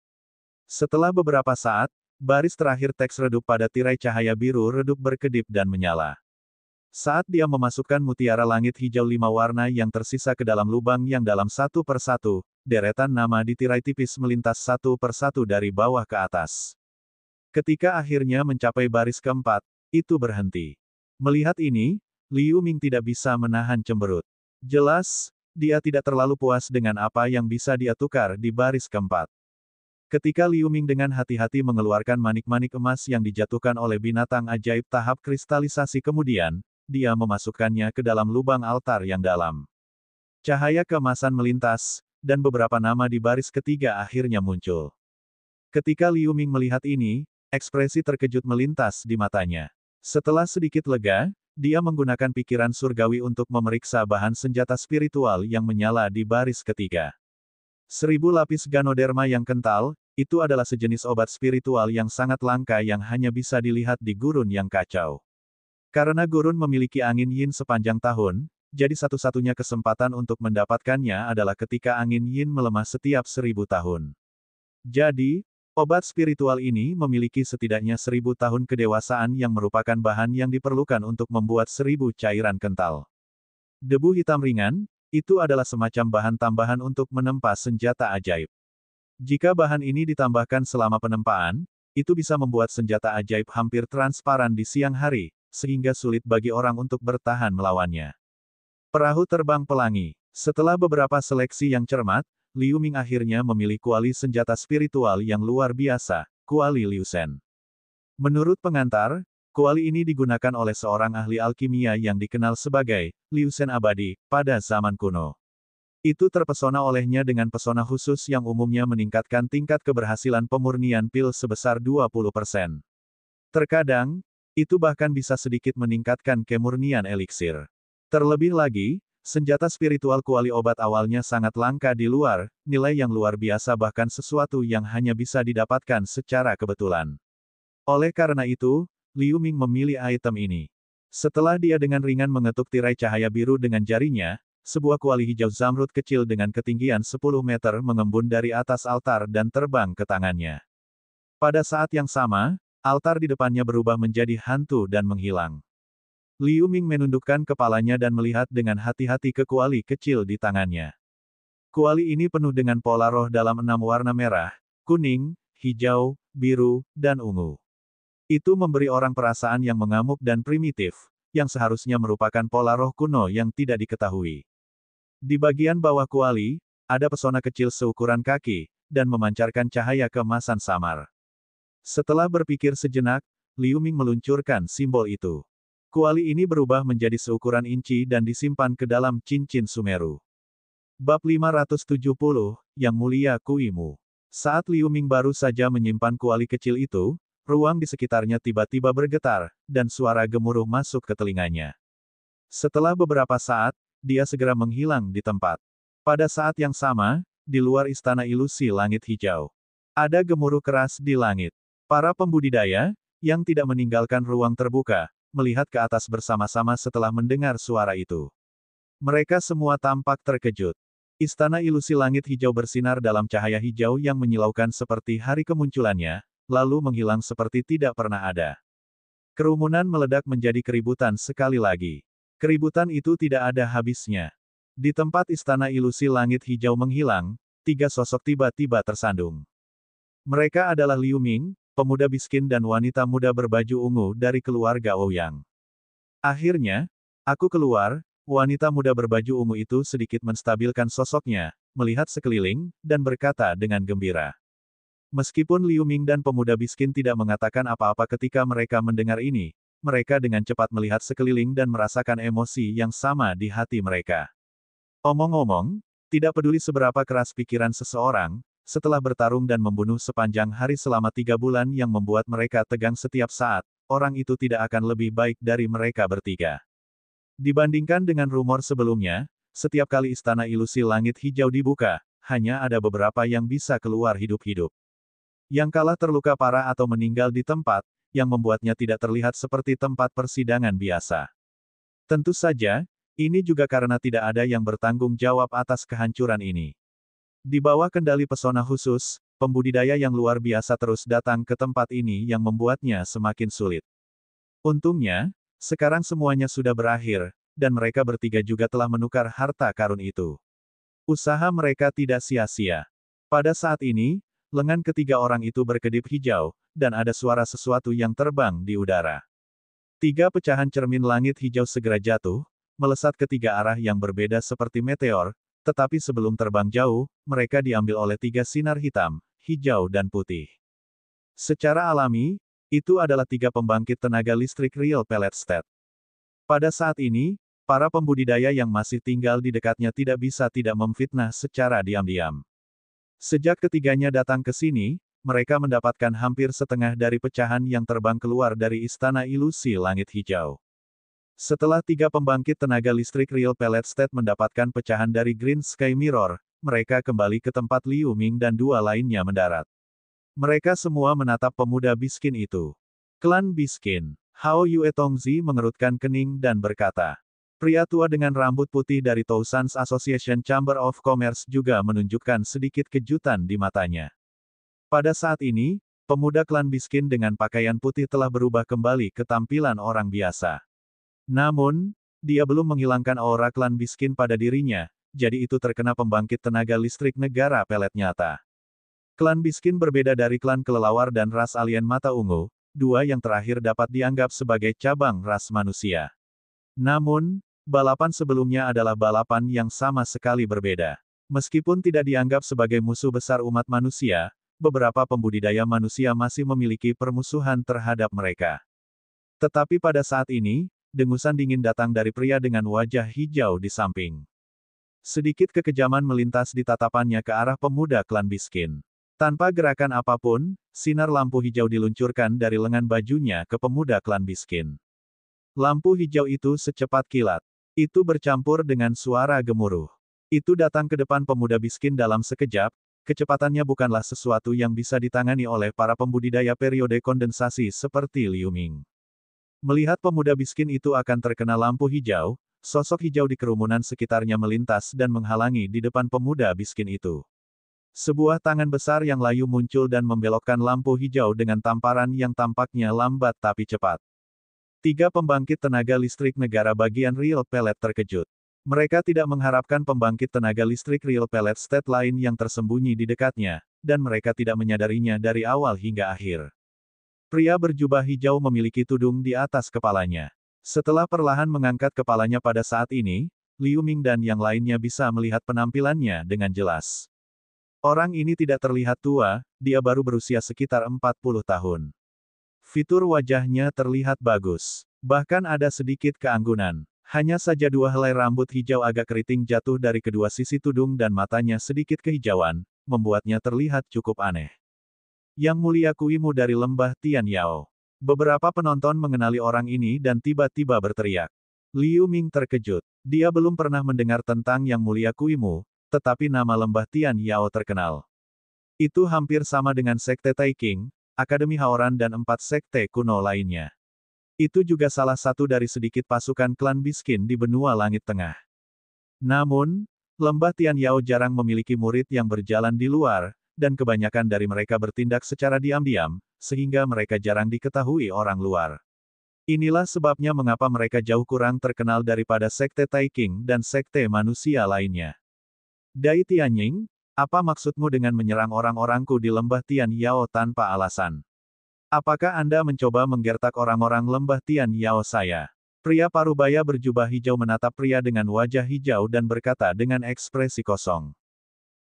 A: Setelah beberapa saat, baris terakhir teks redup pada tirai cahaya biru redup berkedip dan menyala. Saat dia memasukkan mutiara langit hijau 5 warna yang tersisa ke dalam lubang yang dalam satu persatu, deretan nama di tirai tipis melintas satu persatu dari bawah ke atas. Ketika akhirnya mencapai baris keempat, itu berhenti. Melihat ini, Liu Ming tidak bisa menahan cemberut. Jelas, dia tidak terlalu puas dengan apa yang bisa dia tukar di baris keempat. Ketika Liu Ming dengan hati-hati mengeluarkan manik-manik emas yang dijatuhkan oleh binatang ajaib tahap kristalisasi kemudian, dia memasukkannya ke dalam lubang altar yang dalam. Cahaya keemasan melintas, dan beberapa nama di baris ketiga akhirnya muncul. Ketika Liu Ming melihat ini, ekspresi terkejut melintas di matanya. Setelah sedikit lega, dia menggunakan pikiran surgawi untuk memeriksa bahan senjata spiritual yang menyala di baris ketiga. 1000 lapis Ganoderma yang kental, itu adalah sejenis obat spiritual yang sangat langka yang hanya bisa dilihat di gurun yang kacau. Karena gurun memiliki angin yin sepanjang tahun, jadi satu-satunya kesempatan untuk mendapatkannya adalah ketika angin yin melemah setiap 1000 tahun. Jadi, obat spiritual ini memiliki setidaknya 1000 tahun kedewasaan yang merupakan bahan yang diperlukan untuk membuat 1000 cairan kental. Debu hitam ringan, itu adalah semacam bahan tambahan untuk menempa senjata ajaib. Jika bahan ini ditambahkan selama penempaan, itu bisa membuat senjata ajaib hampir transparan di siang hari, sehingga sulit bagi orang untuk bertahan melawannya. Perahu terbang pelangi. Setelah beberapa seleksi yang cermat, Liu Ming akhirnya memilih kuali senjata spiritual yang luar biasa, kuali Liu Shen. Menurut pengantar, kuali ini digunakan oleh seorang ahli alkimia yang dikenal sebagai Liu Shen abadi pada zaman kuno. Itu terpesona olehnya dengan pesona khusus yang umumnya meningkatkan tingkat keberhasilan pemurnian pil sebesar 20%. Terkadang, itu bahkan bisa sedikit meningkatkan kemurnian eliksir. Terlebih lagi, senjata spiritual kuali obat awalnya sangat langka di luar, nilai yang luar biasa bahkan sesuatu yang hanya bisa didapatkan secara kebetulan. Oleh karena itu, Liu Ming memilih item ini. Setelah dia dengan ringan mengetuk tirai cahaya biru dengan jarinya, sebuah kuali hijau zamrud kecil dengan ketinggian 10 meter mengembun dari atas altar dan terbang ke tangannya. Pada saat yang sama, altar di depannya berubah menjadi hantu dan menghilang. Liu Ming menundukkan kepalanya dan melihat dengan hati-hati ke kuali kecil di tangannya. Kuali ini penuh dengan pola roh dalam 6 warna merah, kuning, hijau, biru, dan ungu. Itu memberi orang perasaan yang mengamuk dan primitif, yang seharusnya merupakan pola roh kuno yang tidak diketahui. Di bagian bawah kuali, ada pesona kecil seukuran kaki, dan memancarkan cahaya keemasan samar. Setelah berpikir sejenak, Liu Ming meluncurkan simbol itu. Kuali ini berubah menjadi seukuran inci dan disimpan ke dalam cincin Sumeru. Bab 570, Yang Mulia Kuimu. Saat Liu Ming baru saja menyimpan kuali kecil itu, ruang di sekitarnya tiba-tiba bergetar, dan suara gemuruh masuk ke telinganya. Setelah beberapa saat, dia segera menghilang di tempat. Pada saat yang sama, di luar istana ilusi langit hijau, ada gemuruh keras di langit. Para pembudidaya, yang tidak meninggalkan ruang terbuka, melihat ke atas bersama-sama setelah mendengar suara itu. Mereka semua tampak terkejut. Istana ilusi langit hijau bersinar dalam cahaya hijau yang menyilaukan seperti hari kemunculannya, lalu menghilang seperti tidak pernah ada. Kerumunan meledak menjadi keributan sekali lagi. Keributan itu tidak ada habisnya. Di tempat istana ilusi langit hijau menghilang, 3 sosok tiba-tiba tersandung. Mereka adalah Liu Ming, pemuda miskin dan wanita muda berbaju ungu dari keluarga Ouyang. Akhirnya, Aku keluar, wanita muda berbaju ungu itu sedikit menstabilkan sosoknya, melihat sekeliling, dan berkata dengan gembira. Meskipun Liu Ming dan pemuda miskin tidak mengatakan apa-apa ketika mereka mendengar ini, mereka dengan cepat melihat sekeliling dan merasakan emosi yang sama di hati mereka. Omong-omong, tidak peduli seberapa keras pikiran seseorang, setelah bertarung dan membunuh sepanjang hari selama 3 bulan yang membuat mereka tegang setiap saat, orang itu tidak akan lebih baik dari mereka bertiga. Dibandingkan dengan rumor sebelumnya, setiap kali istana ilusi langit hijau dibuka, hanya ada beberapa yang bisa keluar hidup-hidup. Yang kalah terluka parah atau meninggal di tempat, yang membuatnya tidak terlihat seperti tempat persidangan biasa. Tentu saja, ini juga karena tidak ada yang bertanggung jawab atas kehancuran ini. Di bawah kendali pesona khusus, pembudidaya yang luar biasa terus datang ke tempat ini yang membuatnya semakin sulit. Untungnya, sekarang semuanya sudah berakhir, dan mereka bertiga juga telah menukar harta karun itu. Usaha mereka tidak sia-sia. Pada saat ini, lengan ketiga orang itu berkedip hijau, dan ada suara sesuatu yang terbang di udara. 3 pecahan cermin langit hijau segera jatuh, melesat ke 3 arah yang berbeda seperti meteor, tetapi sebelum terbang jauh, mereka diambil oleh 3 sinar hitam, hijau dan putih. Secara alami, itu adalah 3 pembangkit tenaga listrik real pellet state. Pada saat ini, para pembudidaya yang masih tinggal di dekatnya tidak bisa tidak memfitnah secara diam-diam. Sejak ketiganya datang ke sini, mereka mendapatkan hampir setengah dari pecahan yang terbang keluar dari istana ilusi langit hijau. Setelah 3 pembangkit tenaga listrik real pellet state mendapatkan pecahan dari Green Sky Mirror, mereka kembali ke tempat Liu Ming dan 2 lainnya mendarat. Mereka semua menatap pemuda miskin itu. Klan miskin. Hao Yue Tongzi mengerutkan kening dan berkata. Pria tua dengan rambut putih dari Tousan's Association Chamber of Commerce juga menunjukkan sedikit kejutan di matanya. Pada saat ini, pemuda klan miskin dengan pakaian putih telah berubah kembali ke tampilan orang biasa. Namun, dia belum menghilangkan aura klan miskin pada dirinya, jadi itu terkena pembangkit tenaga listrik negara pelet nyata. Klan miskin berbeda dari klan kelelawar dan ras alien mata ungu, 2 yang terakhir dapat dianggap sebagai cabang ras manusia. Namun, balapan sebelumnya adalah balapan yang sama sekali berbeda. Meskipun tidak dianggap sebagai musuh besar umat manusia, beberapa pembudidaya manusia masih memiliki permusuhan terhadap mereka. Tetapi pada saat ini, dengusan dingin datang dari pria dengan wajah hijau di samping. Sedikit kekejaman melintas di tatapannya ke arah pemuda klan miskin. Tanpa gerakan apapun, sinar lampu hijau diluncurkan dari lengan bajunya ke pemuda klan miskin. Lampu hijau itu secepat kilat. Itu bercampur dengan suara gemuruh. Itu datang ke depan pemuda miskin dalam sekejap, kecepatannya bukanlah sesuatu yang bisa ditangani oleh para pembudidaya periode kondensasi seperti Liu Ming. Melihat pemuda miskin itu akan terkena lampu hijau, sosok hijau di kerumunan sekitarnya melintas dan menghalangi di depan pemuda miskin itu. Sebuah tangan besar yang layu muncul dan membelokkan lampu hijau dengan tamparan yang tampaknya lambat tapi cepat. 3 pembangkit tenaga listrik negara bagian real pellet terkejut. Mereka tidak mengharapkan pembangkit tenaga listrik real pellet state lain yang tersembunyi di dekatnya, dan mereka tidak menyadarinya dari awal hingga akhir. Pria berjubah hijau memiliki tudung di atas kepalanya. Setelah perlahan mengangkat kepalanya pada saat ini, Liu Ming dan yang lainnya bisa melihat penampilannya dengan jelas. Orang ini tidak terlihat tua, dia baru berusia sekitar 40 tahun. Fitur wajahnya terlihat bagus. Bahkan ada sedikit keanggunan. Hanya saja 2 helai rambut hijau agak keriting jatuh dari kedua sisi tudung dan matanya sedikit kehijauan, membuatnya terlihat cukup aneh. Yang Mulia Kuimu dari lembah Tian Yao. Beberapa penonton mengenali orang ini dan tiba-tiba berteriak. Liu Ming terkejut. Dia belum pernah mendengar tentang Yang Mulia Kuimu, tetapi nama lembah Tian Yao terkenal. Itu hampir sama dengan Sekte Taiking, Akademi Haoran dan 4 sekte kuno lainnya. Itu juga salah satu dari sedikit pasukan klan miskin di benua langit tengah. Namun, lembah Tian Yao jarang memiliki murid yang berjalan di luar, dan kebanyakan dari mereka bertindak secara diam-diam, sehingga mereka jarang diketahui orang luar. Inilah sebabnya mengapa mereka jauh kurang terkenal daripada Sekte Taiking dan sekte manusia lainnya. Dai Tianying, apa maksudmu dengan menyerang orang-orangku di lembah Tian Yao tanpa alasan? Apakah Anda mencoba menggertak orang-orang lembah Tian Yao saya? Pria parubaya berjubah hijau menatap pria dengan wajah hijau dan berkata dengan ekspresi kosong.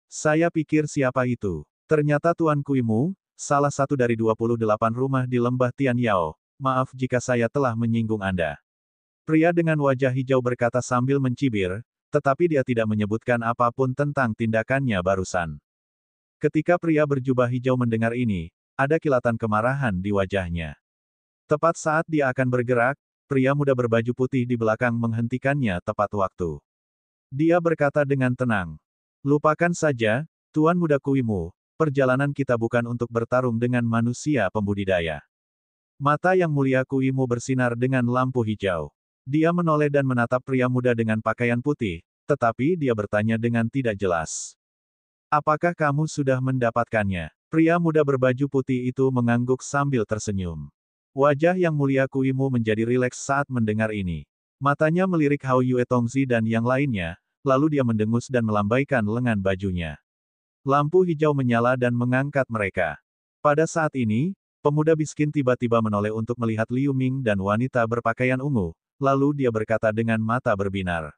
A: Saya pikir siapa itu? Ternyata Tuan Kuimu, salah satu dari 28 rumah di lembah Tian Yao. Maaf jika saya telah menyinggung Anda. Pria dengan wajah hijau berkata sambil mencibir, tetapi dia tidak menyebutkan apapun tentang tindakannya barusan. Ketika pria berjubah hijau mendengar ini, ada kilatan kemarahan di wajahnya. Tepat saat dia akan bergerak, pria muda berbaju putih di belakang menghentikannya tepat waktu. Dia berkata dengan tenang. Lupakan saja, Tuan Muda Kuimu, perjalanan kita bukan untuk bertarung dengan manusia pembudidaya. Mata yang mulia Kuimu bersinar dengan lampu hijau. Dia menoleh dan menatap pria muda dengan pakaian putih, tetapi dia bertanya dengan tidak jelas. Apakah kamu sudah mendapatkannya? Pria muda berbaju putih itu mengangguk sambil tersenyum. Wajah yang mulia Kuimu menjadi rileks saat mendengar ini. Matanya melirik Hao Yue Tongzi dan yang lainnya, lalu dia mendengus dan melambaikan lengan bajunya. Lampu hijau menyala dan mengangkat mereka. Pada saat ini, pemuda miskin tiba-tiba menoleh untuk melihat Liu Ming dan wanita berpakaian ungu, lalu dia berkata dengan mata berbinar.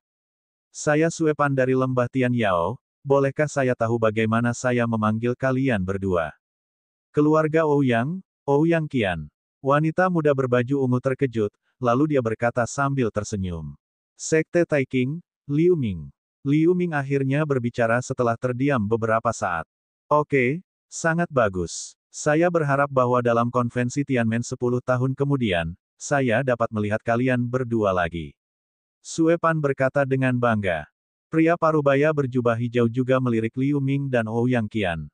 A: Saya Suepan dari lembah Tian Yao, bolehkah saya tahu bagaimana saya memanggil kalian berdua? Keluarga Ouyang, Ouyang Qian. Wanita muda berbaju ungu terkejut, lalu dia berkata sambil tersenyum. Sekte Taiking, Liu Ming. Liu Ming akhirnya berbicara setelah terdiam beberapa saat. Oke, sangat bagus. Saya berharap bahwa dalam konvensi Tianmen 10 tahun kemudian, saya dapat melihat kalian berdua lagi. Suepan berkata dengan bangga. Pria parubaya berjubah hijau juga melirik Liu Ming dan Ouyang Qian.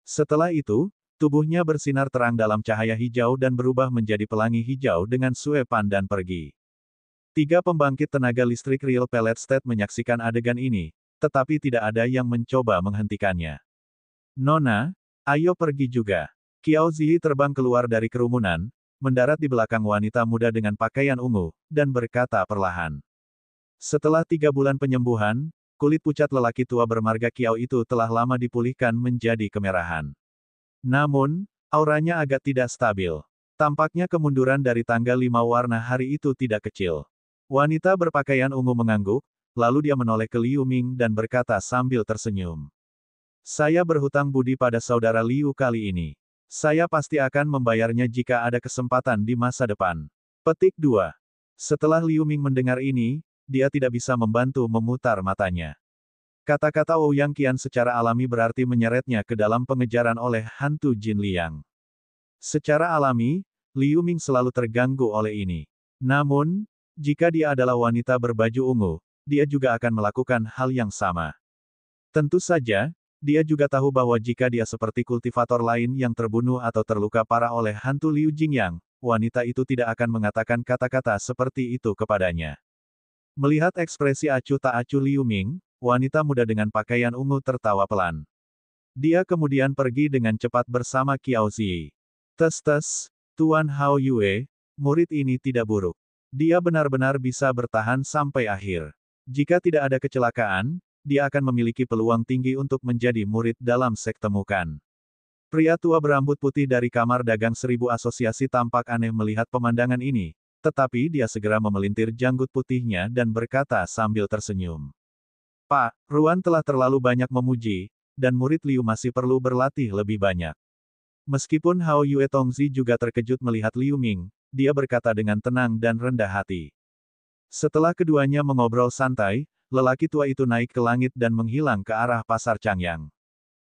A: Setelah itu, tubuhnya bersinar terang dalam cahaya hijau dan berubah menjadi pelangi hijau dengan Suepan dan pergi. 3 pembangkit tenaga listrik Real Pellet State menyaksikan adegan ini, tetapi tidak ada yang mencoba menghentikannya. Nona, ayo pergi juga. Qiao Ziyi terbang keluar dari kerumunan, mendarat di belakang wanita muda dengan pakaian ungu, dan berkata perlahan. Setelah 3 bulan penyembuhan, kulit pucat lelaki tua bermarga Qiao itu telah lama dipulihkan menjadi kemerahan. Namun, auranya agak tidak stabil. Tampaknya kemunduran dari tanggal 5 warna hari itu tidak kecil. Wanita berpakaian ungu mengangguk, lalu dia menoleh ke Liu Ming dan berkata sambil tersenyum. Saya berhutang budi pada saudara Liu kali ini. Saya pasti akan membayarnya jika ada kesempatan di masa depan. Petik 2. Setelah Liu Ming mendengar ini, dia tidak bisa membantu memutar matanya. Kata-kata Ouyang Qian secara alami berarti menyeretnya ke dalam pengejaran oleh hantu Jin Liang. Secara alami, Liu Ming selalu terganggu oleh ini. Namun, jika dia adalah wanita berbaju ungu, dia juga akan melakukan hal yang sama. Tentu saja, dia juga tahu bahwa jika dia seperti kultivator lain yang terbunuh atau terluka parah oleh hantu Liu Jingyang, wanita itu tidak akan mengatakan kata-kata seperti itu kepadanya. Melihat ekspresi acuh tak acuh Liu Ming, wanita muda dengan pakaian ungu tertawa pelan. Dia kemudian pergi dengan cepat bersama Qiao Ziyi. Tes-tes, Tuan Hao Yue, murid ini tidak buruk. Dia benar-benar bisa bertahan sampai akhir. Jika tidak ada kecelakaan, dia akan memiliki peluang tinggi untuk menjadi murid dalam sekte Mukan. Pria tua berambut putih dari kamar dagang 1000 asosiasi tampak aneh melihat pemandangan ini, tetapi dia segera memelintir janggut putihnya dan berkata sambil tersenyum. Pak, Ruan telah terlalu banyak memuji, dan murid Liu masih perlu berlatih lebih banyak. Meskipun Hao Yue Tongzi juga terkejut melihat Liu Ming, dia berkata dengan tenang dan rendah hati. Setelah keduanya mengobrol santai, lelaki tua itu naik ke langit dan menghilang ke arah pasar Changyang.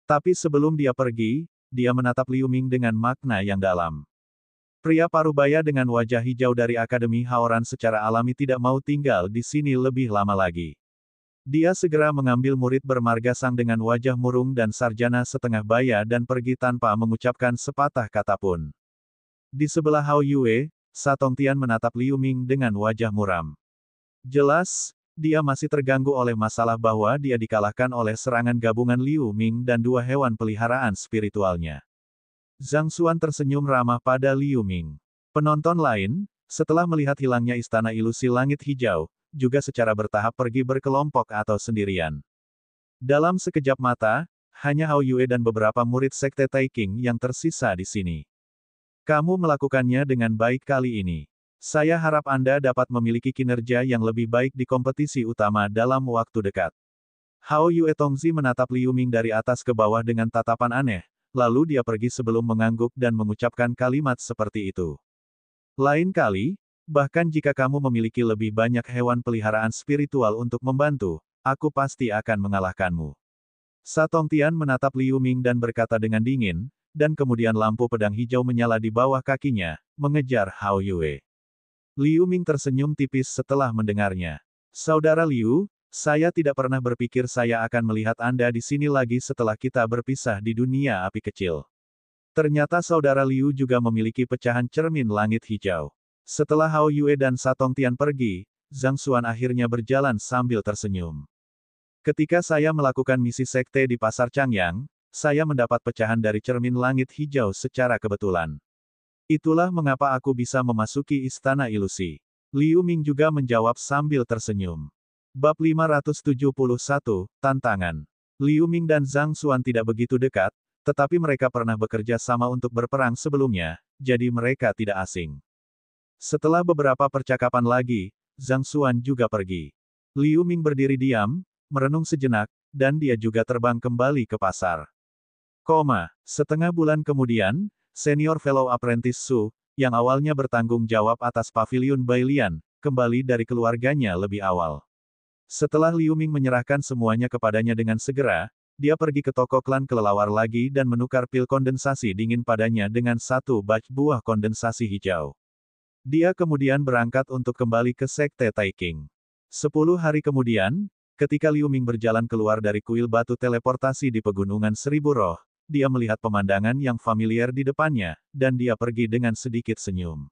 A: Tapi sebelum dia pergi, dia menatap Liu Ming dengan makna yang dalam. Pria parubaya dengan wajah hijau dari Akademi Haoran secara alami tidak mau tinggal di sini lebih lama lagi. Dia segera mengambil murid bermarga Sang dengan wajah murung dan sarjana setengah baya dan pergi tanpa mengucapkan sepatah kata pun. Di sebelah Hao Yue, Sa Tongtian menatap Liu Ming dengan wajah muram. Jelas, dia masih terganggu oleh masalah bahwa dia dikalahkan oleh serangan gabungan Liu Ming dan 2 hewan peliharaan spiritualnya. Zhang Xuan tersenyum ramah pada Liu Ming. Penonton lain, setelah melihat hilangnya istana ilusi langit hijau, juga secara bertahap pergi berkelompok atau sendirian. Dalam sekejap mata, hanya Hao Yue dan beberapa murid sekte Taiking yang tersisa di sini. Kamu melakukannya dengan baik kali ini. Saya harap Anda dapat memiliki kinerja yang lebih baik di kompetisi utama dalam waktu dekat. Hao Yue Tongzi menatap Liu Ming dari atas ke bawah dengan tatapan aneh, lalu dia pergi sebelum mengangguk dan mengucapkan kalimat seperti itu. Lain kali, bahkan jika kamu memiliki lebih banyak hewan peliharaan spiritual untuk membantu, aku pasti akan mengalahkanmu. Sa Tongtian menatap Liu Ming dan berkata dengan dingin, dan kemudian lampu pedang hijau menyala di bawah kakinya, mengejar Hao Yue. Liu Ming tersenyum tipis setelah mendengarnya. Saudara Liu, saya tidak pernah berpikir saya akan melihat Anda di sini lagi setelah kita berpisah di dunia api kecil. Ternyata saudara Liu juga memiliki pecahan cermin langit hijau. Setelah Hao Yue dan Sa Tongtian pergi, Zhang Xuan akhirnya berjalan sambil tersenyum. Ketika saya melakukan misi sekte di Pasar Changyang, saya mendapat pecahan dari cermin langit hijau secara kebetulan. Itulah mengapa aku bisa memasuki Istana Ilusi. Liu Ming juga menjawab sambil tersenyum. Bab 571, Tantangan. Liu Ming dan Zhang Xuan tidak begitu dekat, tetapi mereka pernah bekerja sama untuk berperang sebelumnya, jadi mereka tidak asing. Setelah beberapa percakapan lagi, Zhang Xuan juga pergi. Liu Ming berdiri diam, merenung sejenak, dan dia juga terbang kembali ke pasar. Setengah bulan kemudian, Senior Fellow Apprentice Su, yang awalnya bertanggung jawab atas Paviliun Bailian, kembali dari keluarganya lebih awal. Setelah Liu Ming menyerahkan semuanya kepadanya dengan segera, dia pergi ke toko klan kelelawar lagi dan menukar pil kondensasi dingin padanya dengan satu batch buah kondensasi hijau. Dia kemudian berangkat untuk kembali ke Sekte Taiking. 10 hari kemudian, ketika Liu Ming berjalan keluar dari kuil batu teleportasi di Pegunungan Seribu Roh, dia melihat pemandangan yang familiar di depannya, dan dia pergi dengan sedikit senyum.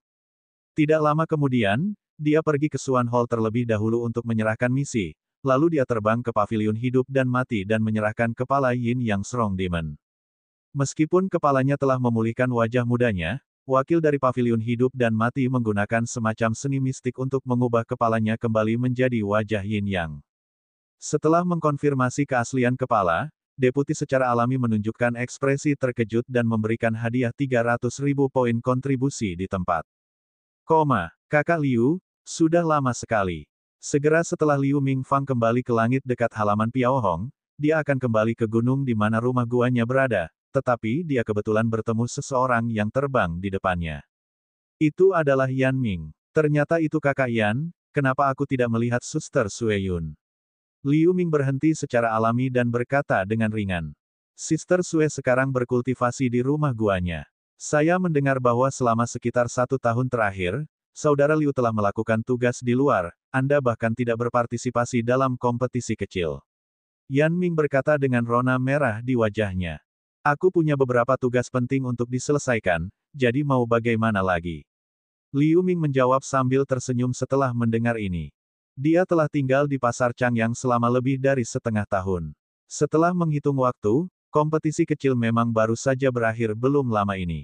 A: Tidak lama kemudian, dia pergi ke Xuan Hall terlebih dahulu untuk menyerahkan misi, lalu dia terbang ke Paviliun Hidup dan Mati dan menyerahkan kepala Yin Yang Strong Demon. Meskipun kepalanya telah memulihkan wajah mudanya, wakil dari Paviliun Hidup dan Mati menggunakan semacam seni mistik untuk mengubah kepalanya kembali menjadi wajah Yin Yang. Setelah mengkonfirmasi keaslian kepala, Deputi secara alami menunjukkan ekspresi terkejut dan memberikan hadiah 300.000 poin kontribusi di tempat. Kakak Liu, sudah lama sekali. Segera setelah Liu Mingfang kembali ke langit dekat halaman Piaohong, dia akan kembali ke gunung di mana rumah guanya berada, tetapi dia kebetulan bertemu seseorang yang terbang di depannya. Itu adalah Yan Ming. Ternyata itu kakak Yan, kenapa aku tidak melihat Suster Sueyun? Liu Ming berhenti secara alami dan berkata dengan ringan. Sister Sue sekarang berkultivasi di rumah guanya. Saya mendengar bahwa selama sekitar 1 tahun terakhir, Saudara Liu telah melakukan tugas di luar, Anda bahkan tidak berpartisipasi dalam kompetisi kecil. Yan Ming berkata dengan rona merah di wajahnya. Aku punya beberapa tugas penting untuk diselesaikan, jadi mau bagaimana lagi? Liu Ming menjawab sambil tersenyum setelah mendengar ini. Dia telah tinggal di Pasar Changyang selama lebih dari setengah tahun. Setelah menghitung waktu, kompetisi kecil memang baru saja berakhir belum lama ini.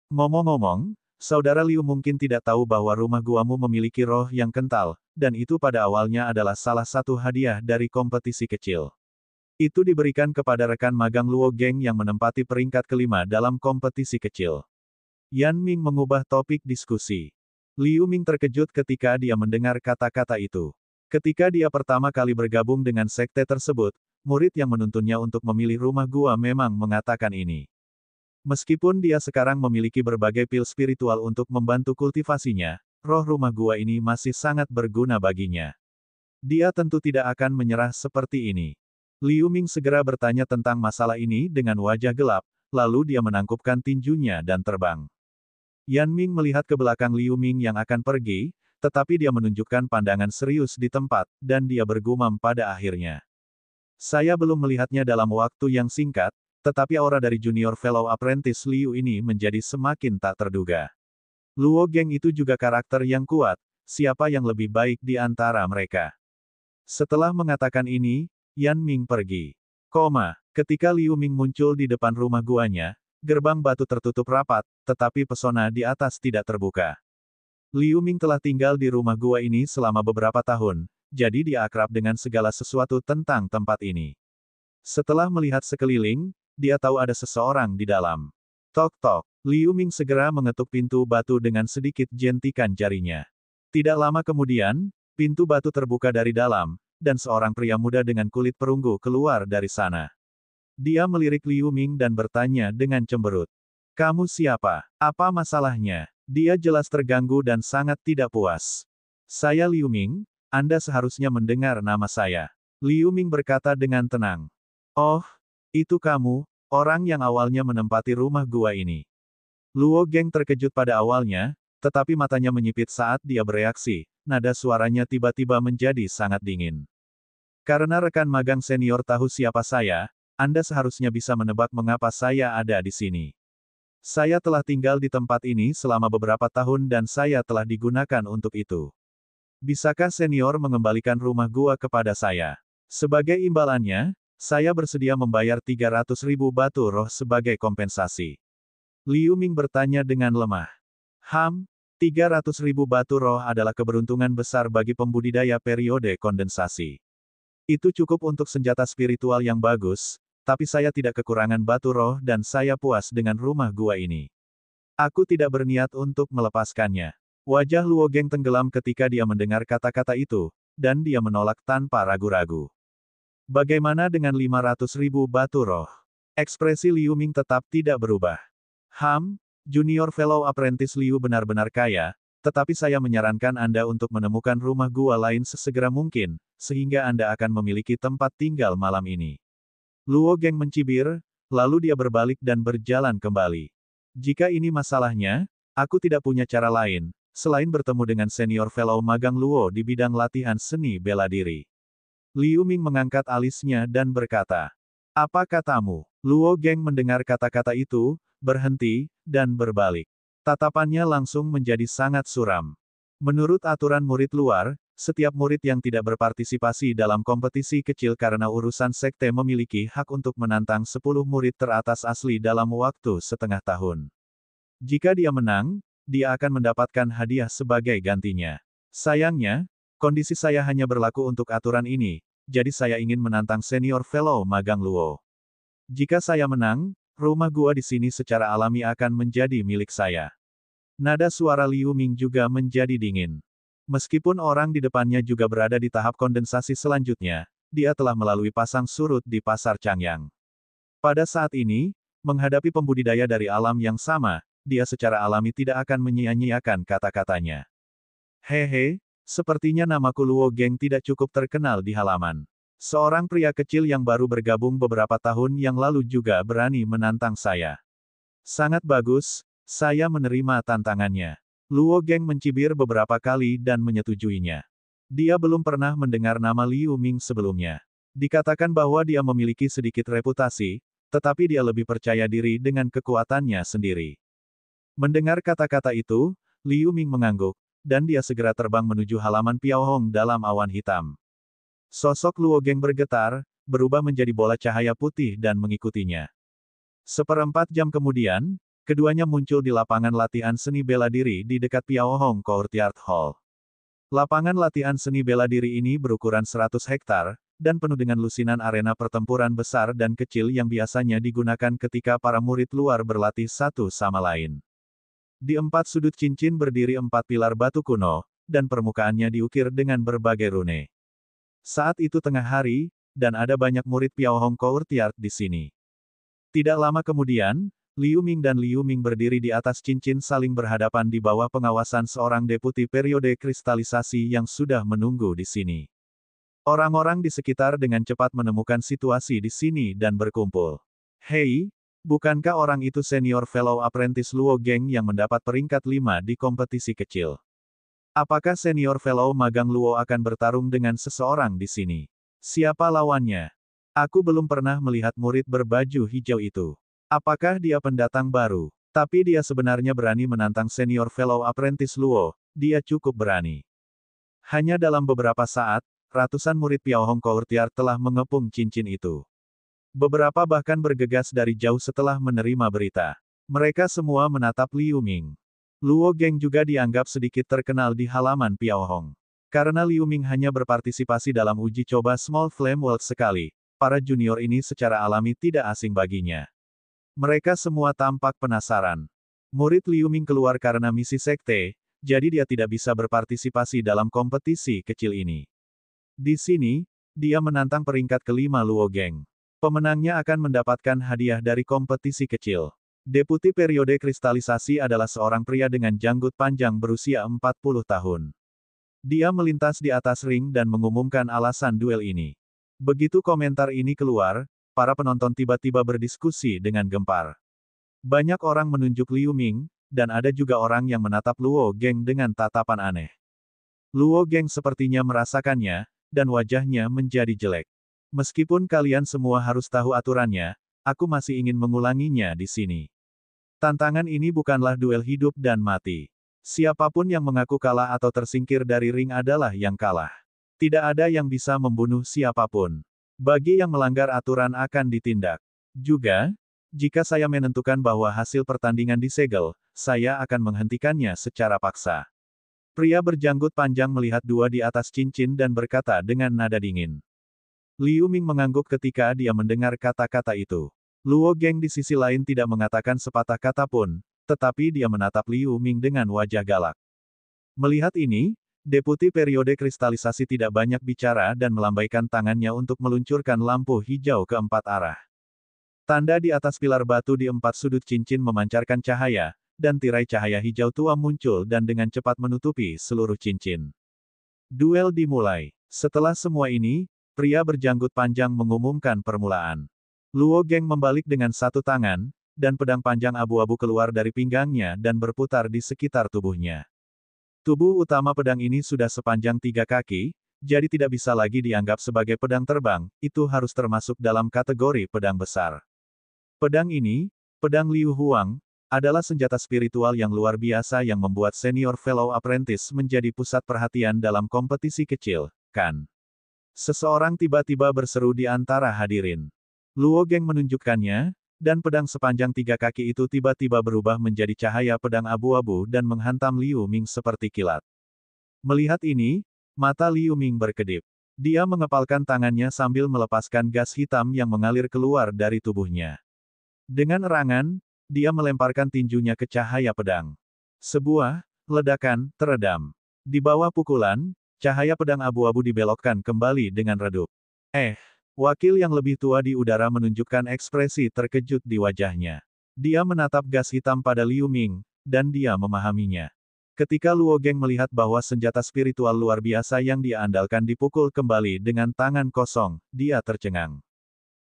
A: Ngomong-ngomong, Saudara Liu mungkin tidak tahu bahwa rumah guamu memiliki roh yang kental, dan itu pada awalnya adalah salah satu hadiah dari kompetisi kecil. Itu diberikan kepada rekan magang Luo Geng yang menempati peringkat kelima dalam kompetisi kecil. Yan Ming mengubah topik diskusi. Liu Ming terkejut ketika dia mendengar kata-kata itu. Ketika dia pertama kali bergabung dengan sekte tersebut, murid yang menuntunnya untuk memilih rumah gua memang mengatakan ini. Meskipun dia sekarang memiliki berbagai pil spiritual untuk membantu kultivasinya, roh rumah gua ini masih sangat berguna baginya. Dia tentu tidak akan menyerah seperti ini. Liu Ming segera bertanya tentang masalah ini dengan wajah gelap, lalu dia menangkupkan tinjunya dan terbang. Yan Ming melihat ke belakang Liu Ming yang akan pergi, tetapi dia menunjukkan pandangan serius di tempat, dan dia bergumam pada akhirnya. Saya belum melihatnya dalam waktu yang singkat, tetapi aura dari Junior Fellow Apprentice Liu ini menjadi semakin tak terduga. Luo Geng itu juga karakter yang kuat, siapa yang lebih baik di antara mereka? Setelah mengatakan ini, Yan Ming pergi. Ketika Liu Ming muncul di depan rumah guanya, gerbang batu tertutup rapat, tetapi pesona di atas tidak terbuka. Liu Ming telah tinggal di rumah gua ini selama beberapa tahun, jadi dia akrab dengan segala sesuatu tentang tempat ini. Setelah melihat sekeliling, dia tahu ada seseorang di dalam. Tok tok. Liu Ming segera mengetuk pintu batu dengan sedikit jentikan jarinya. Tidak lama kemudian, pintu batu terbuka dari dalam, dan seorang pria muda dengan kulit perunggu keluar dari sana. Dia melirik Liu Ming dan bertanya dengan cemberut. Kamu siapa? Apa masalahnya? Dia jelas terganggu dan sangat tidak puas. Saya Liu Ming, Anda seharusnya mendengar nama saya. Liu Ming berkata dengan tenang. Oh, itu kamu, orang yang awalnya menempati rumah gua ini. Luo Geng terkejut pada awalnya, tetapi matanya menyipit saat dia bereaksi, nada suaranya tiba-tiba menjadi sangat dingin. Karena rekan magang senior tahu siapa saya, Anda seharusnya bisa menebak mengapa saya ada di sini. Saya telah tinggal di tempat ini selama beberapa tahun dan saya telah digunakan untuk itu. Bisakah senior mengembalikan rumah gua kepada saya? Sebagai imbalannya, saya bersedia membayar 300.000 batu roh sebagai kompensasi. Liu Ming bertanya dengan lemah. 300.000 batu roh adalah keberuntungan besar bagi pembudidaya periode kondensasi. Itu cukup untuk senjata spiritual yang bagus, tapi saya tidak kekurangan batu roh dan saya puas dengan rumah gua ini. Aku tidak berniat untuk melepaskannya. Wajah Luo Geng tenggelam ketika dia mendengar kata-kata itu, dan dia menolak tanpa ragu-ragu. Bagaimana dengan 500.000 batu roh? Ekspresi Liu Ming tetap tidak berubah. Junior Fellow Apprentice Liu benar-benar kaya, tetapi saya menyarankan Anda untuk menemukan rumah gua lain sesegera mungkin, sehingga Anda akan memiliki tempat tinggal malam ini. Luo Geng mencibir, lalu dia berbalik dan berjalan kembali. Jika ini masalahnya, aku tidak punya cara lain, selain bertemu dengan senior fellow magang Luo di bidang latihan seni bela diri. Liu Ming mengangkat alisnya dan berkata, apa katamu? Luo Geng mendengar kata-kata itu, berhenti, dan berbalik. Tatapannya langsung menjadi sangat suram. Menurut aturan murid luar, setiap murid yang tidak berpartisipasi dalam kompetisi kecil karena urusan sekte memiliki hak untuk menantang 10 murid teratas asli dalam waktu setengah tahun. Jika dia menang, dia akan mendapatkan hadiah sebagai gantinya. Sayangnya, kondisi saya hanya berlaku untuk aturan ini, jadi saya ingin menantang senior fellow magang Luo. Jika saya menang, rumah gua di sini secara alami akan menjadi milik saya. Nada suara Liu Ming juga menjadi dingin. Meskipun orang di depannya juga berada di tahap kondensasi selanjutnya, dia telah melalui pasang surut di pasar Changyang. Pada saat ini, menghadapi pembudidaya dari alam yang sama, dia secara alami tidak akan menyia-nyiakan kata-katanya. Hehe, sepertinya namaku Luo Geng tidak cukup terkenal di halaman. Seorang pria kecil yang baru bergabung beberapa tahun yang lalu juga berani menantang saya. Sangat bagus, saya menerima tantangannya. Luo Geng mencibir beberapa kali dan menyetujuinya. Dia belum pernah mendengar nama Liu Ming sebelumnya. Dikatakan bahwa dia memiliki sedikit reputasi, tetapi dia lebih percaya diri dengan kekuatannya sendiri. Mendengar kata-kata itu, Liu Ming mengangguk, dan dia segera terbang menuju halaman Piaohong dalam awan hitam. Sosok Luo Geng bergetar, berubah menjadi bola cahaya putih dan mengikutinya. Seperempat jam kemudian, keduanya muncul di lapangan latihan seni bela diri di dekat Piaohong Courtyard Hall. Lapangan latihan seni bela diri ini berukuran 100 hektar, dan penuh dengan lusinan arena pertempuran besar dan kecil yang biasanya digunakan ketika para murid luar berlatih satu sama lain. Di empat sudut cincin berdiri 4 pilar batu kuno, dan permukaannya diukir dengan berbagai rune. Saat itu tengah hari, dan ada banyak murid Piaohong Courtyard di sini. Tidak lama kemudian, Liu Ming dan Liu Ming berdiri di atas cincin saling berhadapan di bawah pengawasan seorang deputi periode kristalisasi yang sudah menunggu di sini. Orang-orang di sekitar dengan cepat menemukan situasi di sini dan berkumpul. Hei, bukankah orang itu senior fellow apprentice Luo Geng yang mendapat peringkat 5 di kompetisi kecil? Apakah senior fellow magang Luo akan bertarung dengan seseorang di sini? Siapa lawannya? Aku belum pernah melihat murid berbaju hijau itu. Apakah dia pendatang baru? Tapi dia sebenarnya berani menantang senior fellow apprentice Luo, dia cukup berani. Hanya dalam beberapa saat, ratusan murid Piaohong Courtyard telah mengepung cincin itu. Beberapa bahkan bergegas dari jauh setelah menerima berita. Mereka semua menatap Liu Ming. Luo Geng juga dianggap sedikit terkenal di halaman Piaohong. Karena Liu Ming hanya berpartisipasi dalam uji coba Small Flame World sekali, para junior ini secara alami tidak asing baginya. Mereka semua tampak penasaran. Murid Liu Ming keluar karena misi sekte, jadi dia tidak bisa berpartisipasi dalam kompetisi kecil ini. Di sini, dia menantang peringkat kelima Luo Geng. Pemenangnya akan mendapatkan hadiah dari kompetisi kecil. Deputi periode kristalisasi adalah seorang pria dengan janggut panjang berusia 40 tahun. Dia melintas di atas ring dan mengumumkan alasan duel ini. Begitu komentar ini keluar, para penonton tiba-tiba berdiskusi dengan gempar. Banyak orang menunjuk Liu Ming, dan ada juga orang yang menatap Luo Geng dengan tatapan aneh. Luo Geng sepertinya merasakannya, dan wajahnya menjadi jelek. Meskipun kalian semua harus tahu aturannya, aku masih ingin mengulanginya di sini. Tantangan ini bukanlah duel hidup dan mati. Siapapun yang mengaku kalah atau tersingkir dari ring adalah yang kalah. Tidak ada yang bisa membunuh siapapun. Bagi yang melanggar aturan akan ditindak. Juga, jika saya menentukan bahwa hasil pertandingan disegel, saya akan menghentikannya secara paksa. Pria berjanggut panjang melihat dua di atas cincin dan berkata dengan nada dingin. Liu Ming mengangguk ketika dia mendengar kata-kata itu. Luo Geng di sisi lain tidak mengatakan sepatah kata pun, tetapi dia menatap Liu Ming dengan wajah galak. Melihat ini, Deputi periode kristalisasi tidak banyak bicara dan melambaikan tangannya untuk meluncurkan lampu hijau ke 4 arah. Tanda di atas pilar batu di 4 sudut cincin memancarkan cahaya, dan tirai cahaya hijau tua muncul dan dengan cepat menutupi seluruh cincin. Duel dimulai. Setelah semua ini, pria berjanggut panjang mengumumkan permulaan. Luo Geng membalik dengan satu tangan, dan pedang panjang abu-abu keluar dari pinggangnya dan berputar di sekitar tubuhnya. Tubuh utama pedang ini sudah sepanjang 3 kaki, jadi tidak bisa lagi dianggap sebagai pedang terbang, itu harus termasuk dalam kategori pedang besar. Pedang ini, pedang Liu Huang, adalah senjata spiritual yang luar biasa yang membuat senior fellow apprentice menjadi pusat perhatian dalam kompetisi kecil, kan? Seseorang tiba-tiba berseru di antara hadirin. Luo Geng menunjukkannya, dan pedang sepanjang 3 kaki itu tiba-tiba berubah menjadi cahaya pedang abu-abu dan menghantam Liu Ming seperti kilat. Melihat ini, mata Liu Ming berkedip. Dia mengepalkan tangannya sambil melepaskan gas hitam yang mengalir keluar dari tubuhnya. Dengan erangan, dia melemparkan tinjunya ke cahaya pedang. Sebuah ledakan teredam. Di bawah pukulan, cahaya pedang abu-abu dibelokkan kembali dengan redup. Wakil yang lebih tua di udara menunjukkan ekspresi terkejut di wajahnya. Dia menatap gas hitam pada Liu Ming, dan dia memahaminya. Ketika Luo Geng melihat bahwa senjata spiritual luar biasa yang dia andalkan dipukul kembali dengan tangan kosong, dia tercengang.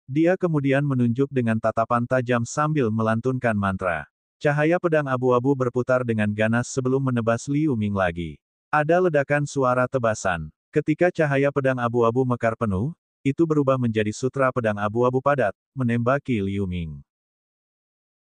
A: Dia kemudian menunjuk dengan tatapan tajam sambil melantunkan mantra. Cahaya pedang abu-abu berputar dengan ganas sebelum menebas Liu Ming lagi. Ada ledakan suara tebasan. Ketika cahaya pedang abu-abu mekar penuh, itu berubah menjadi sutra pedang abu-abu padat, menembaki Liu Ming.